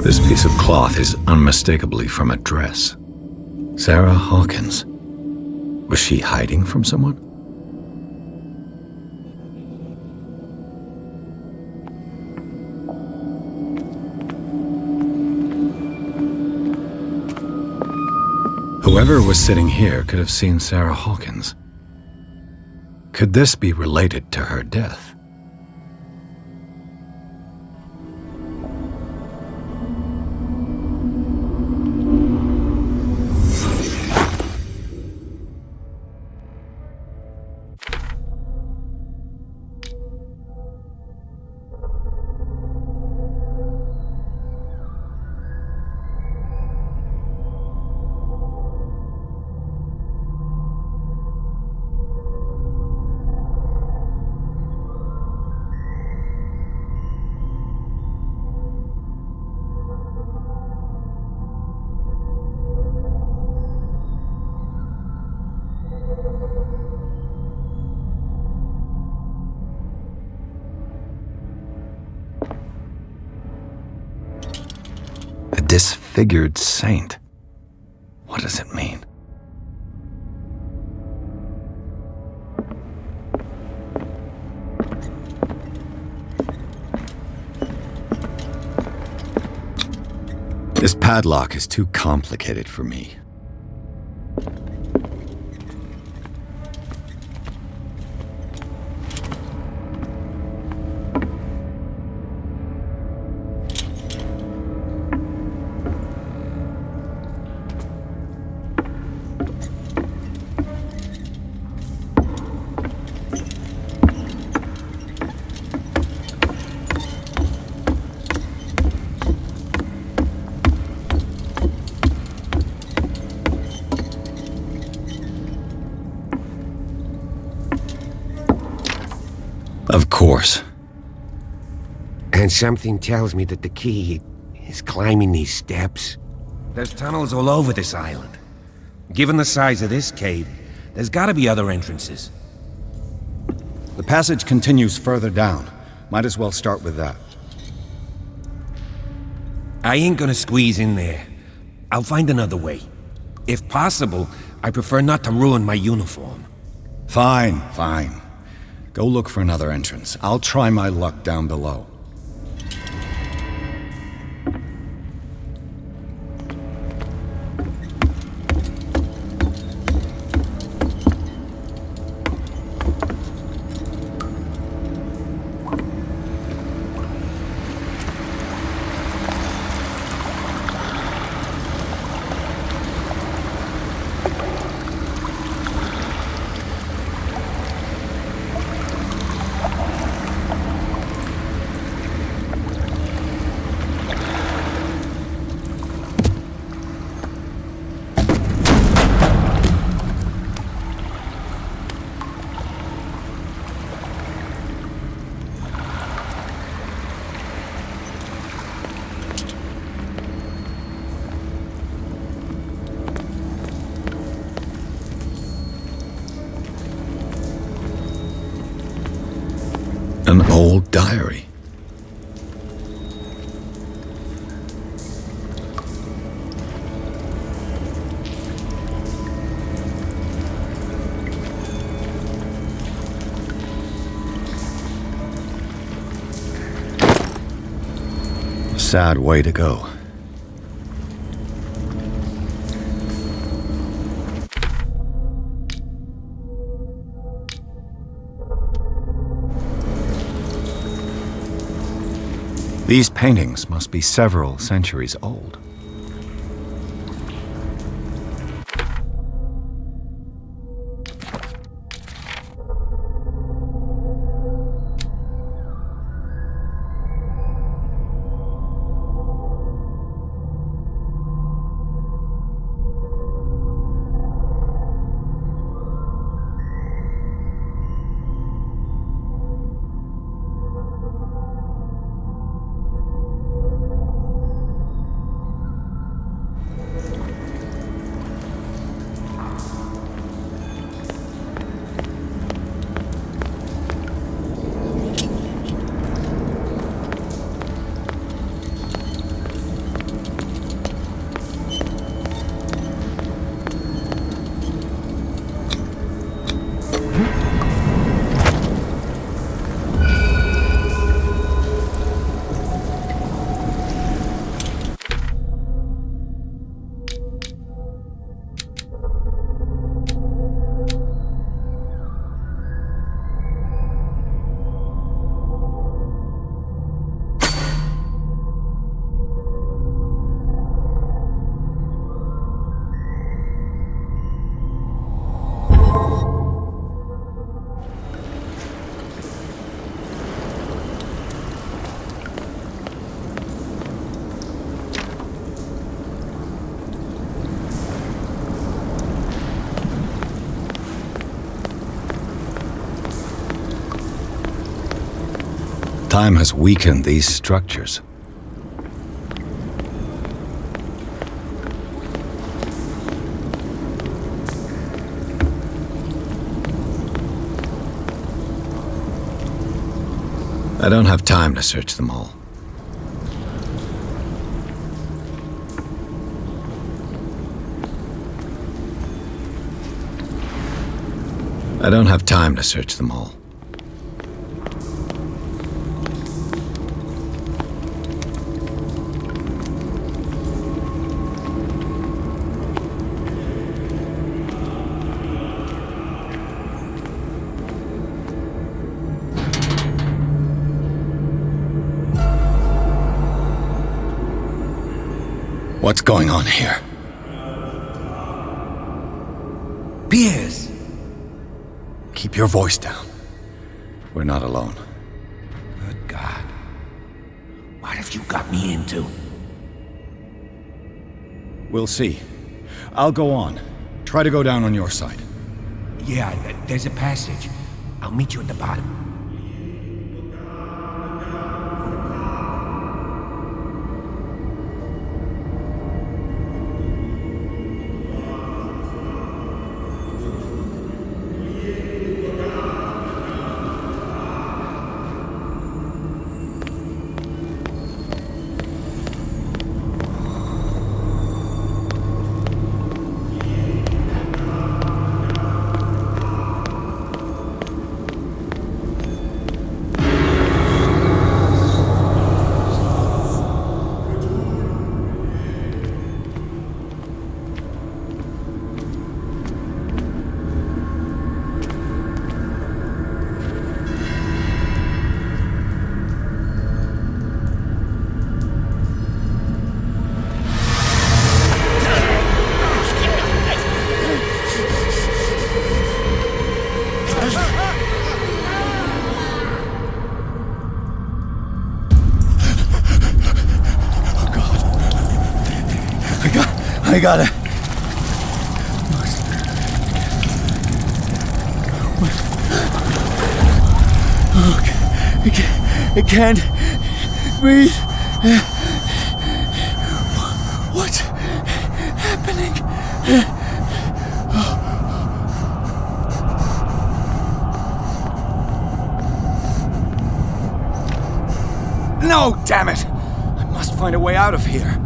This piece of cloth is unmistakably from a dress. Sarah Hawkins. Was she hiding from someone? Whoever was sitting here could have seen Sarah Hawkins. Could this be related to her death? Disfigured saint. What does it mean? This padlock is too complicated for me. Of course. And something tells me that the key is climbing these steps. There's tunnels all over this island. Given the size of this cave, there's gotta be other entrances. The passage continues further down. Might as well start with that. I ain't gonna squeeze in there. I'll find another way. If possible, I prefer not to ruin my uniform. Fine, fine. Go look for another entrance. I'll try my luck down below. An old diary. A sad way to go. These paintings must be several centuries old. Time has weakened these structures. I don't have time to search them all. I don't have time to search them all. What's going on here? Piers! Keep your voice down. We're not alone. Good God. What have you got me into? We'll see. I'll go on. Try to go down on your side. Yeah, there's a passage. I'll meet you at the bottom. I got it. I can't breathe. What's happening? No, damn it! I must find a way out of here.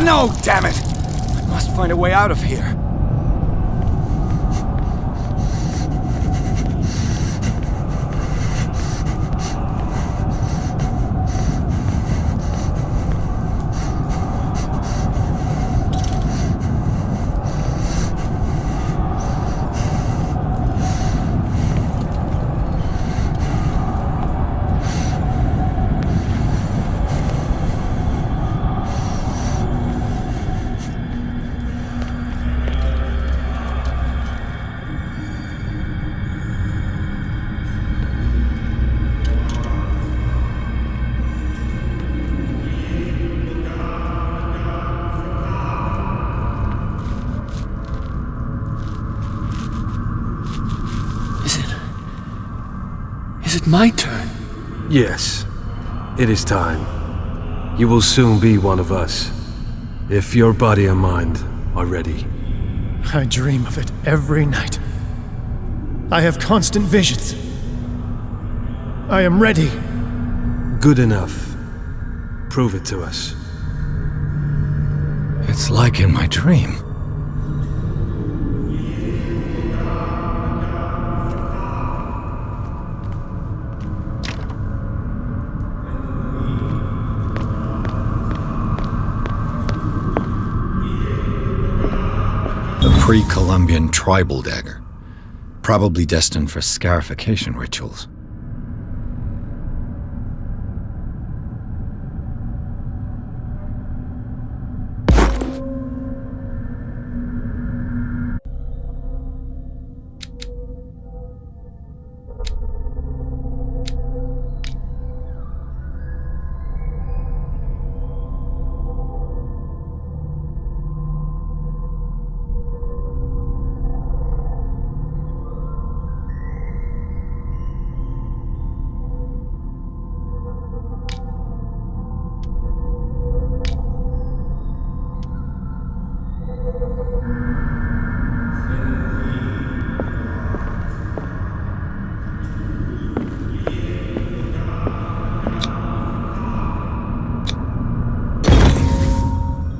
No, damn it! I must find a way out of here. Is it my turn? Yes, it is time. You will soon be one of us, if your body and mind are ready. I dream of it every night. I have constant visions. I am ready. Good enough. Prove it to us. It's like in my dream. Pre-Columbian tribal dagger, probably destined for scarification rituals.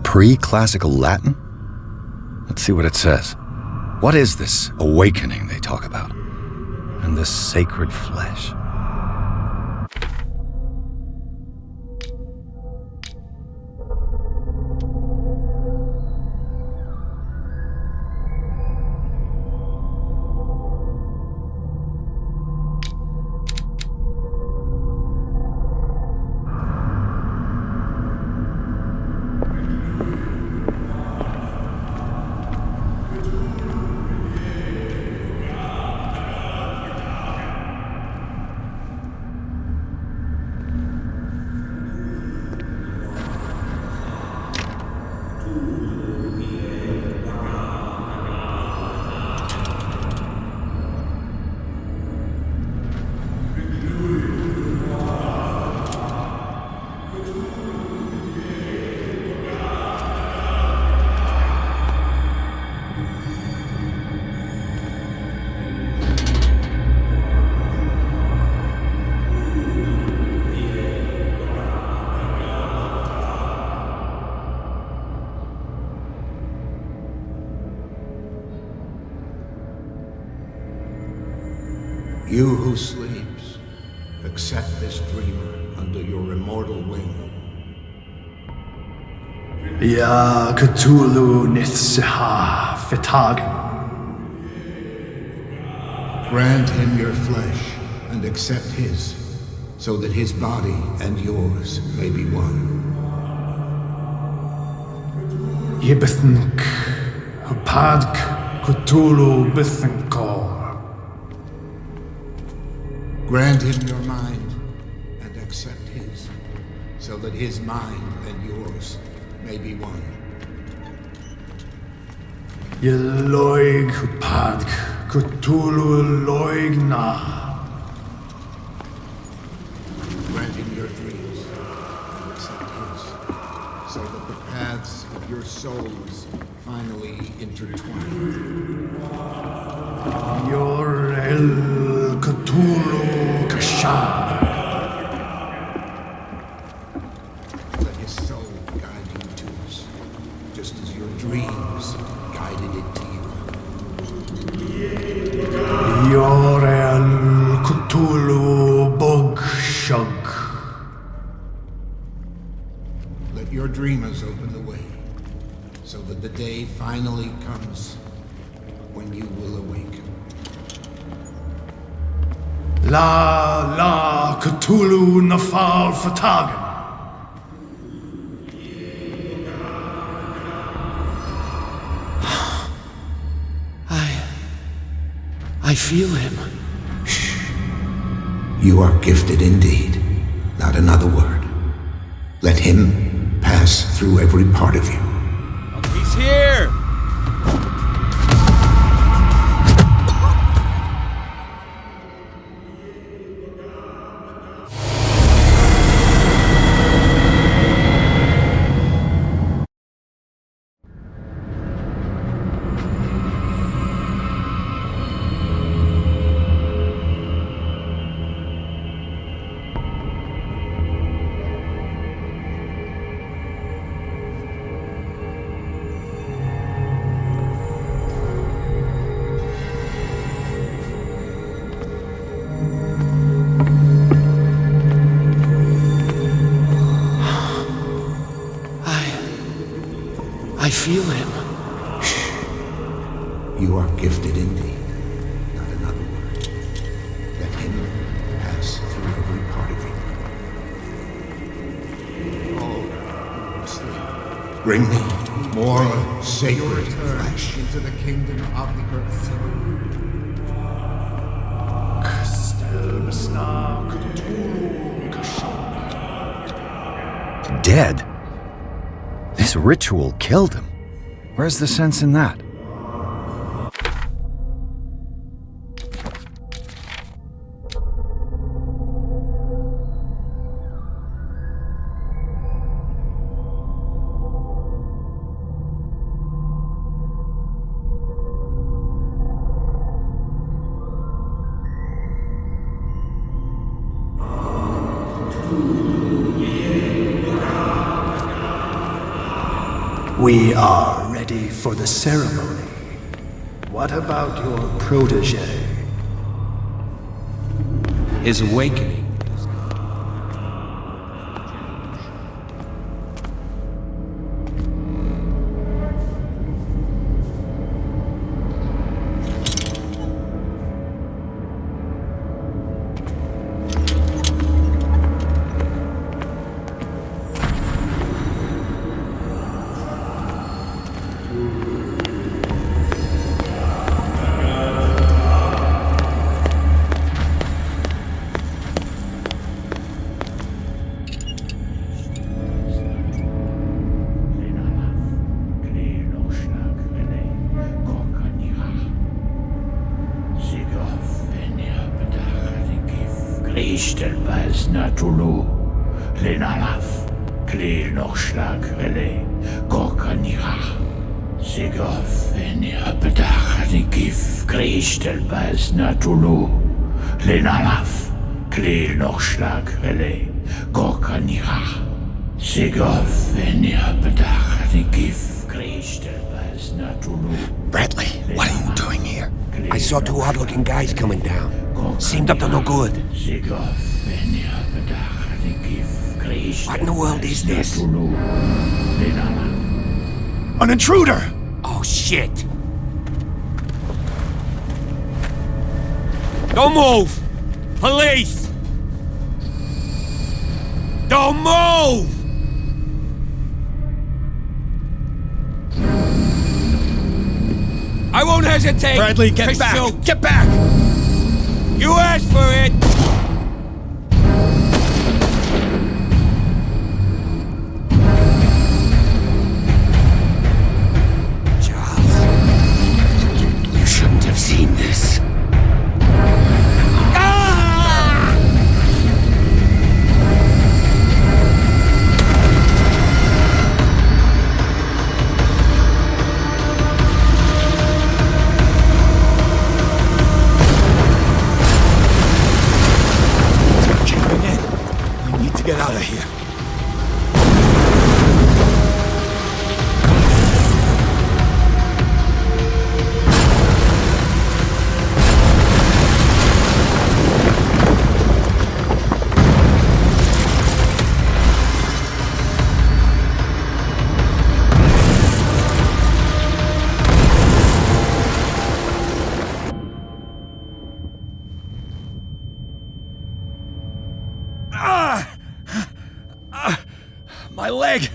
Pre-classical Latin? Let's see what it says. What is this awakening they talk about? And this sacred flesh? You who sleeps, accept this dreamer under your immortal wing. Ya Cthulhu Nithsiha Fetagan. Grant him your flesh and accept his, so that his body and yours may be one. Yibithink Hupadk Cthulhu Bithinkor. Grant him your mind and accept his, so that his mind and yours may be one. Yeloig Hupadk Cthulhu Loigna. Grant him your dreams and accept his, so that the paths of your souls finally intertwine. Yor El Cthulhu Kashar. Let his soul guide you to us, just as your dreams guided it to you. Yor El Cthulhu Bogshug. Let your dreamers open the way, so that the day finally comes when you will awaken. La Cthulhu Nafal Fatagan. I feel him. You are gifted indeed. Not another word. Let him pass through every part of you. He's here! I feel him. You are gifted indeed. Not another word. Let him pass through every part of you. Oh, sleep. Bring me more sacred flesh into the kingdom of the earth. Dead? This ritual killed him. Where's the sense in that? We are ready for the ceremony. What about your protege? His awakening. Ishtelbaz Natulu, Lenalaf, Klil Nochschlag Rele, Gorkanira, Sigov, Enirpedach, Nikif, Krishtelbaz Natulu, Lenalaf, Klil Nochschlag Rele, Gorkanira, Sigov, Enirpedach, Nikif, Krishtelbaz Natulu. Bradley, what are you doing here? I saw two odd-looking guys coming down. seemed up to no good. What in the world is this? An intruder! Oh, shit! Don't move! Police! Don't move! I won't hesitate! Bradley, get back! Shoot. Get back! You asked for it! You shouldn't have seen this. Get out of here. My leg!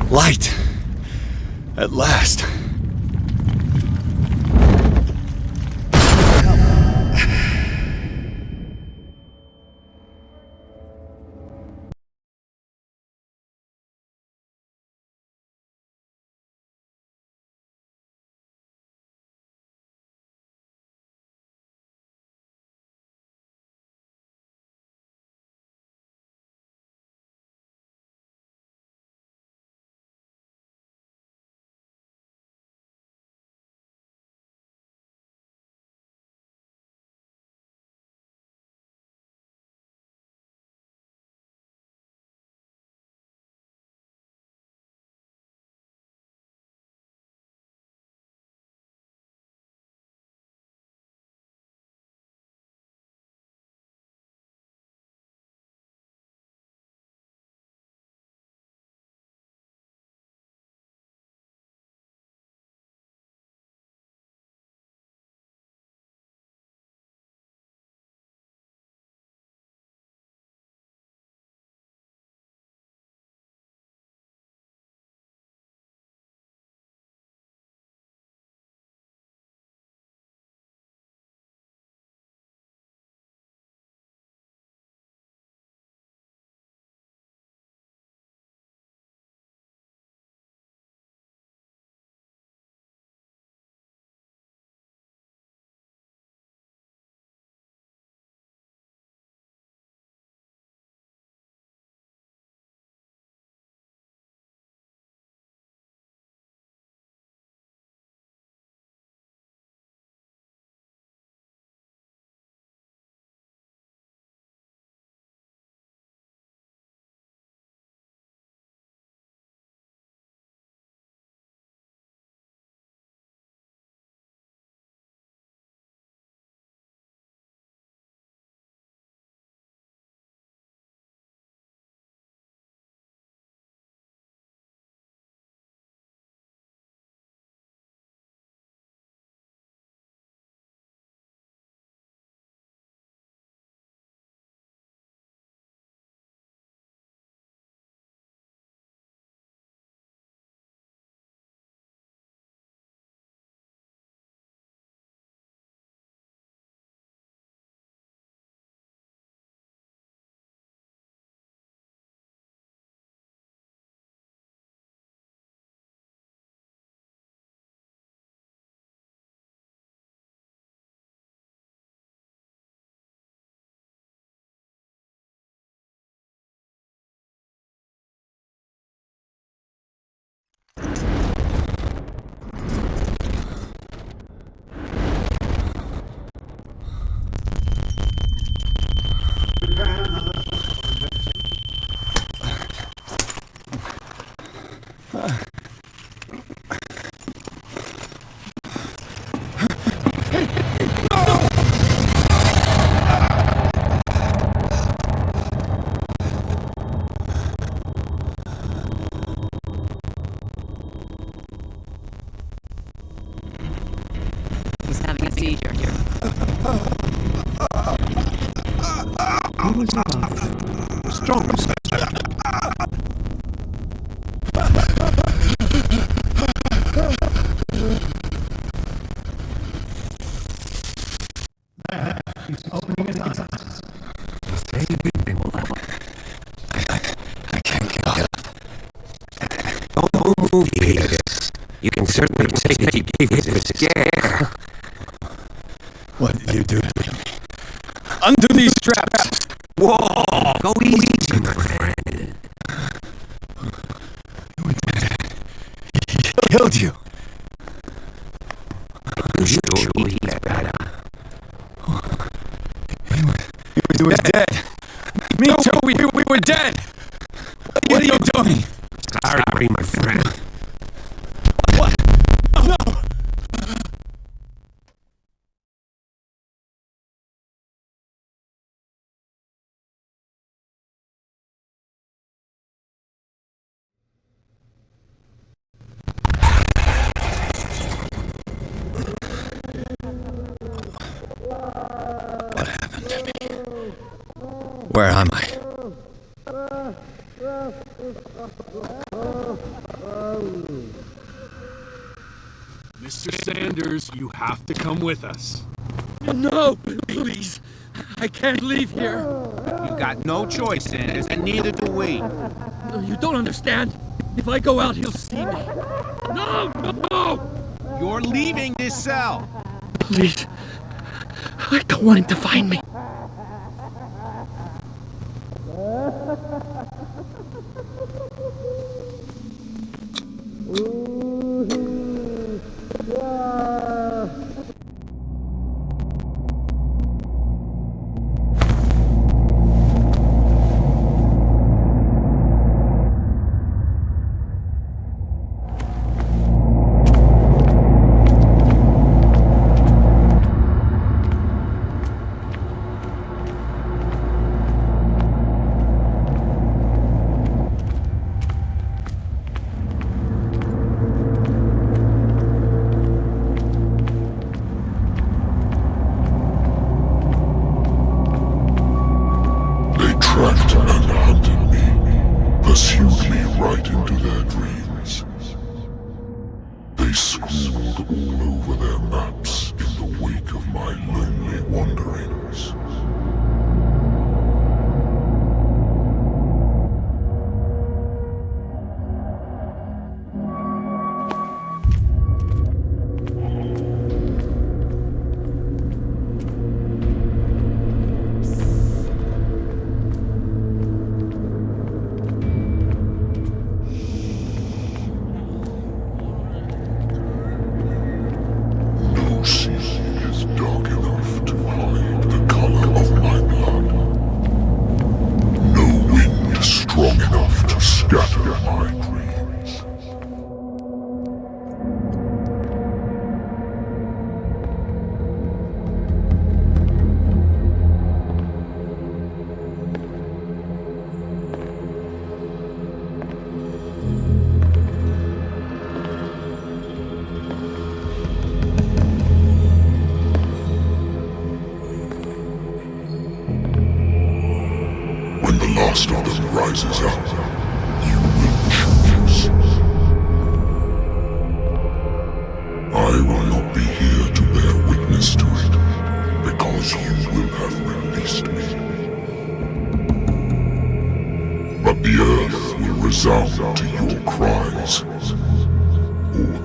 Light! At last. procedure. I can't get up. Don't move, Peter. You can certainly say that you gave it a scare. What did you do to me? Undo these straps! Whoa! Go easy, my friend. He killed you. You sure he's better? He was dead. Me too, we were dead. What are you doing? Sorry, my friend. What? Oh, no! What happened to me? Where am I? Mr. Sanders, you have to come with us. No, please. I can't leave here. You got no choice, Sanders, and neither do we. No, you don't understand. If I go out, he'll see me. No, no! You're leaving this cell. Please. I don't want him to find me. last of them rises up, you will choose. I will not be here to bear witness to it, because you will have released me. But the earth will resound to your cries, or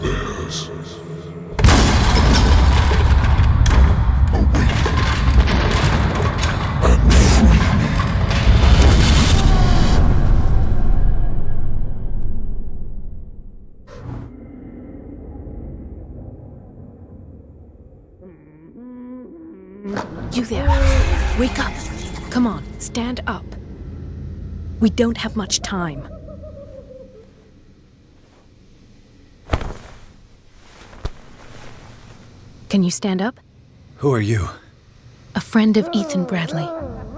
theirs. You there. Wake up. Come on, stand up. We don't have much time. Can you stand up? Who are you? A friend of Ethan Bradley.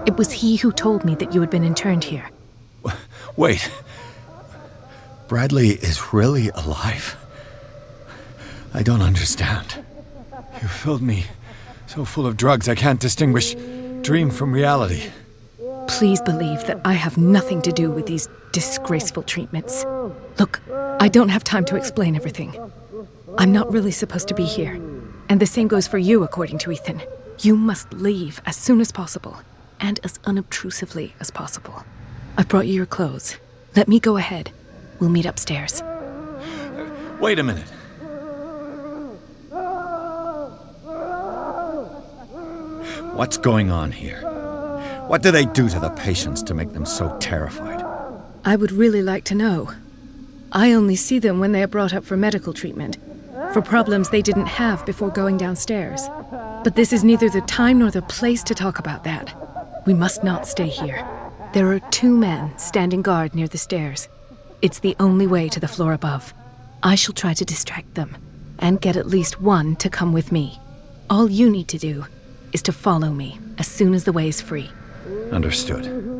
It was he who told me that you had been interned here. Wait. Bradley is really alive? I don't understand. You filled me So full of drugs I can't distinguish dream from reality. Please believe that I have nothing to do with these disgraceful treatments. Look, I don't have time to explain everything. I'm not really supposed to be here. And the same goes for you, according to Ethan. You must leave as soon as possible, and as unobtrusively as possible. I've brought you your clothes. Let me go ahead. We'll meet upstairs. Wait a minute. What's going on here? What do they do to the patients to make them so terrified? I would really like to know. I only see them when they are brought up for medical treatment, for problems they didn't have before going downstairs. But this is neither the time nor the place to talk about that. We must not stay here. There are 2 men standing guard near the stairs. It's the only way to the floor above. I shall try to distract them, and get at least one to come with me. All you need to do is to follow me as soon as the way is free. Understood.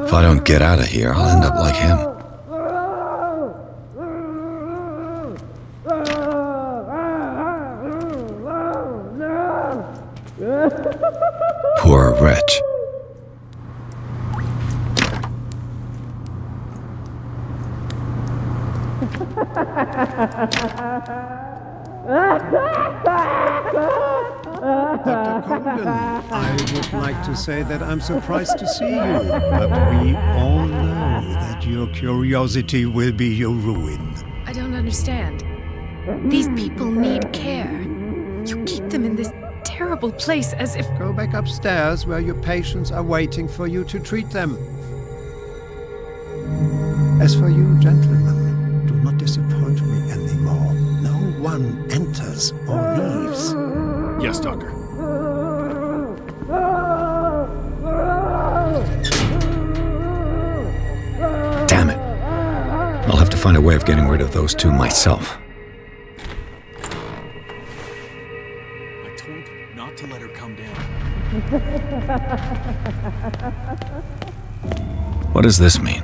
If I don't get out of here, I'll end up like him. Poor wretch. Dr. Condon, I would like to say that I'm surprised to see you, but we all know that your curiosity will be your ruin. I don't understand. These people need care. You keep them in this terrible place as if... Go back upstairs where your patients are waiting for you to treat them. As for you, gentlemen, do not disappoint me anymore. No one enters or leaves. Yes, Doctor. Damn it. find a way of getting rid of those two myself. I told you not to let her come down. What does this mean?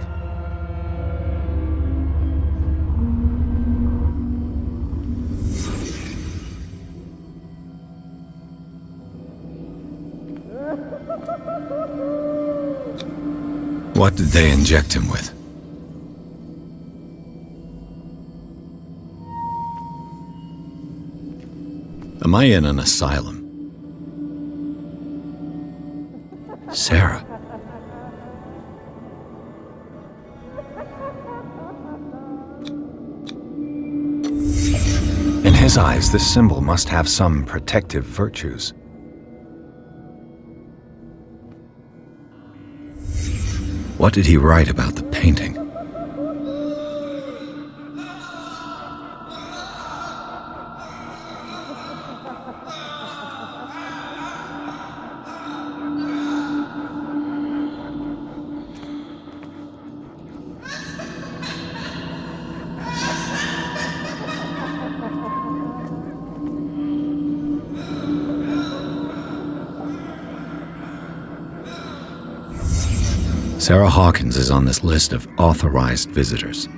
What did they inject him with? Am I in an asylum? Sarah. In his eyes, this symbol must have some protective virtues. What did he write about the painting? Sarah Hawkins is on this list of authorized visitors.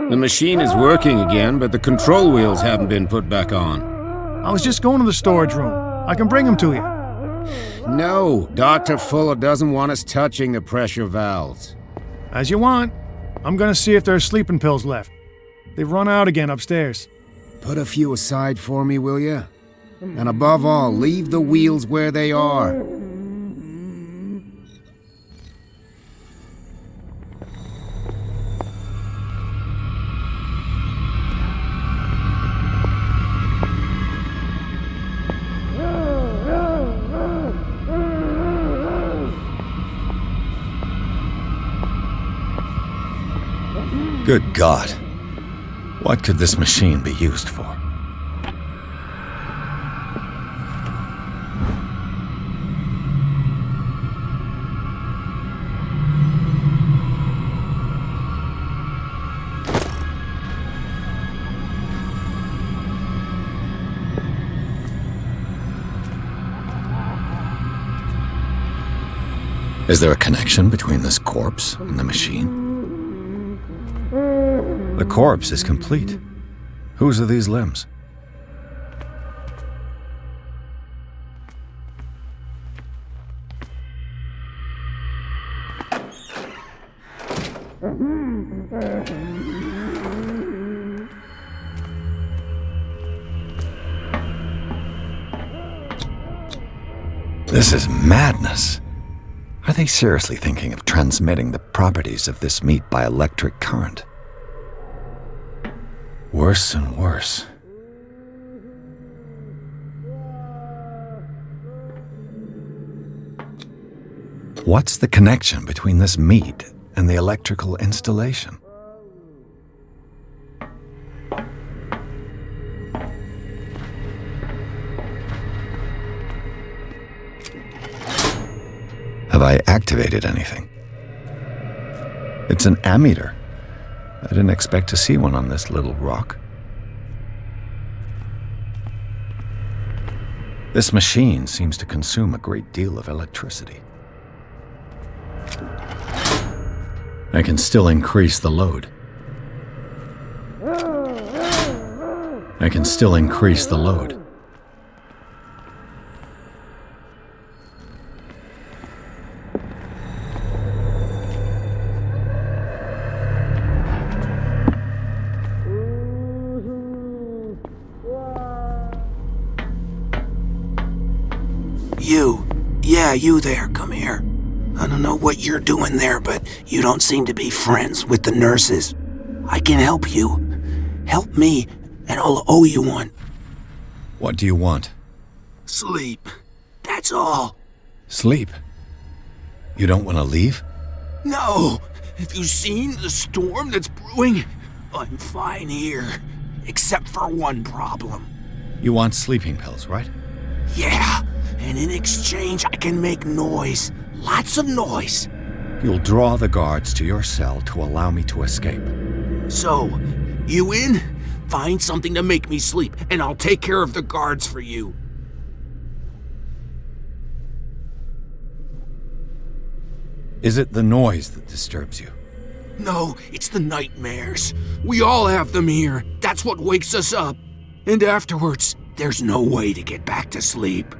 The machine is working again, but the control wheels haven't been put back on. I was just going to the storage room. I can bring them to you. No, Dr. Fuller doesn't want us touching the pressure valves. As you want. I'm gonna see if there's sleeping pills left. They've run out again upstairs. Put a few aside for me, will you? And above all, leave the wheels where they are. Good God. What could this machine be used for? Is there a connection between this corpse and the machine? The corpse is complete. Whose are these limbs? This is madness. Are they seriously thinking of transmitting the properties of this meat by electric current? Worse and worse. What's the connection between this meat and the electrical installation? Have I activated anything? It's an ammeter. I didn't expect to see one on this little rock. This machine seems to consume a great deal of electricity. I can still increase the load. I can still increase the load. You there, come here. I don't know what you're doing there, but you don't seem to be friends with the nurses. I can help you. Help me, and I'll owe you one. What do you want? Sleep. That's all. Sleep? You don't want to leave? No! Have you seen the storm that's brewing? I'm fine here. Except for one problem. You want sleeping pills, right? Yeah, and in exchange I can make noise. Lots of noise. You'll draw the guards to your cell to allow me to escape. So, you in? Find something to make me sleep, and I'll take care of the guards for you. Is it the noise that disturbs you? No, it's the nightmares. We all have them here. That's what wakes us up. And afterwards, there's no way to get back to sleep.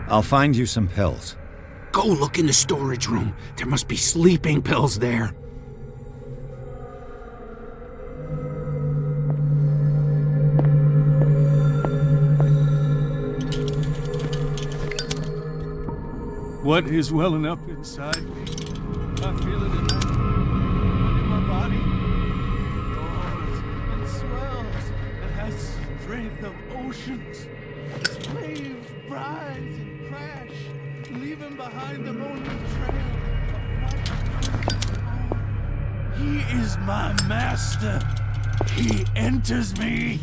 I'll find you some pills. Go look in the storage room. There must be sleeping pills there. What is welling up inside me? I feel it in my body. It roars and swells and has strength of oceans. Its waves rise and crash, leaving behind them only trail of white. He is my master. He enters me.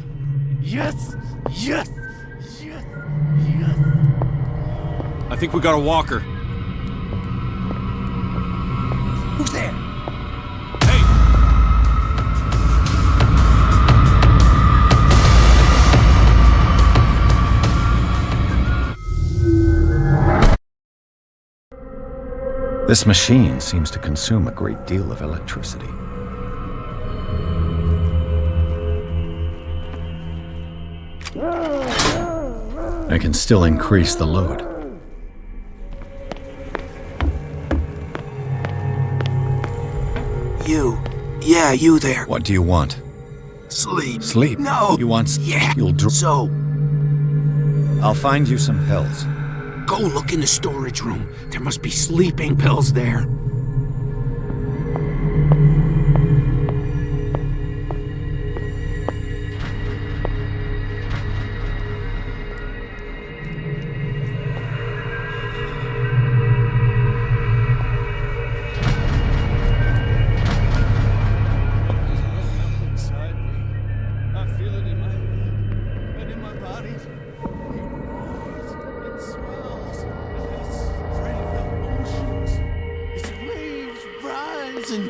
Yes, yes, yes, yes. I think we got a walker. Who's there? Hey! This machine seems to consume a great deal of electricity. I can still increase the load. You there. What do you want? Sleep. Sleep? No. You want... Yeah. So... I'll find you some pills. Go look in the storage room. There must be sleeping pills there.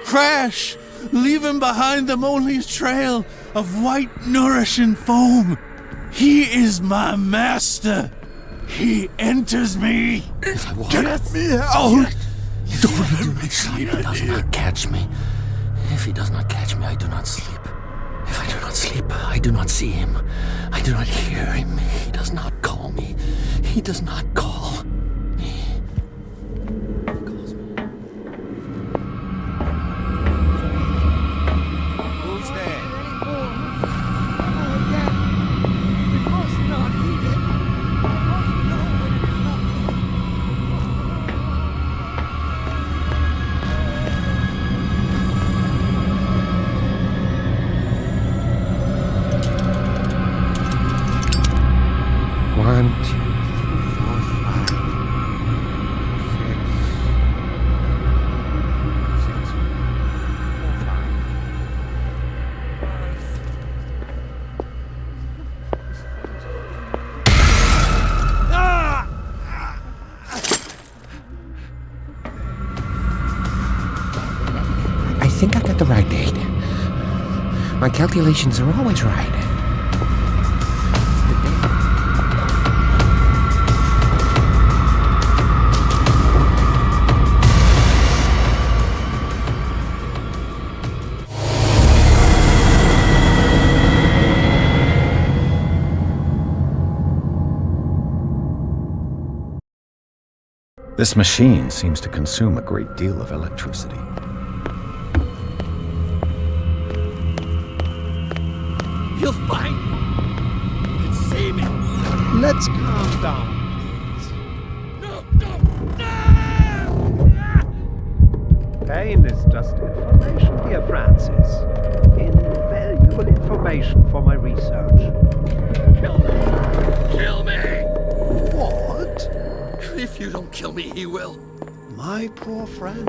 Crash, leaving behind them only a trail of white, nourishing foam. He is my master. He enters me. Get me out! Don't let me sleep. He does not catch me. If he does not catch me, I do not sleep. If I do not sleep, I do not see him. I do not hear him. He does not call me. He does not call me. right date. My calculations are always right. This machine seems to consume a great deal of electricity. He'll find me. He'll see me. Let's calm down. Pain is just information, dear Francis. Invaluable information for my research. Kill me! Kill me! What? If you don't kill me, he will. My poor friend,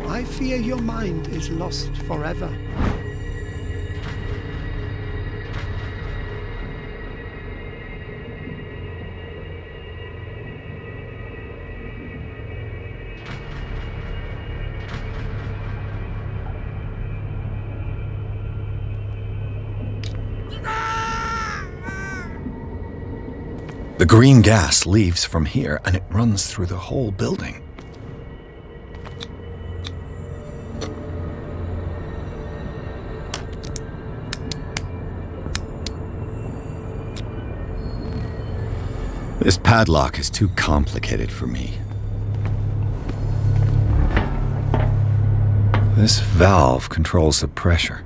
I fear your mind is lost forever. The green gas leaves from here and it runs through the whole building. This padlock is too complicated for me. This valve controls the pressure.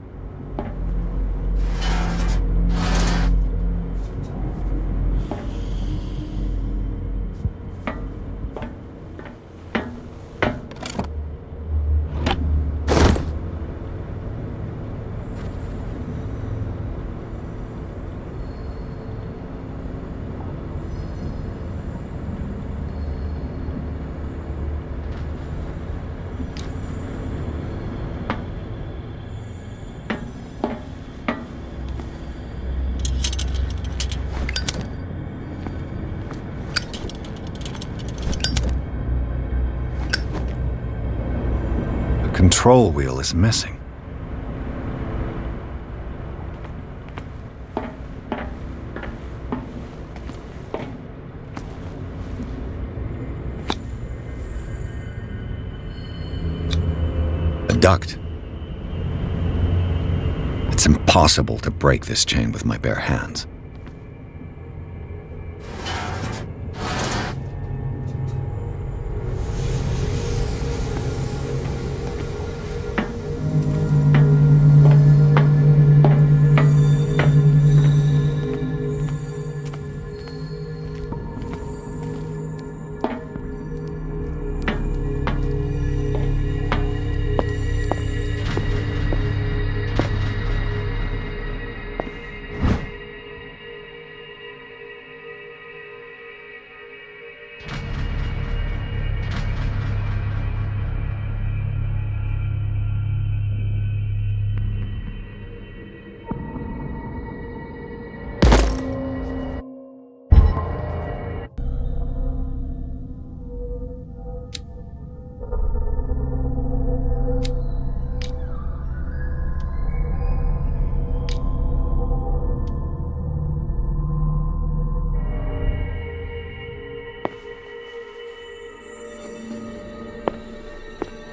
The control wheel is missing. A duct. It's impossible to break this chain with my bare hands.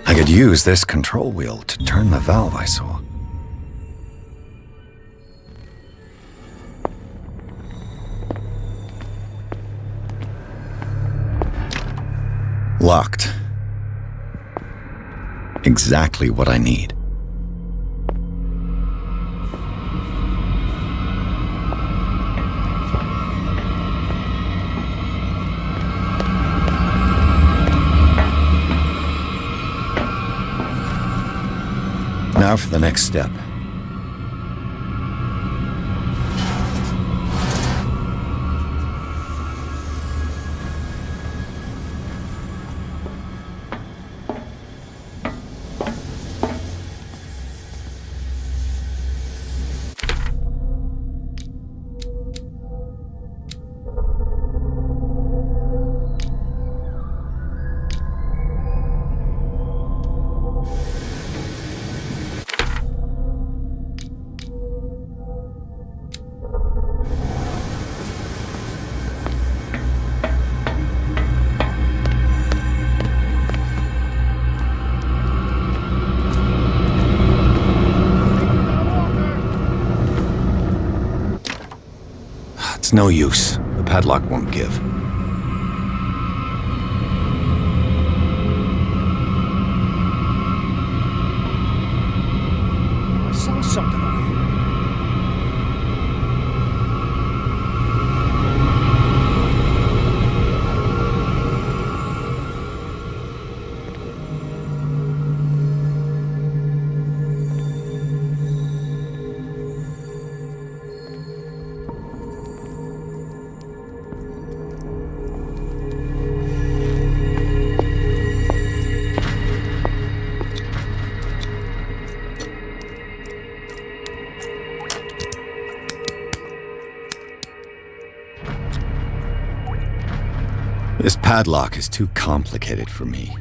I could use this control wheel to turn the valve I saw. Locked. Exactly what I need. Now for the next step. no use. The padlock won't give. I saw something over here. This padlock is too complicated for me.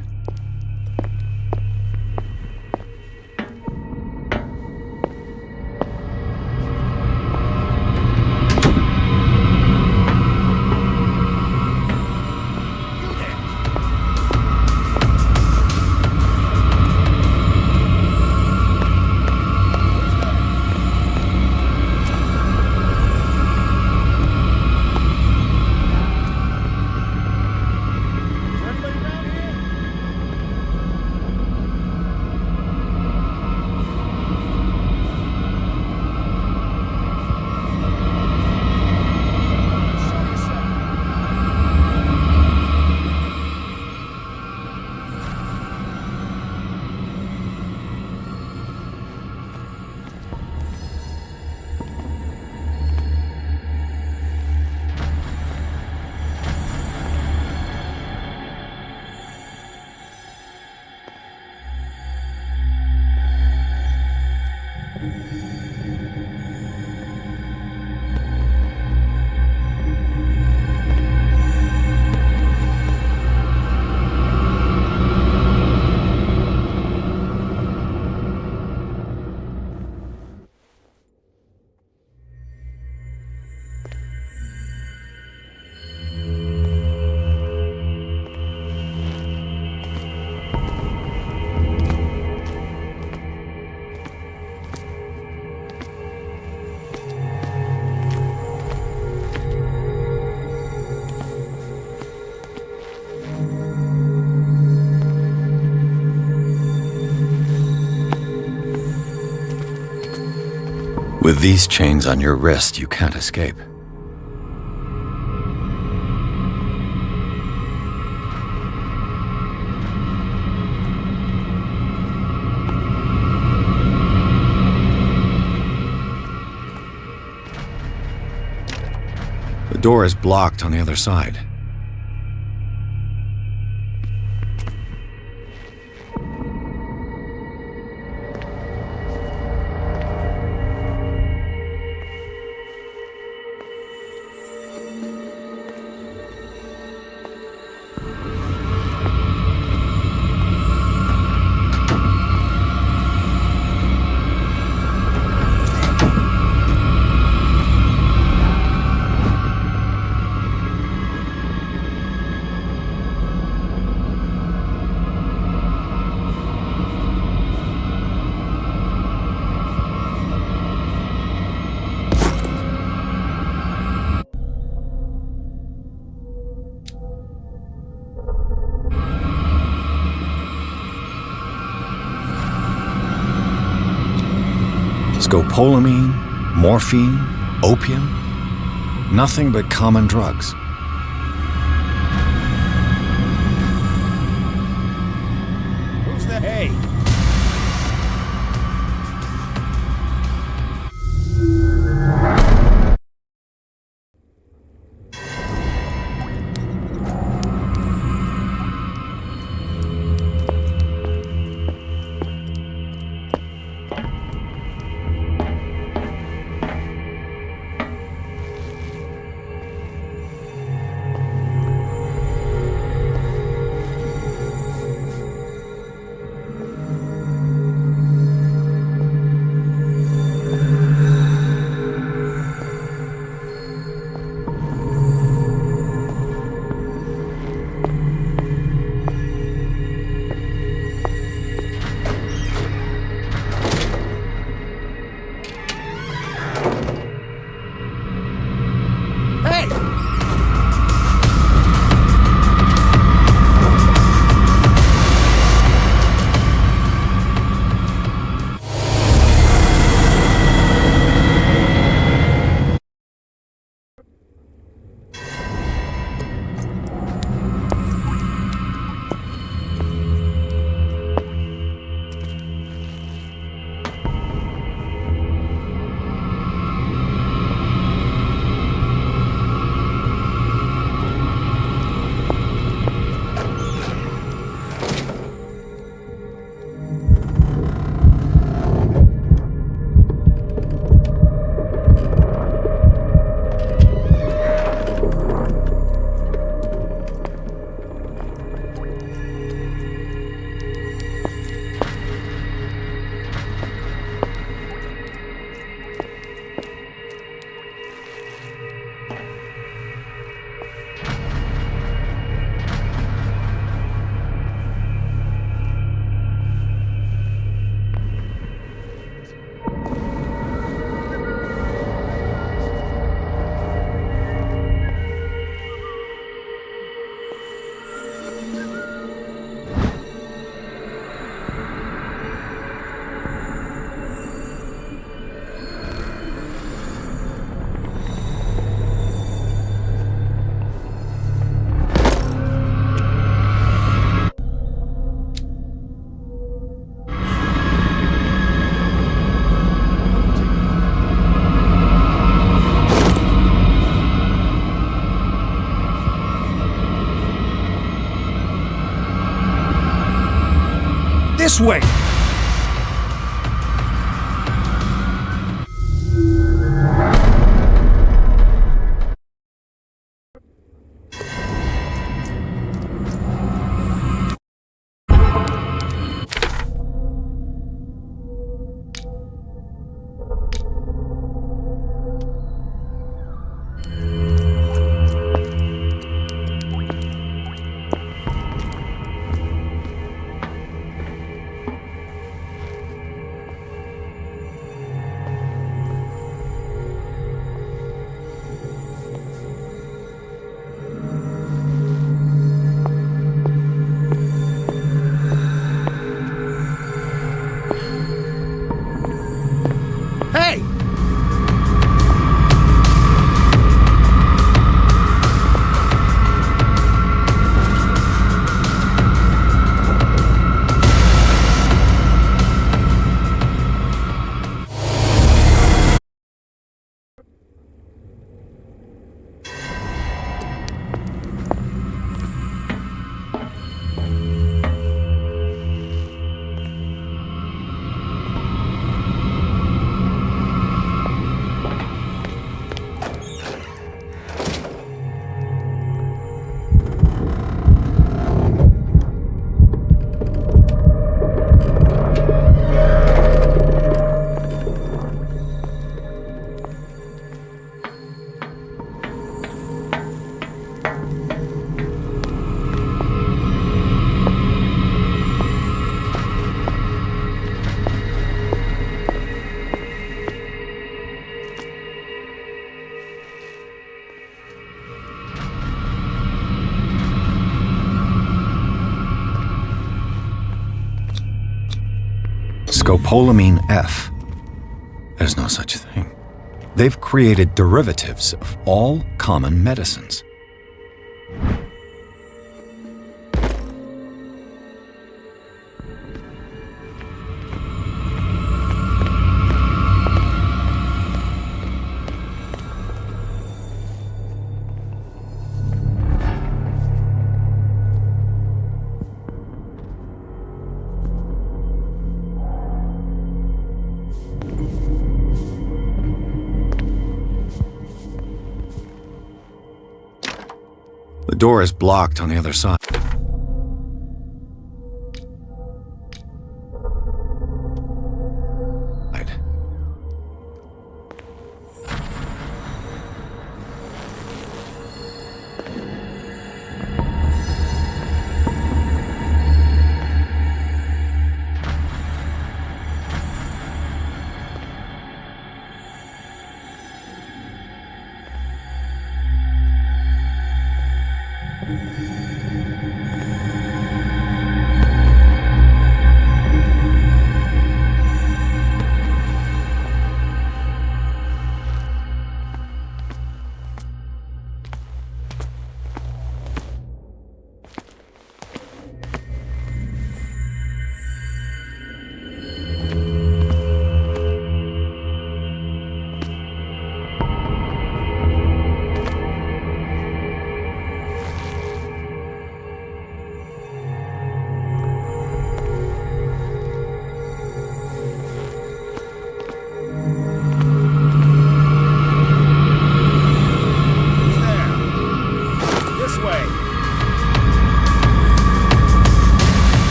With these chains on your wrist, you can't escape. The door is blocked on the other side. Scopolamine, morphine, opium, nothing but common drugs. Who's the hey? This way! Hey! Scopolamine F. There's no such thing. They've created derivatives of all common medicines. The door is blocked on the other side.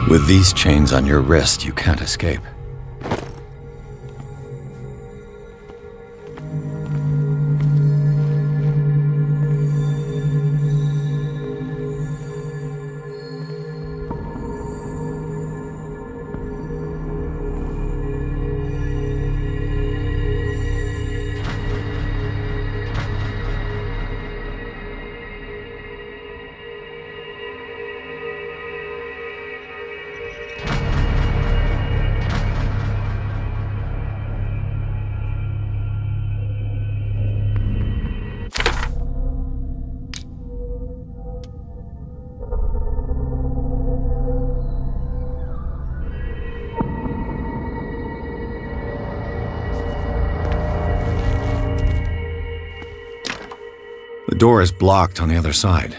With these chains on your wrist, you can't escape. door is blocked on the other side.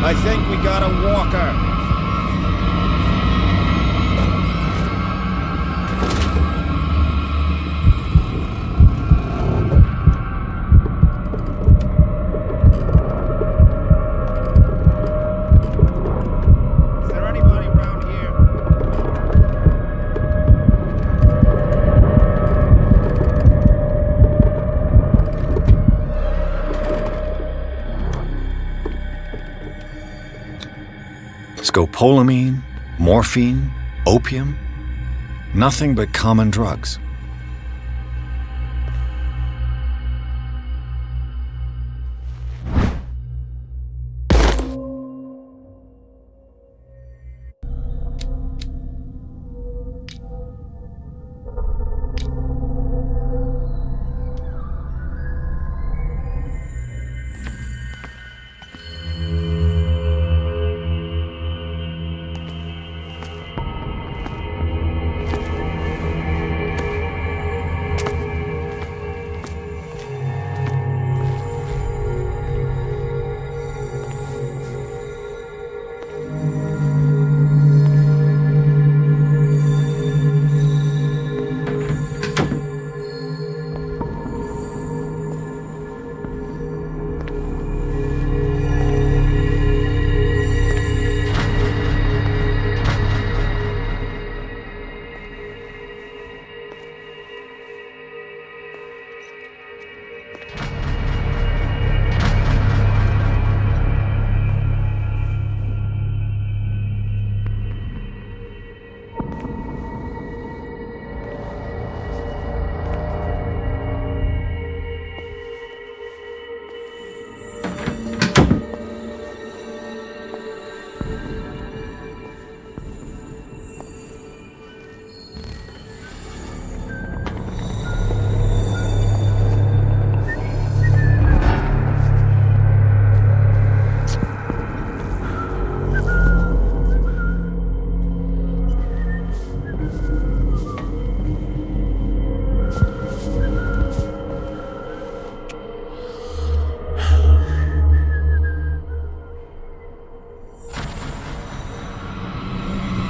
I think we got a walker. Is there anybody around here? Scopolamine, morphine, opium, nothing but common drugs.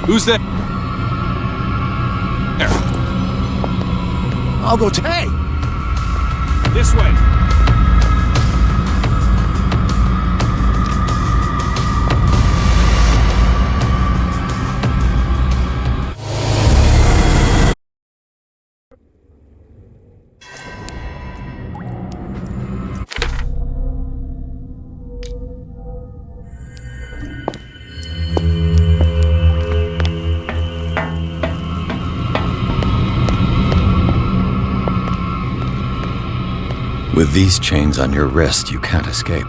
Who's there? I'll go hey! This way. With these chains on your wrist, you can't escape.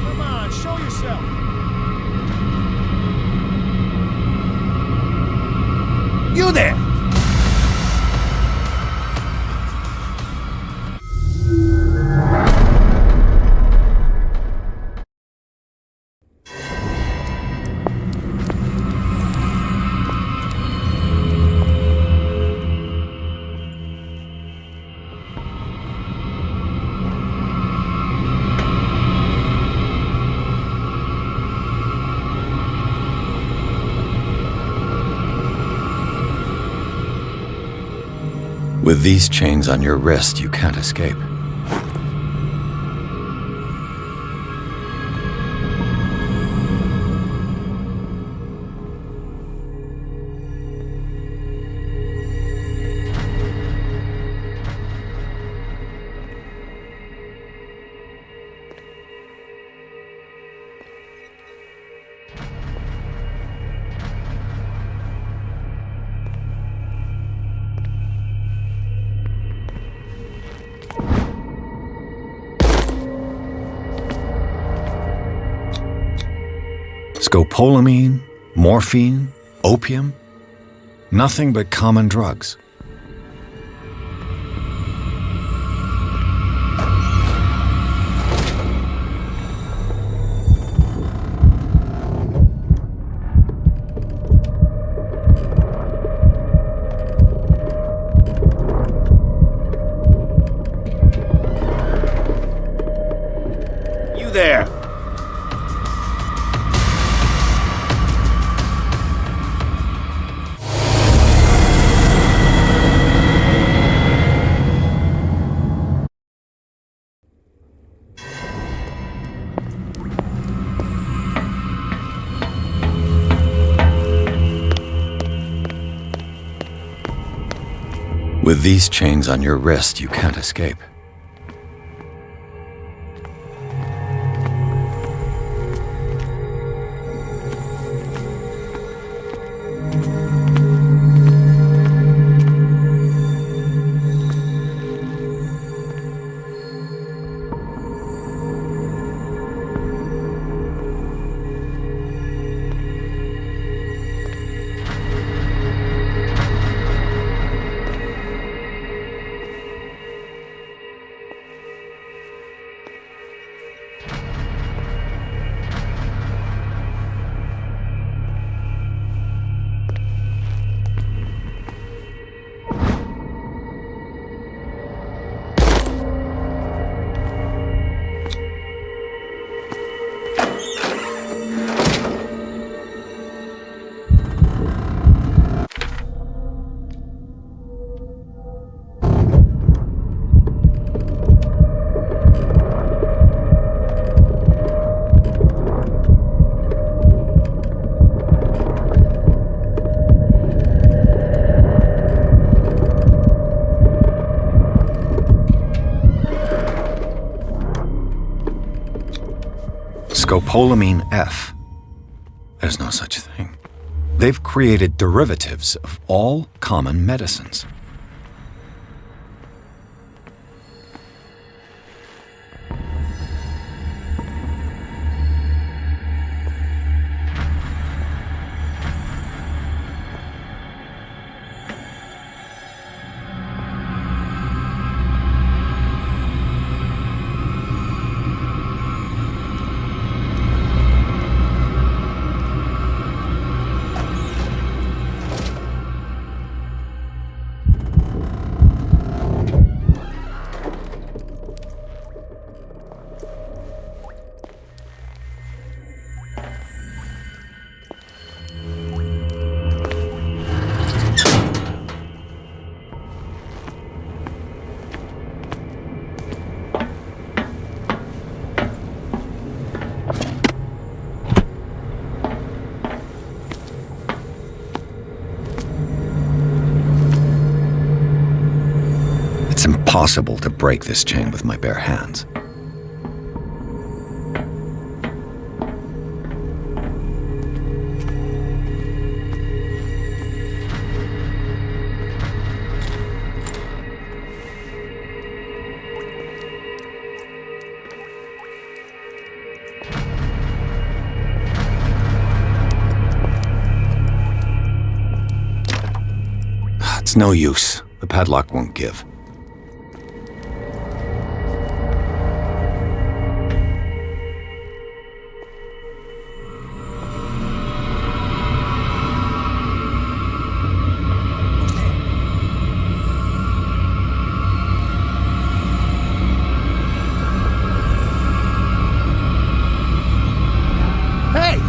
Come on, show yourself. You there! With these chains on your wrist, you can't escape. Scopolamine, morphine, opium. Nothing but common drugs. You there! With these chains on your wrist, you can't escape. Scopolamine F. There's no such thing. They've created derivatives of all common medicines. It's impossible to break this chain with my bare hands. It's no use. The padlock won't give. Hey!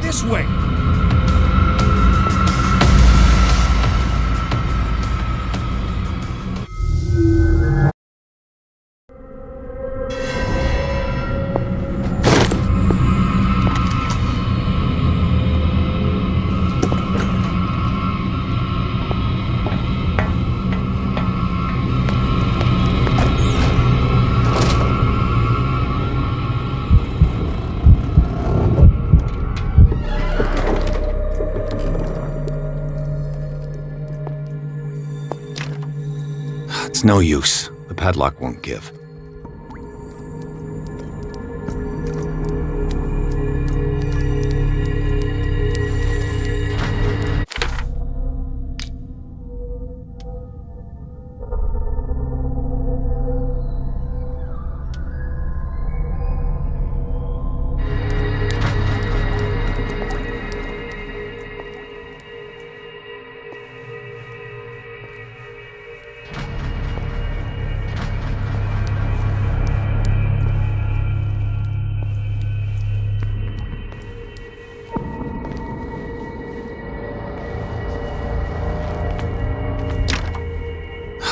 This way! It's no use. The padlock won't give.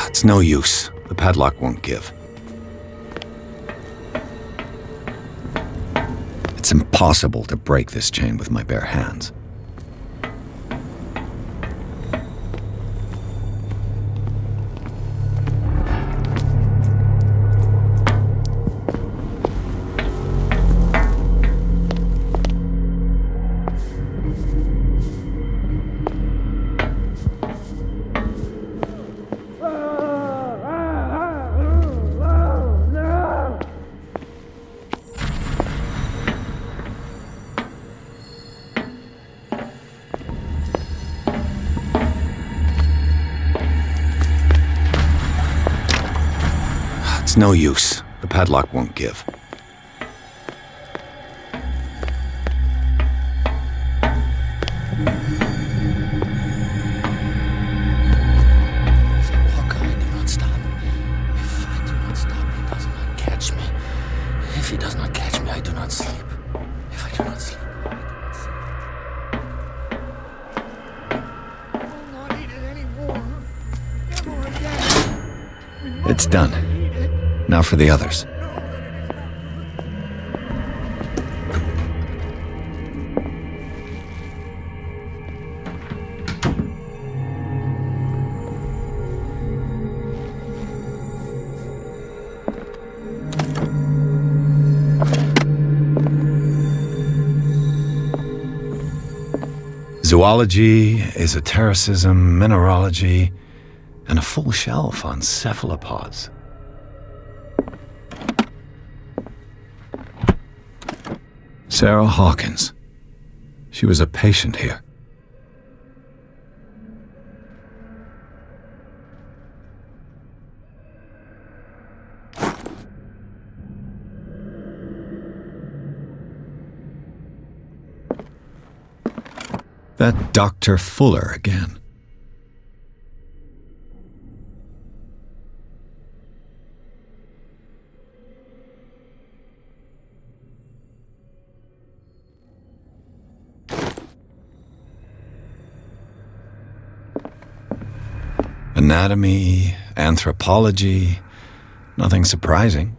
It's no use. The padlock won't give. It's impossible to break this chain with my bare hands. It's no use. The padlock won't give. If he does not catch me, I do not sleep. If I do not sleep, It's done. Now for the others. Zoology, esotericism, mineralogy, and a full shelf on cephalopods. Sarah Hawkins. She was a patient here. That Dr. Fuller again. Anatomy, anthropology, nothing surprising.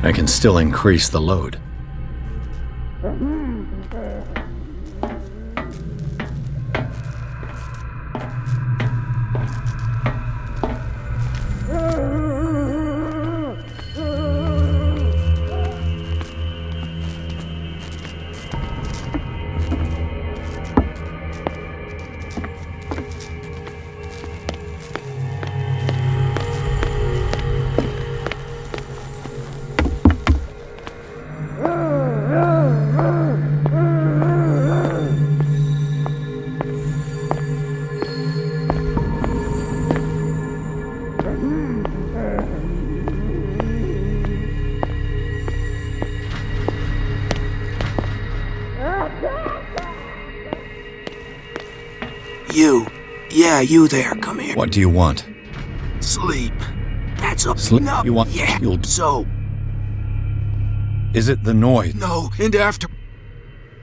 I can still increase the load. You. Yeah, you there. Come here. What do you want? Sleep. That's a... Sleep? No. You want... Yeah. You'll... So... Is it the noise? No, and after...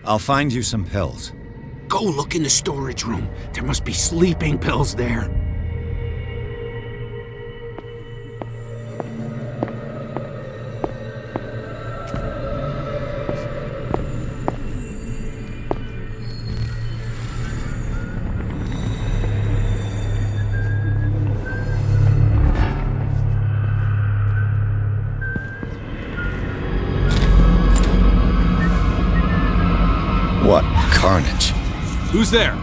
I'll find you some pills. Go look in the storage room. There must be sleeping pills there. What carnage? Who's there?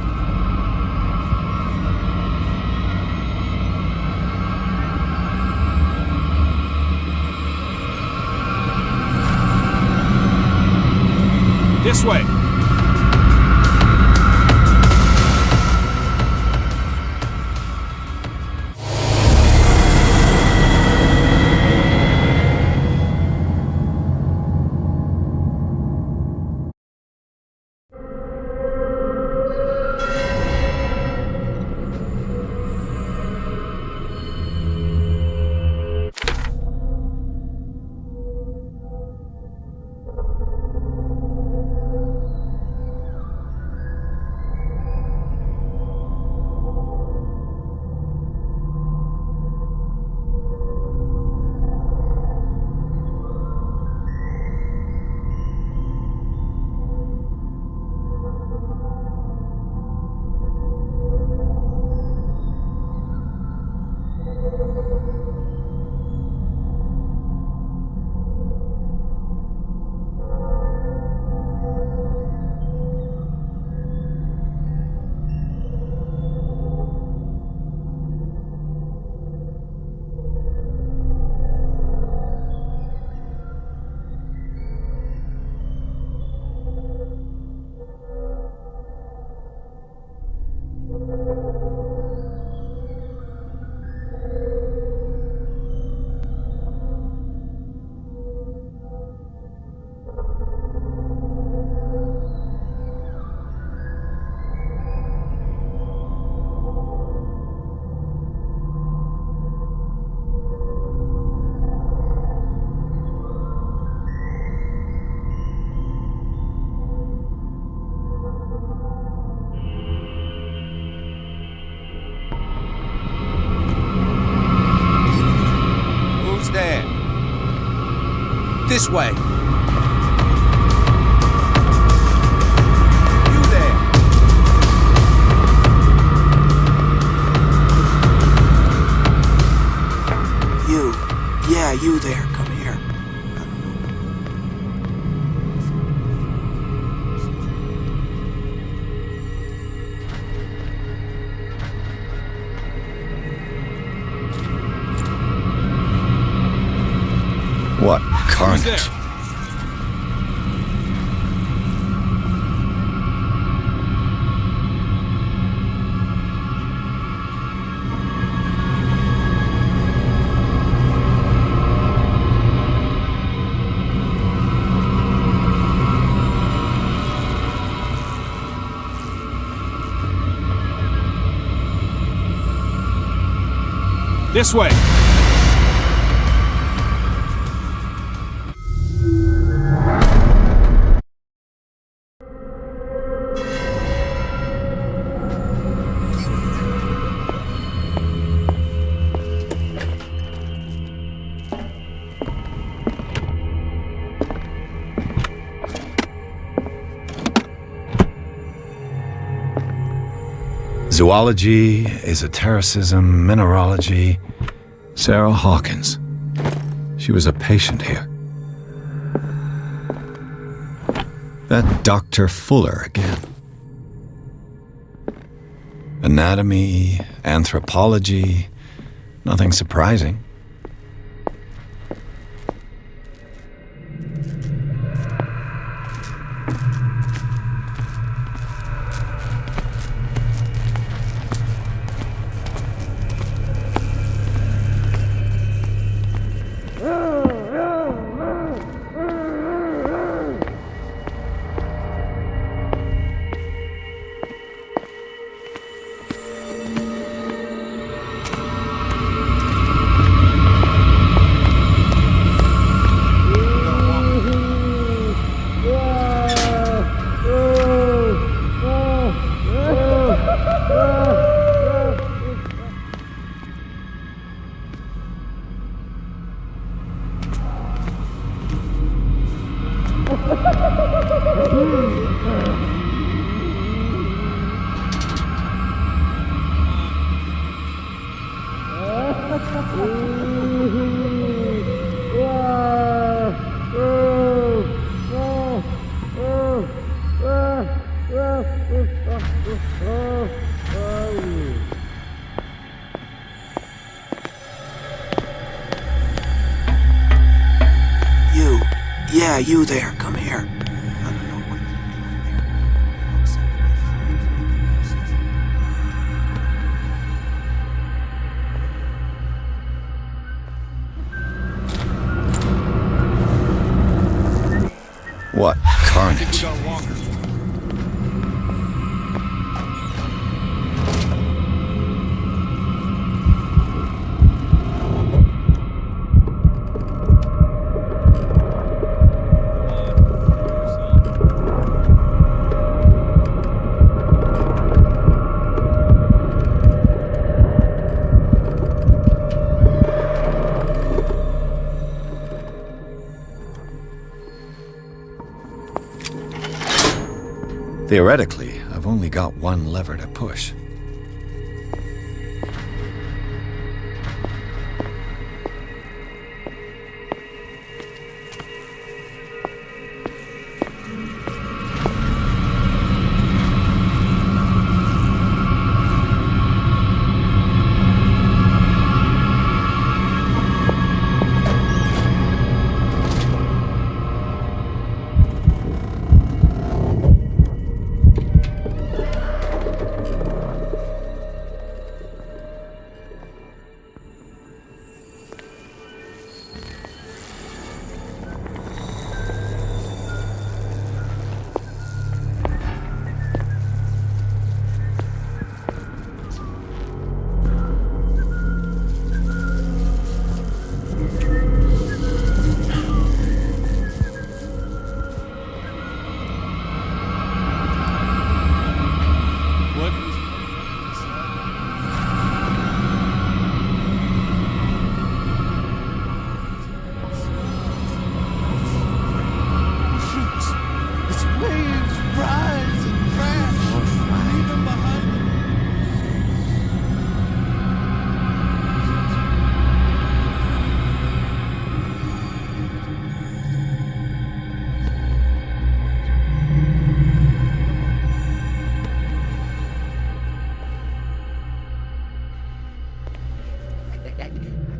This way. There. This way. You there. You. Yeah, you there. Come here. What carnage? Who's there? This way. Zoology, esotericism, mineralogy. Sarah Hawkins. She was a patient here. That Dr. Fuller again. Anatomy, anthropology, nothing surprising. You. Yeah, you there. Come here. What carnage. Theoretically, I've only got one lever to push.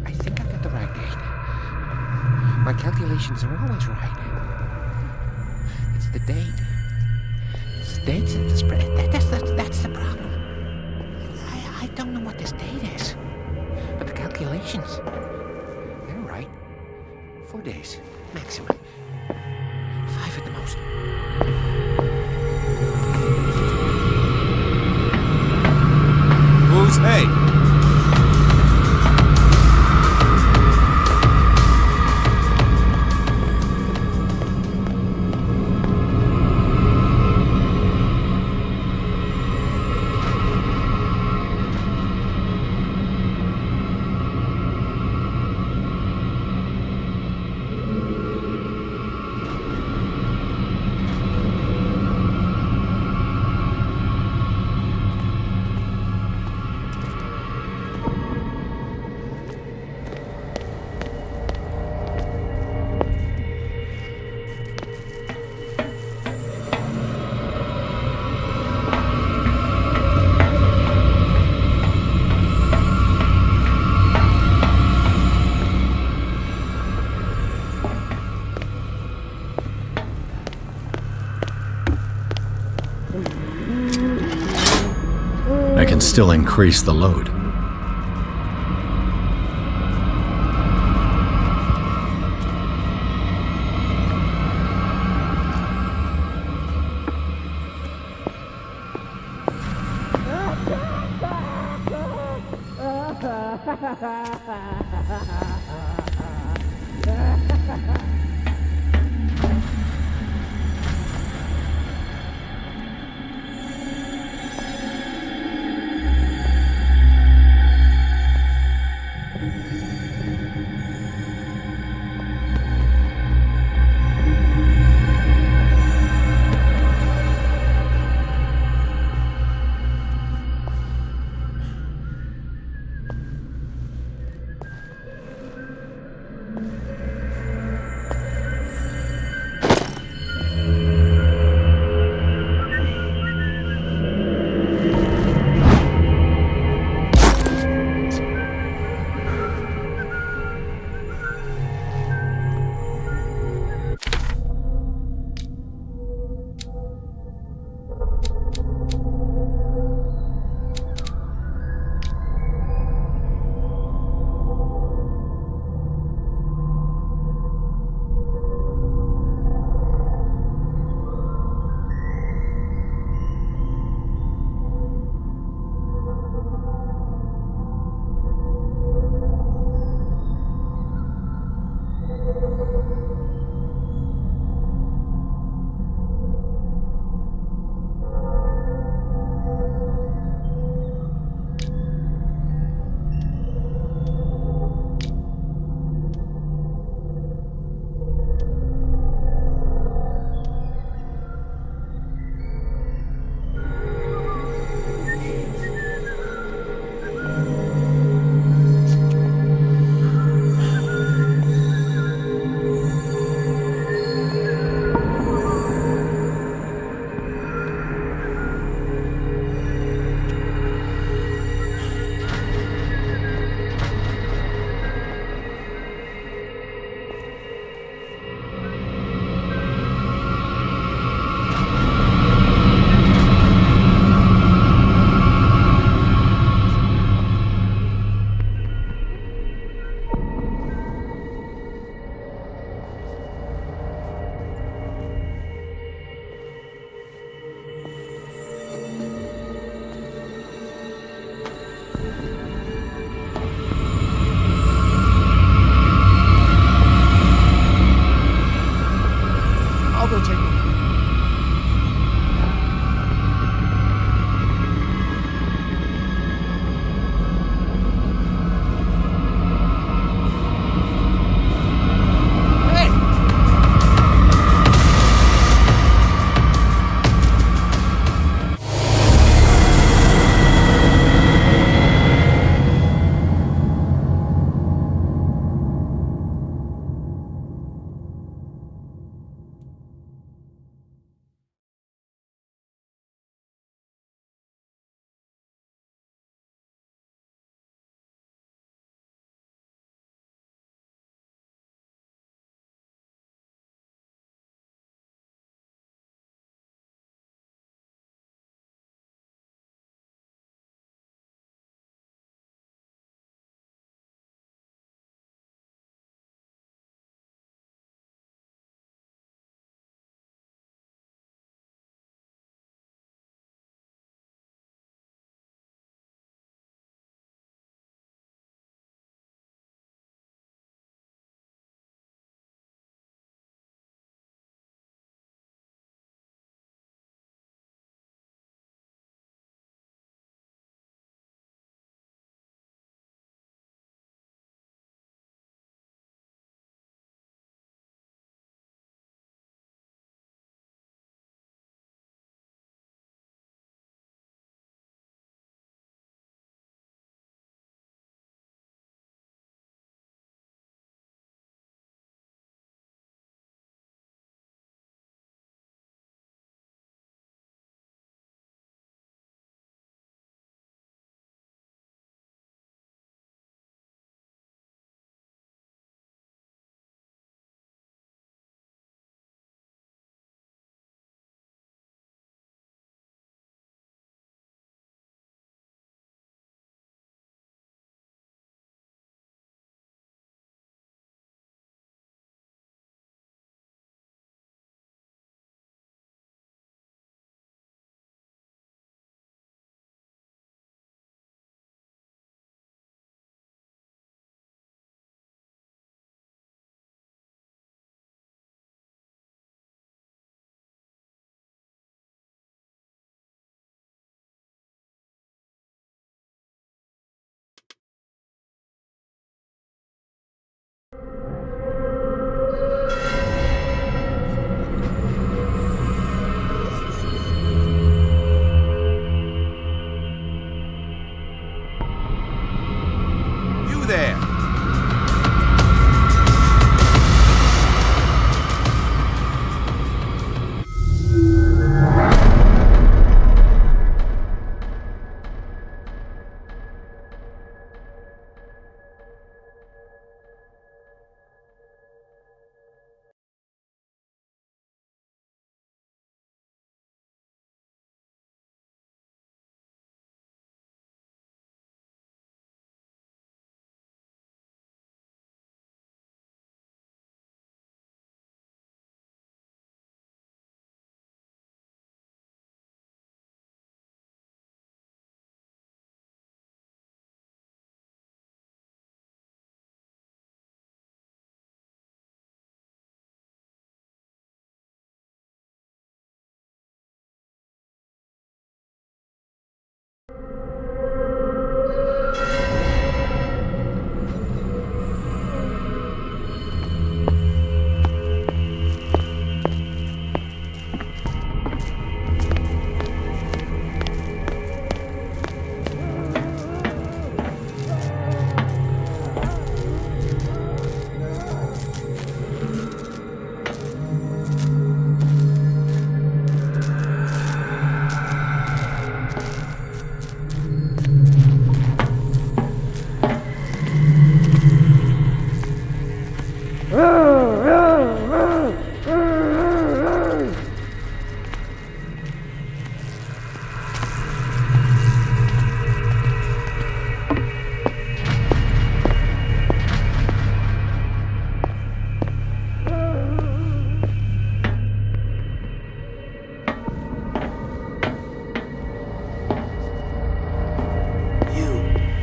I think I've got the right date. My calculations are always right. It's the date. It's the dates and the spread. That's the problem. I don't know what this date is. But the calculations, they're right. 4 days, maximum. 5 at the most. Who's hey? I can still increase the load. go take a look.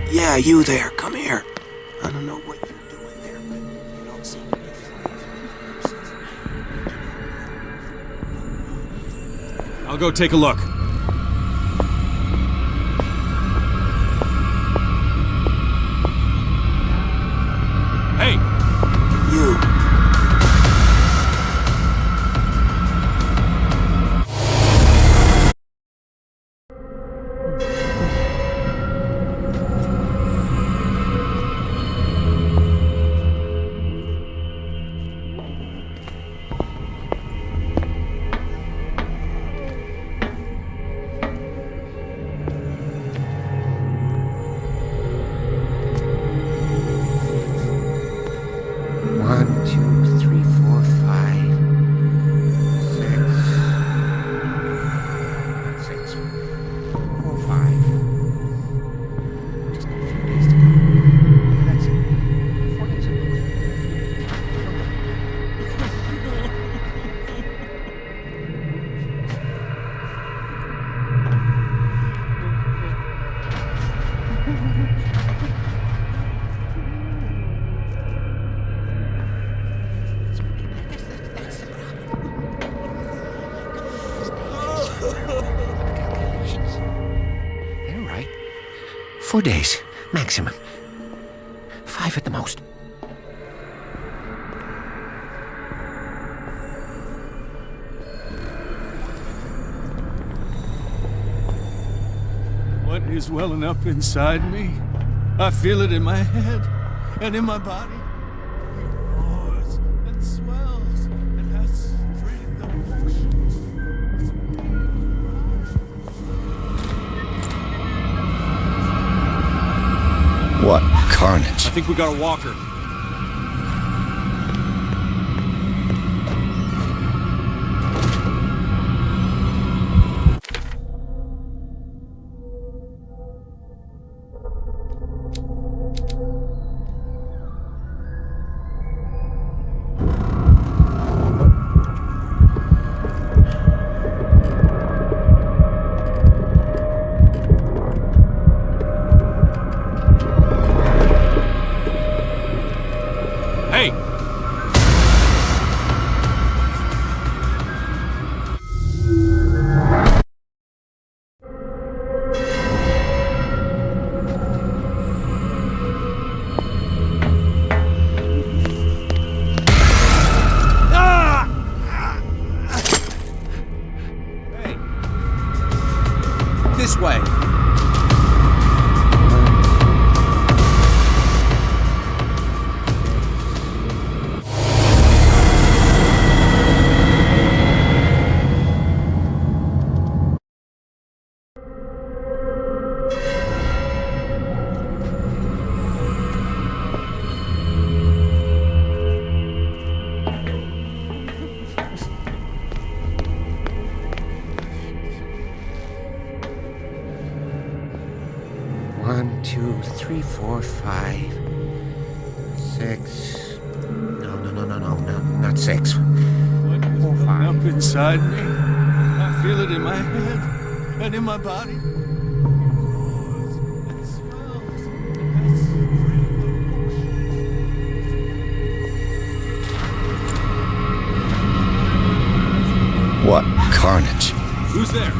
Yeah, you there. Come here. I don't know what you're doing there, but you don't seem to be friends with the nurses. I'll go take a look. Hey! You. They're right. 4 days, maximum. 5 at the most. What is welling up inside me? I feel it in my head and in my body. It roars and swells and has drained the What carnage. I think we got a walker. Hey! This way. One, 2, 3, 4, 5, 6. No, not 6. What is welling up inside me? I feel it in my head and in my body. It roars and swells and has drained the What carnage. Who's there?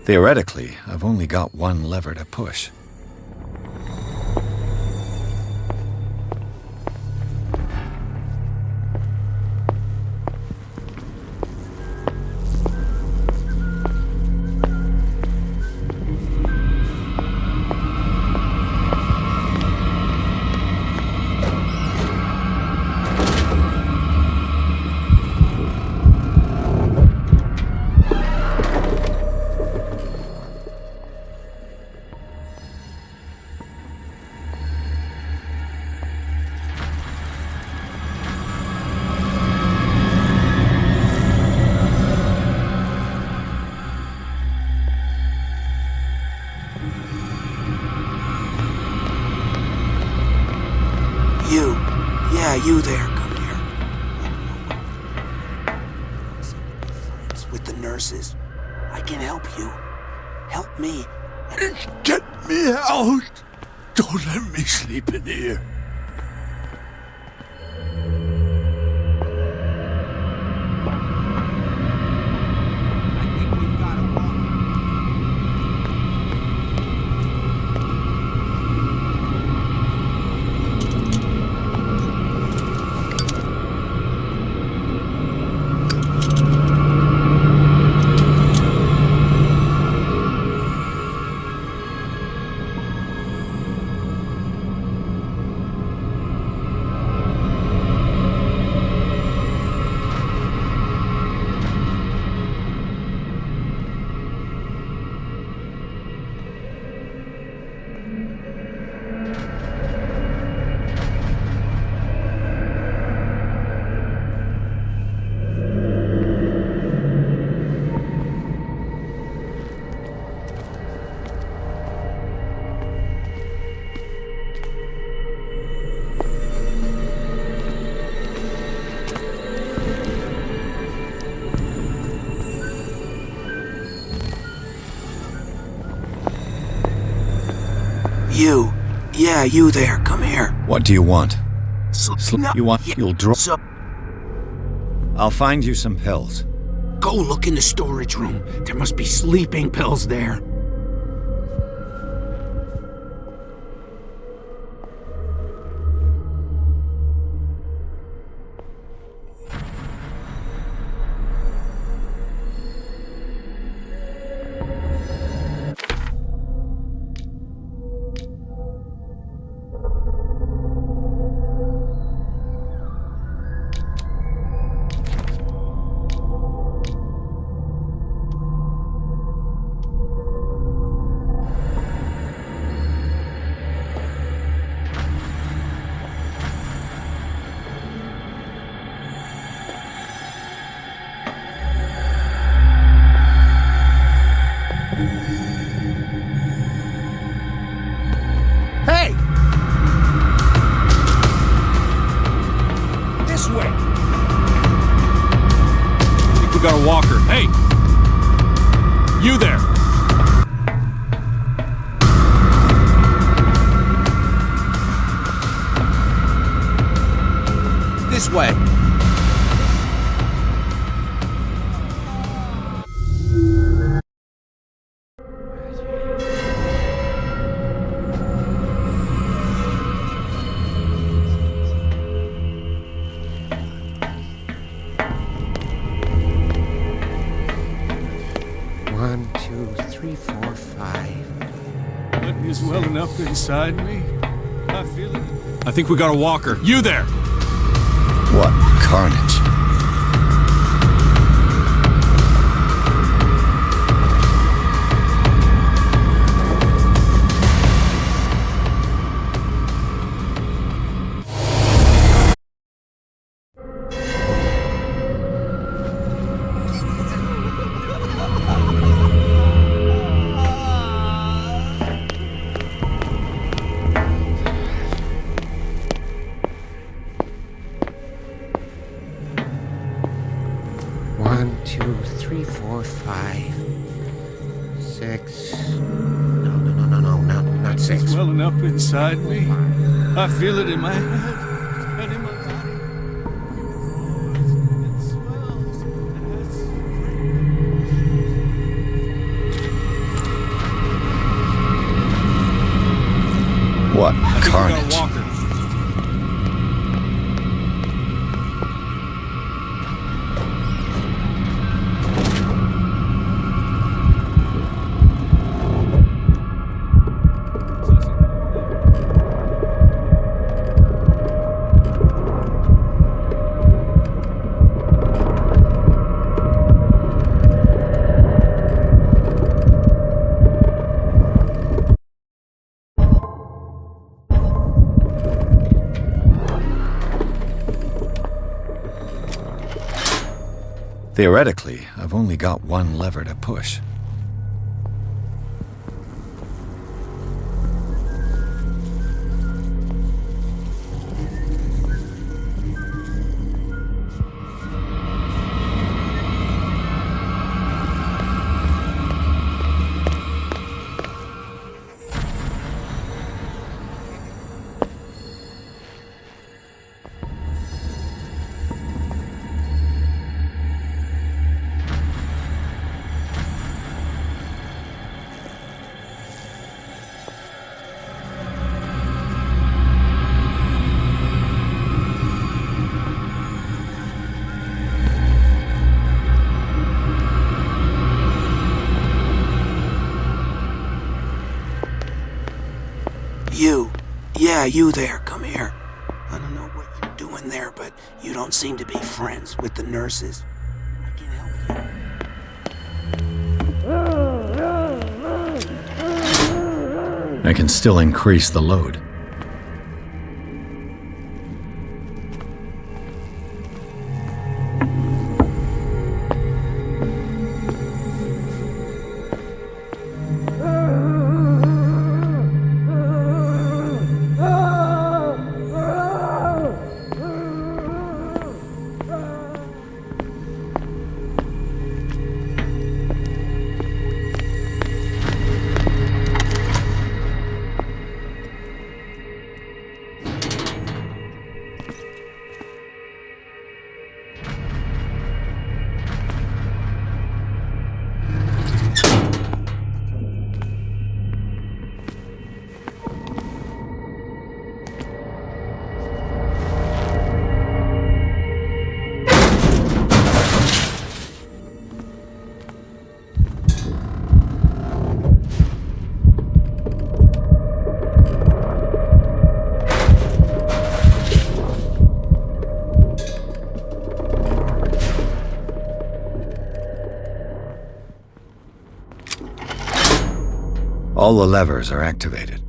Theoretically, I've only got one lever to push. you there, come here. With the nurses. I can help you. Help me. Get me out! Don't let me sleep in here. You. Yeah, you there, come here. What do you want? You want... Yeah, You'll draw... I'll find you some pills. Go look in the storage room. There must be sleeping pills there. Hey! This way! I think we got a walker. Hey! You there! This way! What is welling up inside me? I feel it. I think we got a walker. You there! What carnage? One, two, three, four, 5, 6. No, not 6. It's welling up inside me. I feel it in my head and in my body. It swells and has What I think we carnage? got a walker. Theoretically, I've only got one lever to push. Yeah, you there, come here. I don't know what you're doing there, but you don't seem to be friends with the nurses. I can help you. I can still increase the load. All the levers are activated.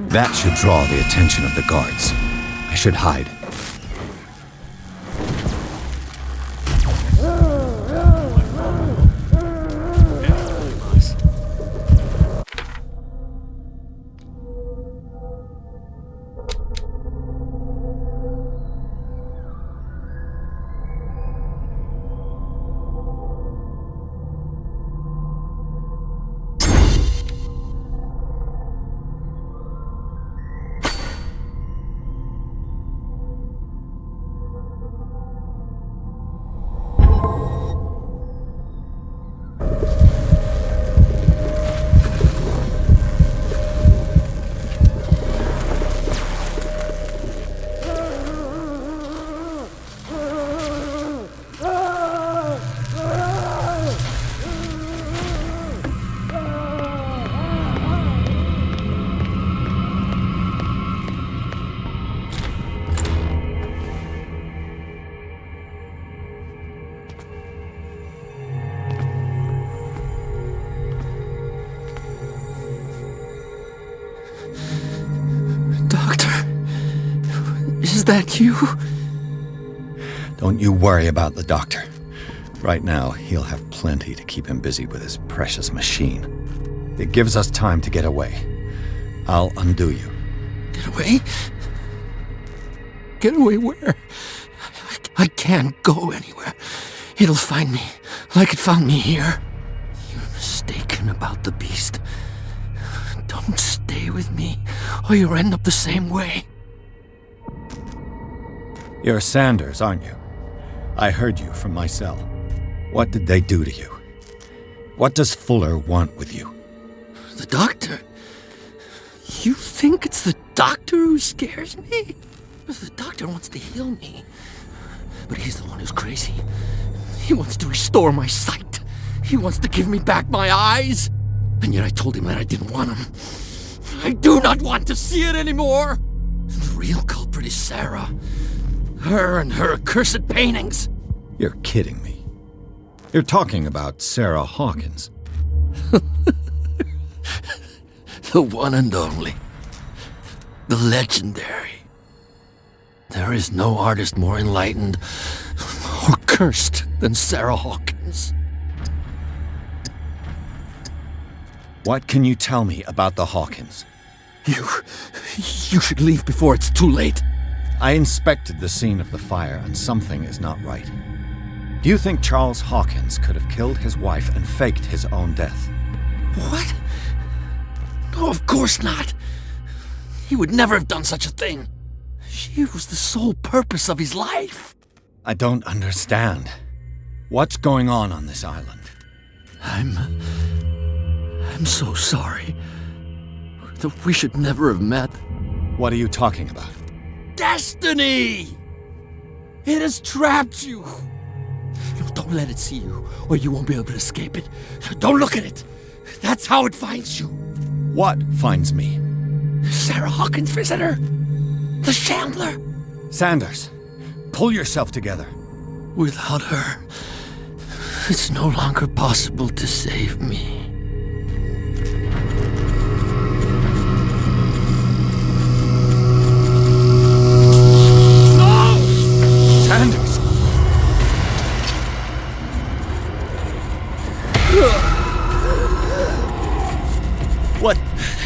That should draw the attention of the guards. I should hide. Is that you? Don't you worry about the doctor. Right now, he'll have plenty to keep him busy with his precious machine. It gives us time to get away. I'll undo you. Get away? Get away where? I can't go anywhere. It'll find me, like it found me here. You're mistaken about the beast. Don't stay with me, or you'll end up the same way. You're Sanders, aren't you? I heard you from my cell. What did they do to you? What does Fuller want with you? The doctor? You think it's the doctor who scares me? The doctor wants to heal me. But he's the one who's crazy. He wants to restore my sight. He wants to give me back my eyes. And yet I told him that I didn't want him. I do not want to see it anymore. The real culprit is Sarah. Her and her accursed paintings. You're kidding me. You're talking about Sarah Hawkins. The one and only. The legendary. There is no artist more enlightened or cursed than Sarah Hawkins. What can you tell me about the Hawkins? You should leave before it's too late. I inspected the scene of the fire, and something is not right. Do you think Charles Hawkins could have killed his wife and faked his own death? What? No, of course not. He would never have done such a thing. She was the sole purpose of his life. I don't understand. What's going on this island? I'm so sorry. We should never have met. What are you talking about? Destiny! It has trapped you. No, don't let it see you, or you won't be able to escape it. Don't look at it. That's how it finds you. What finds me? Sarah Hawkins' visitor. The Shambler. Sanders, pull yourself together. Without her, it's no longer possible to save me. Sanders! What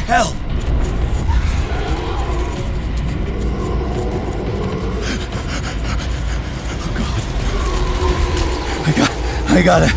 hell? Oh God. I gotta...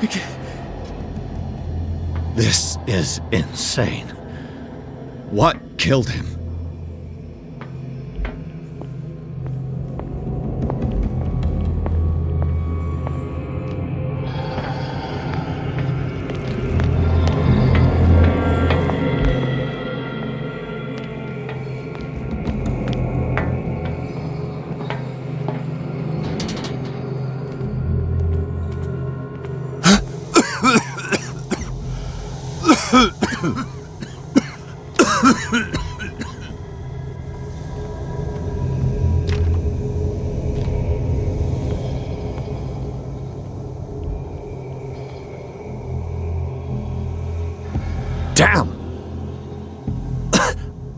Okay. This is insane. What killed him? Damn!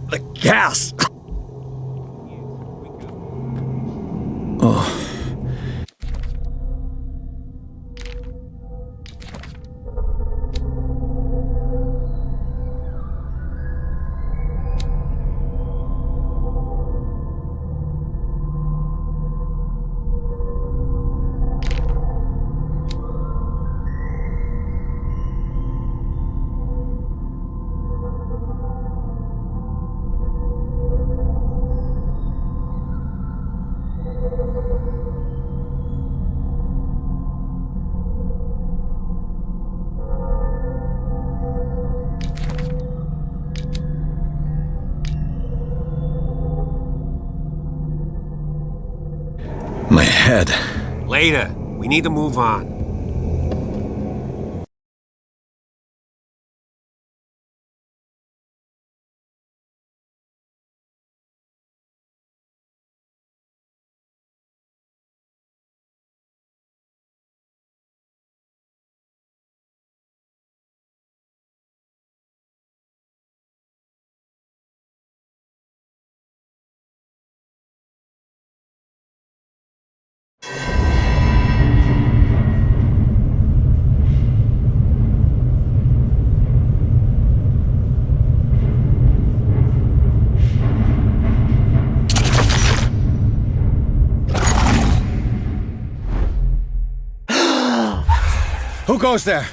The gas! Oh. My head. Later. We need to move on. Who goes there?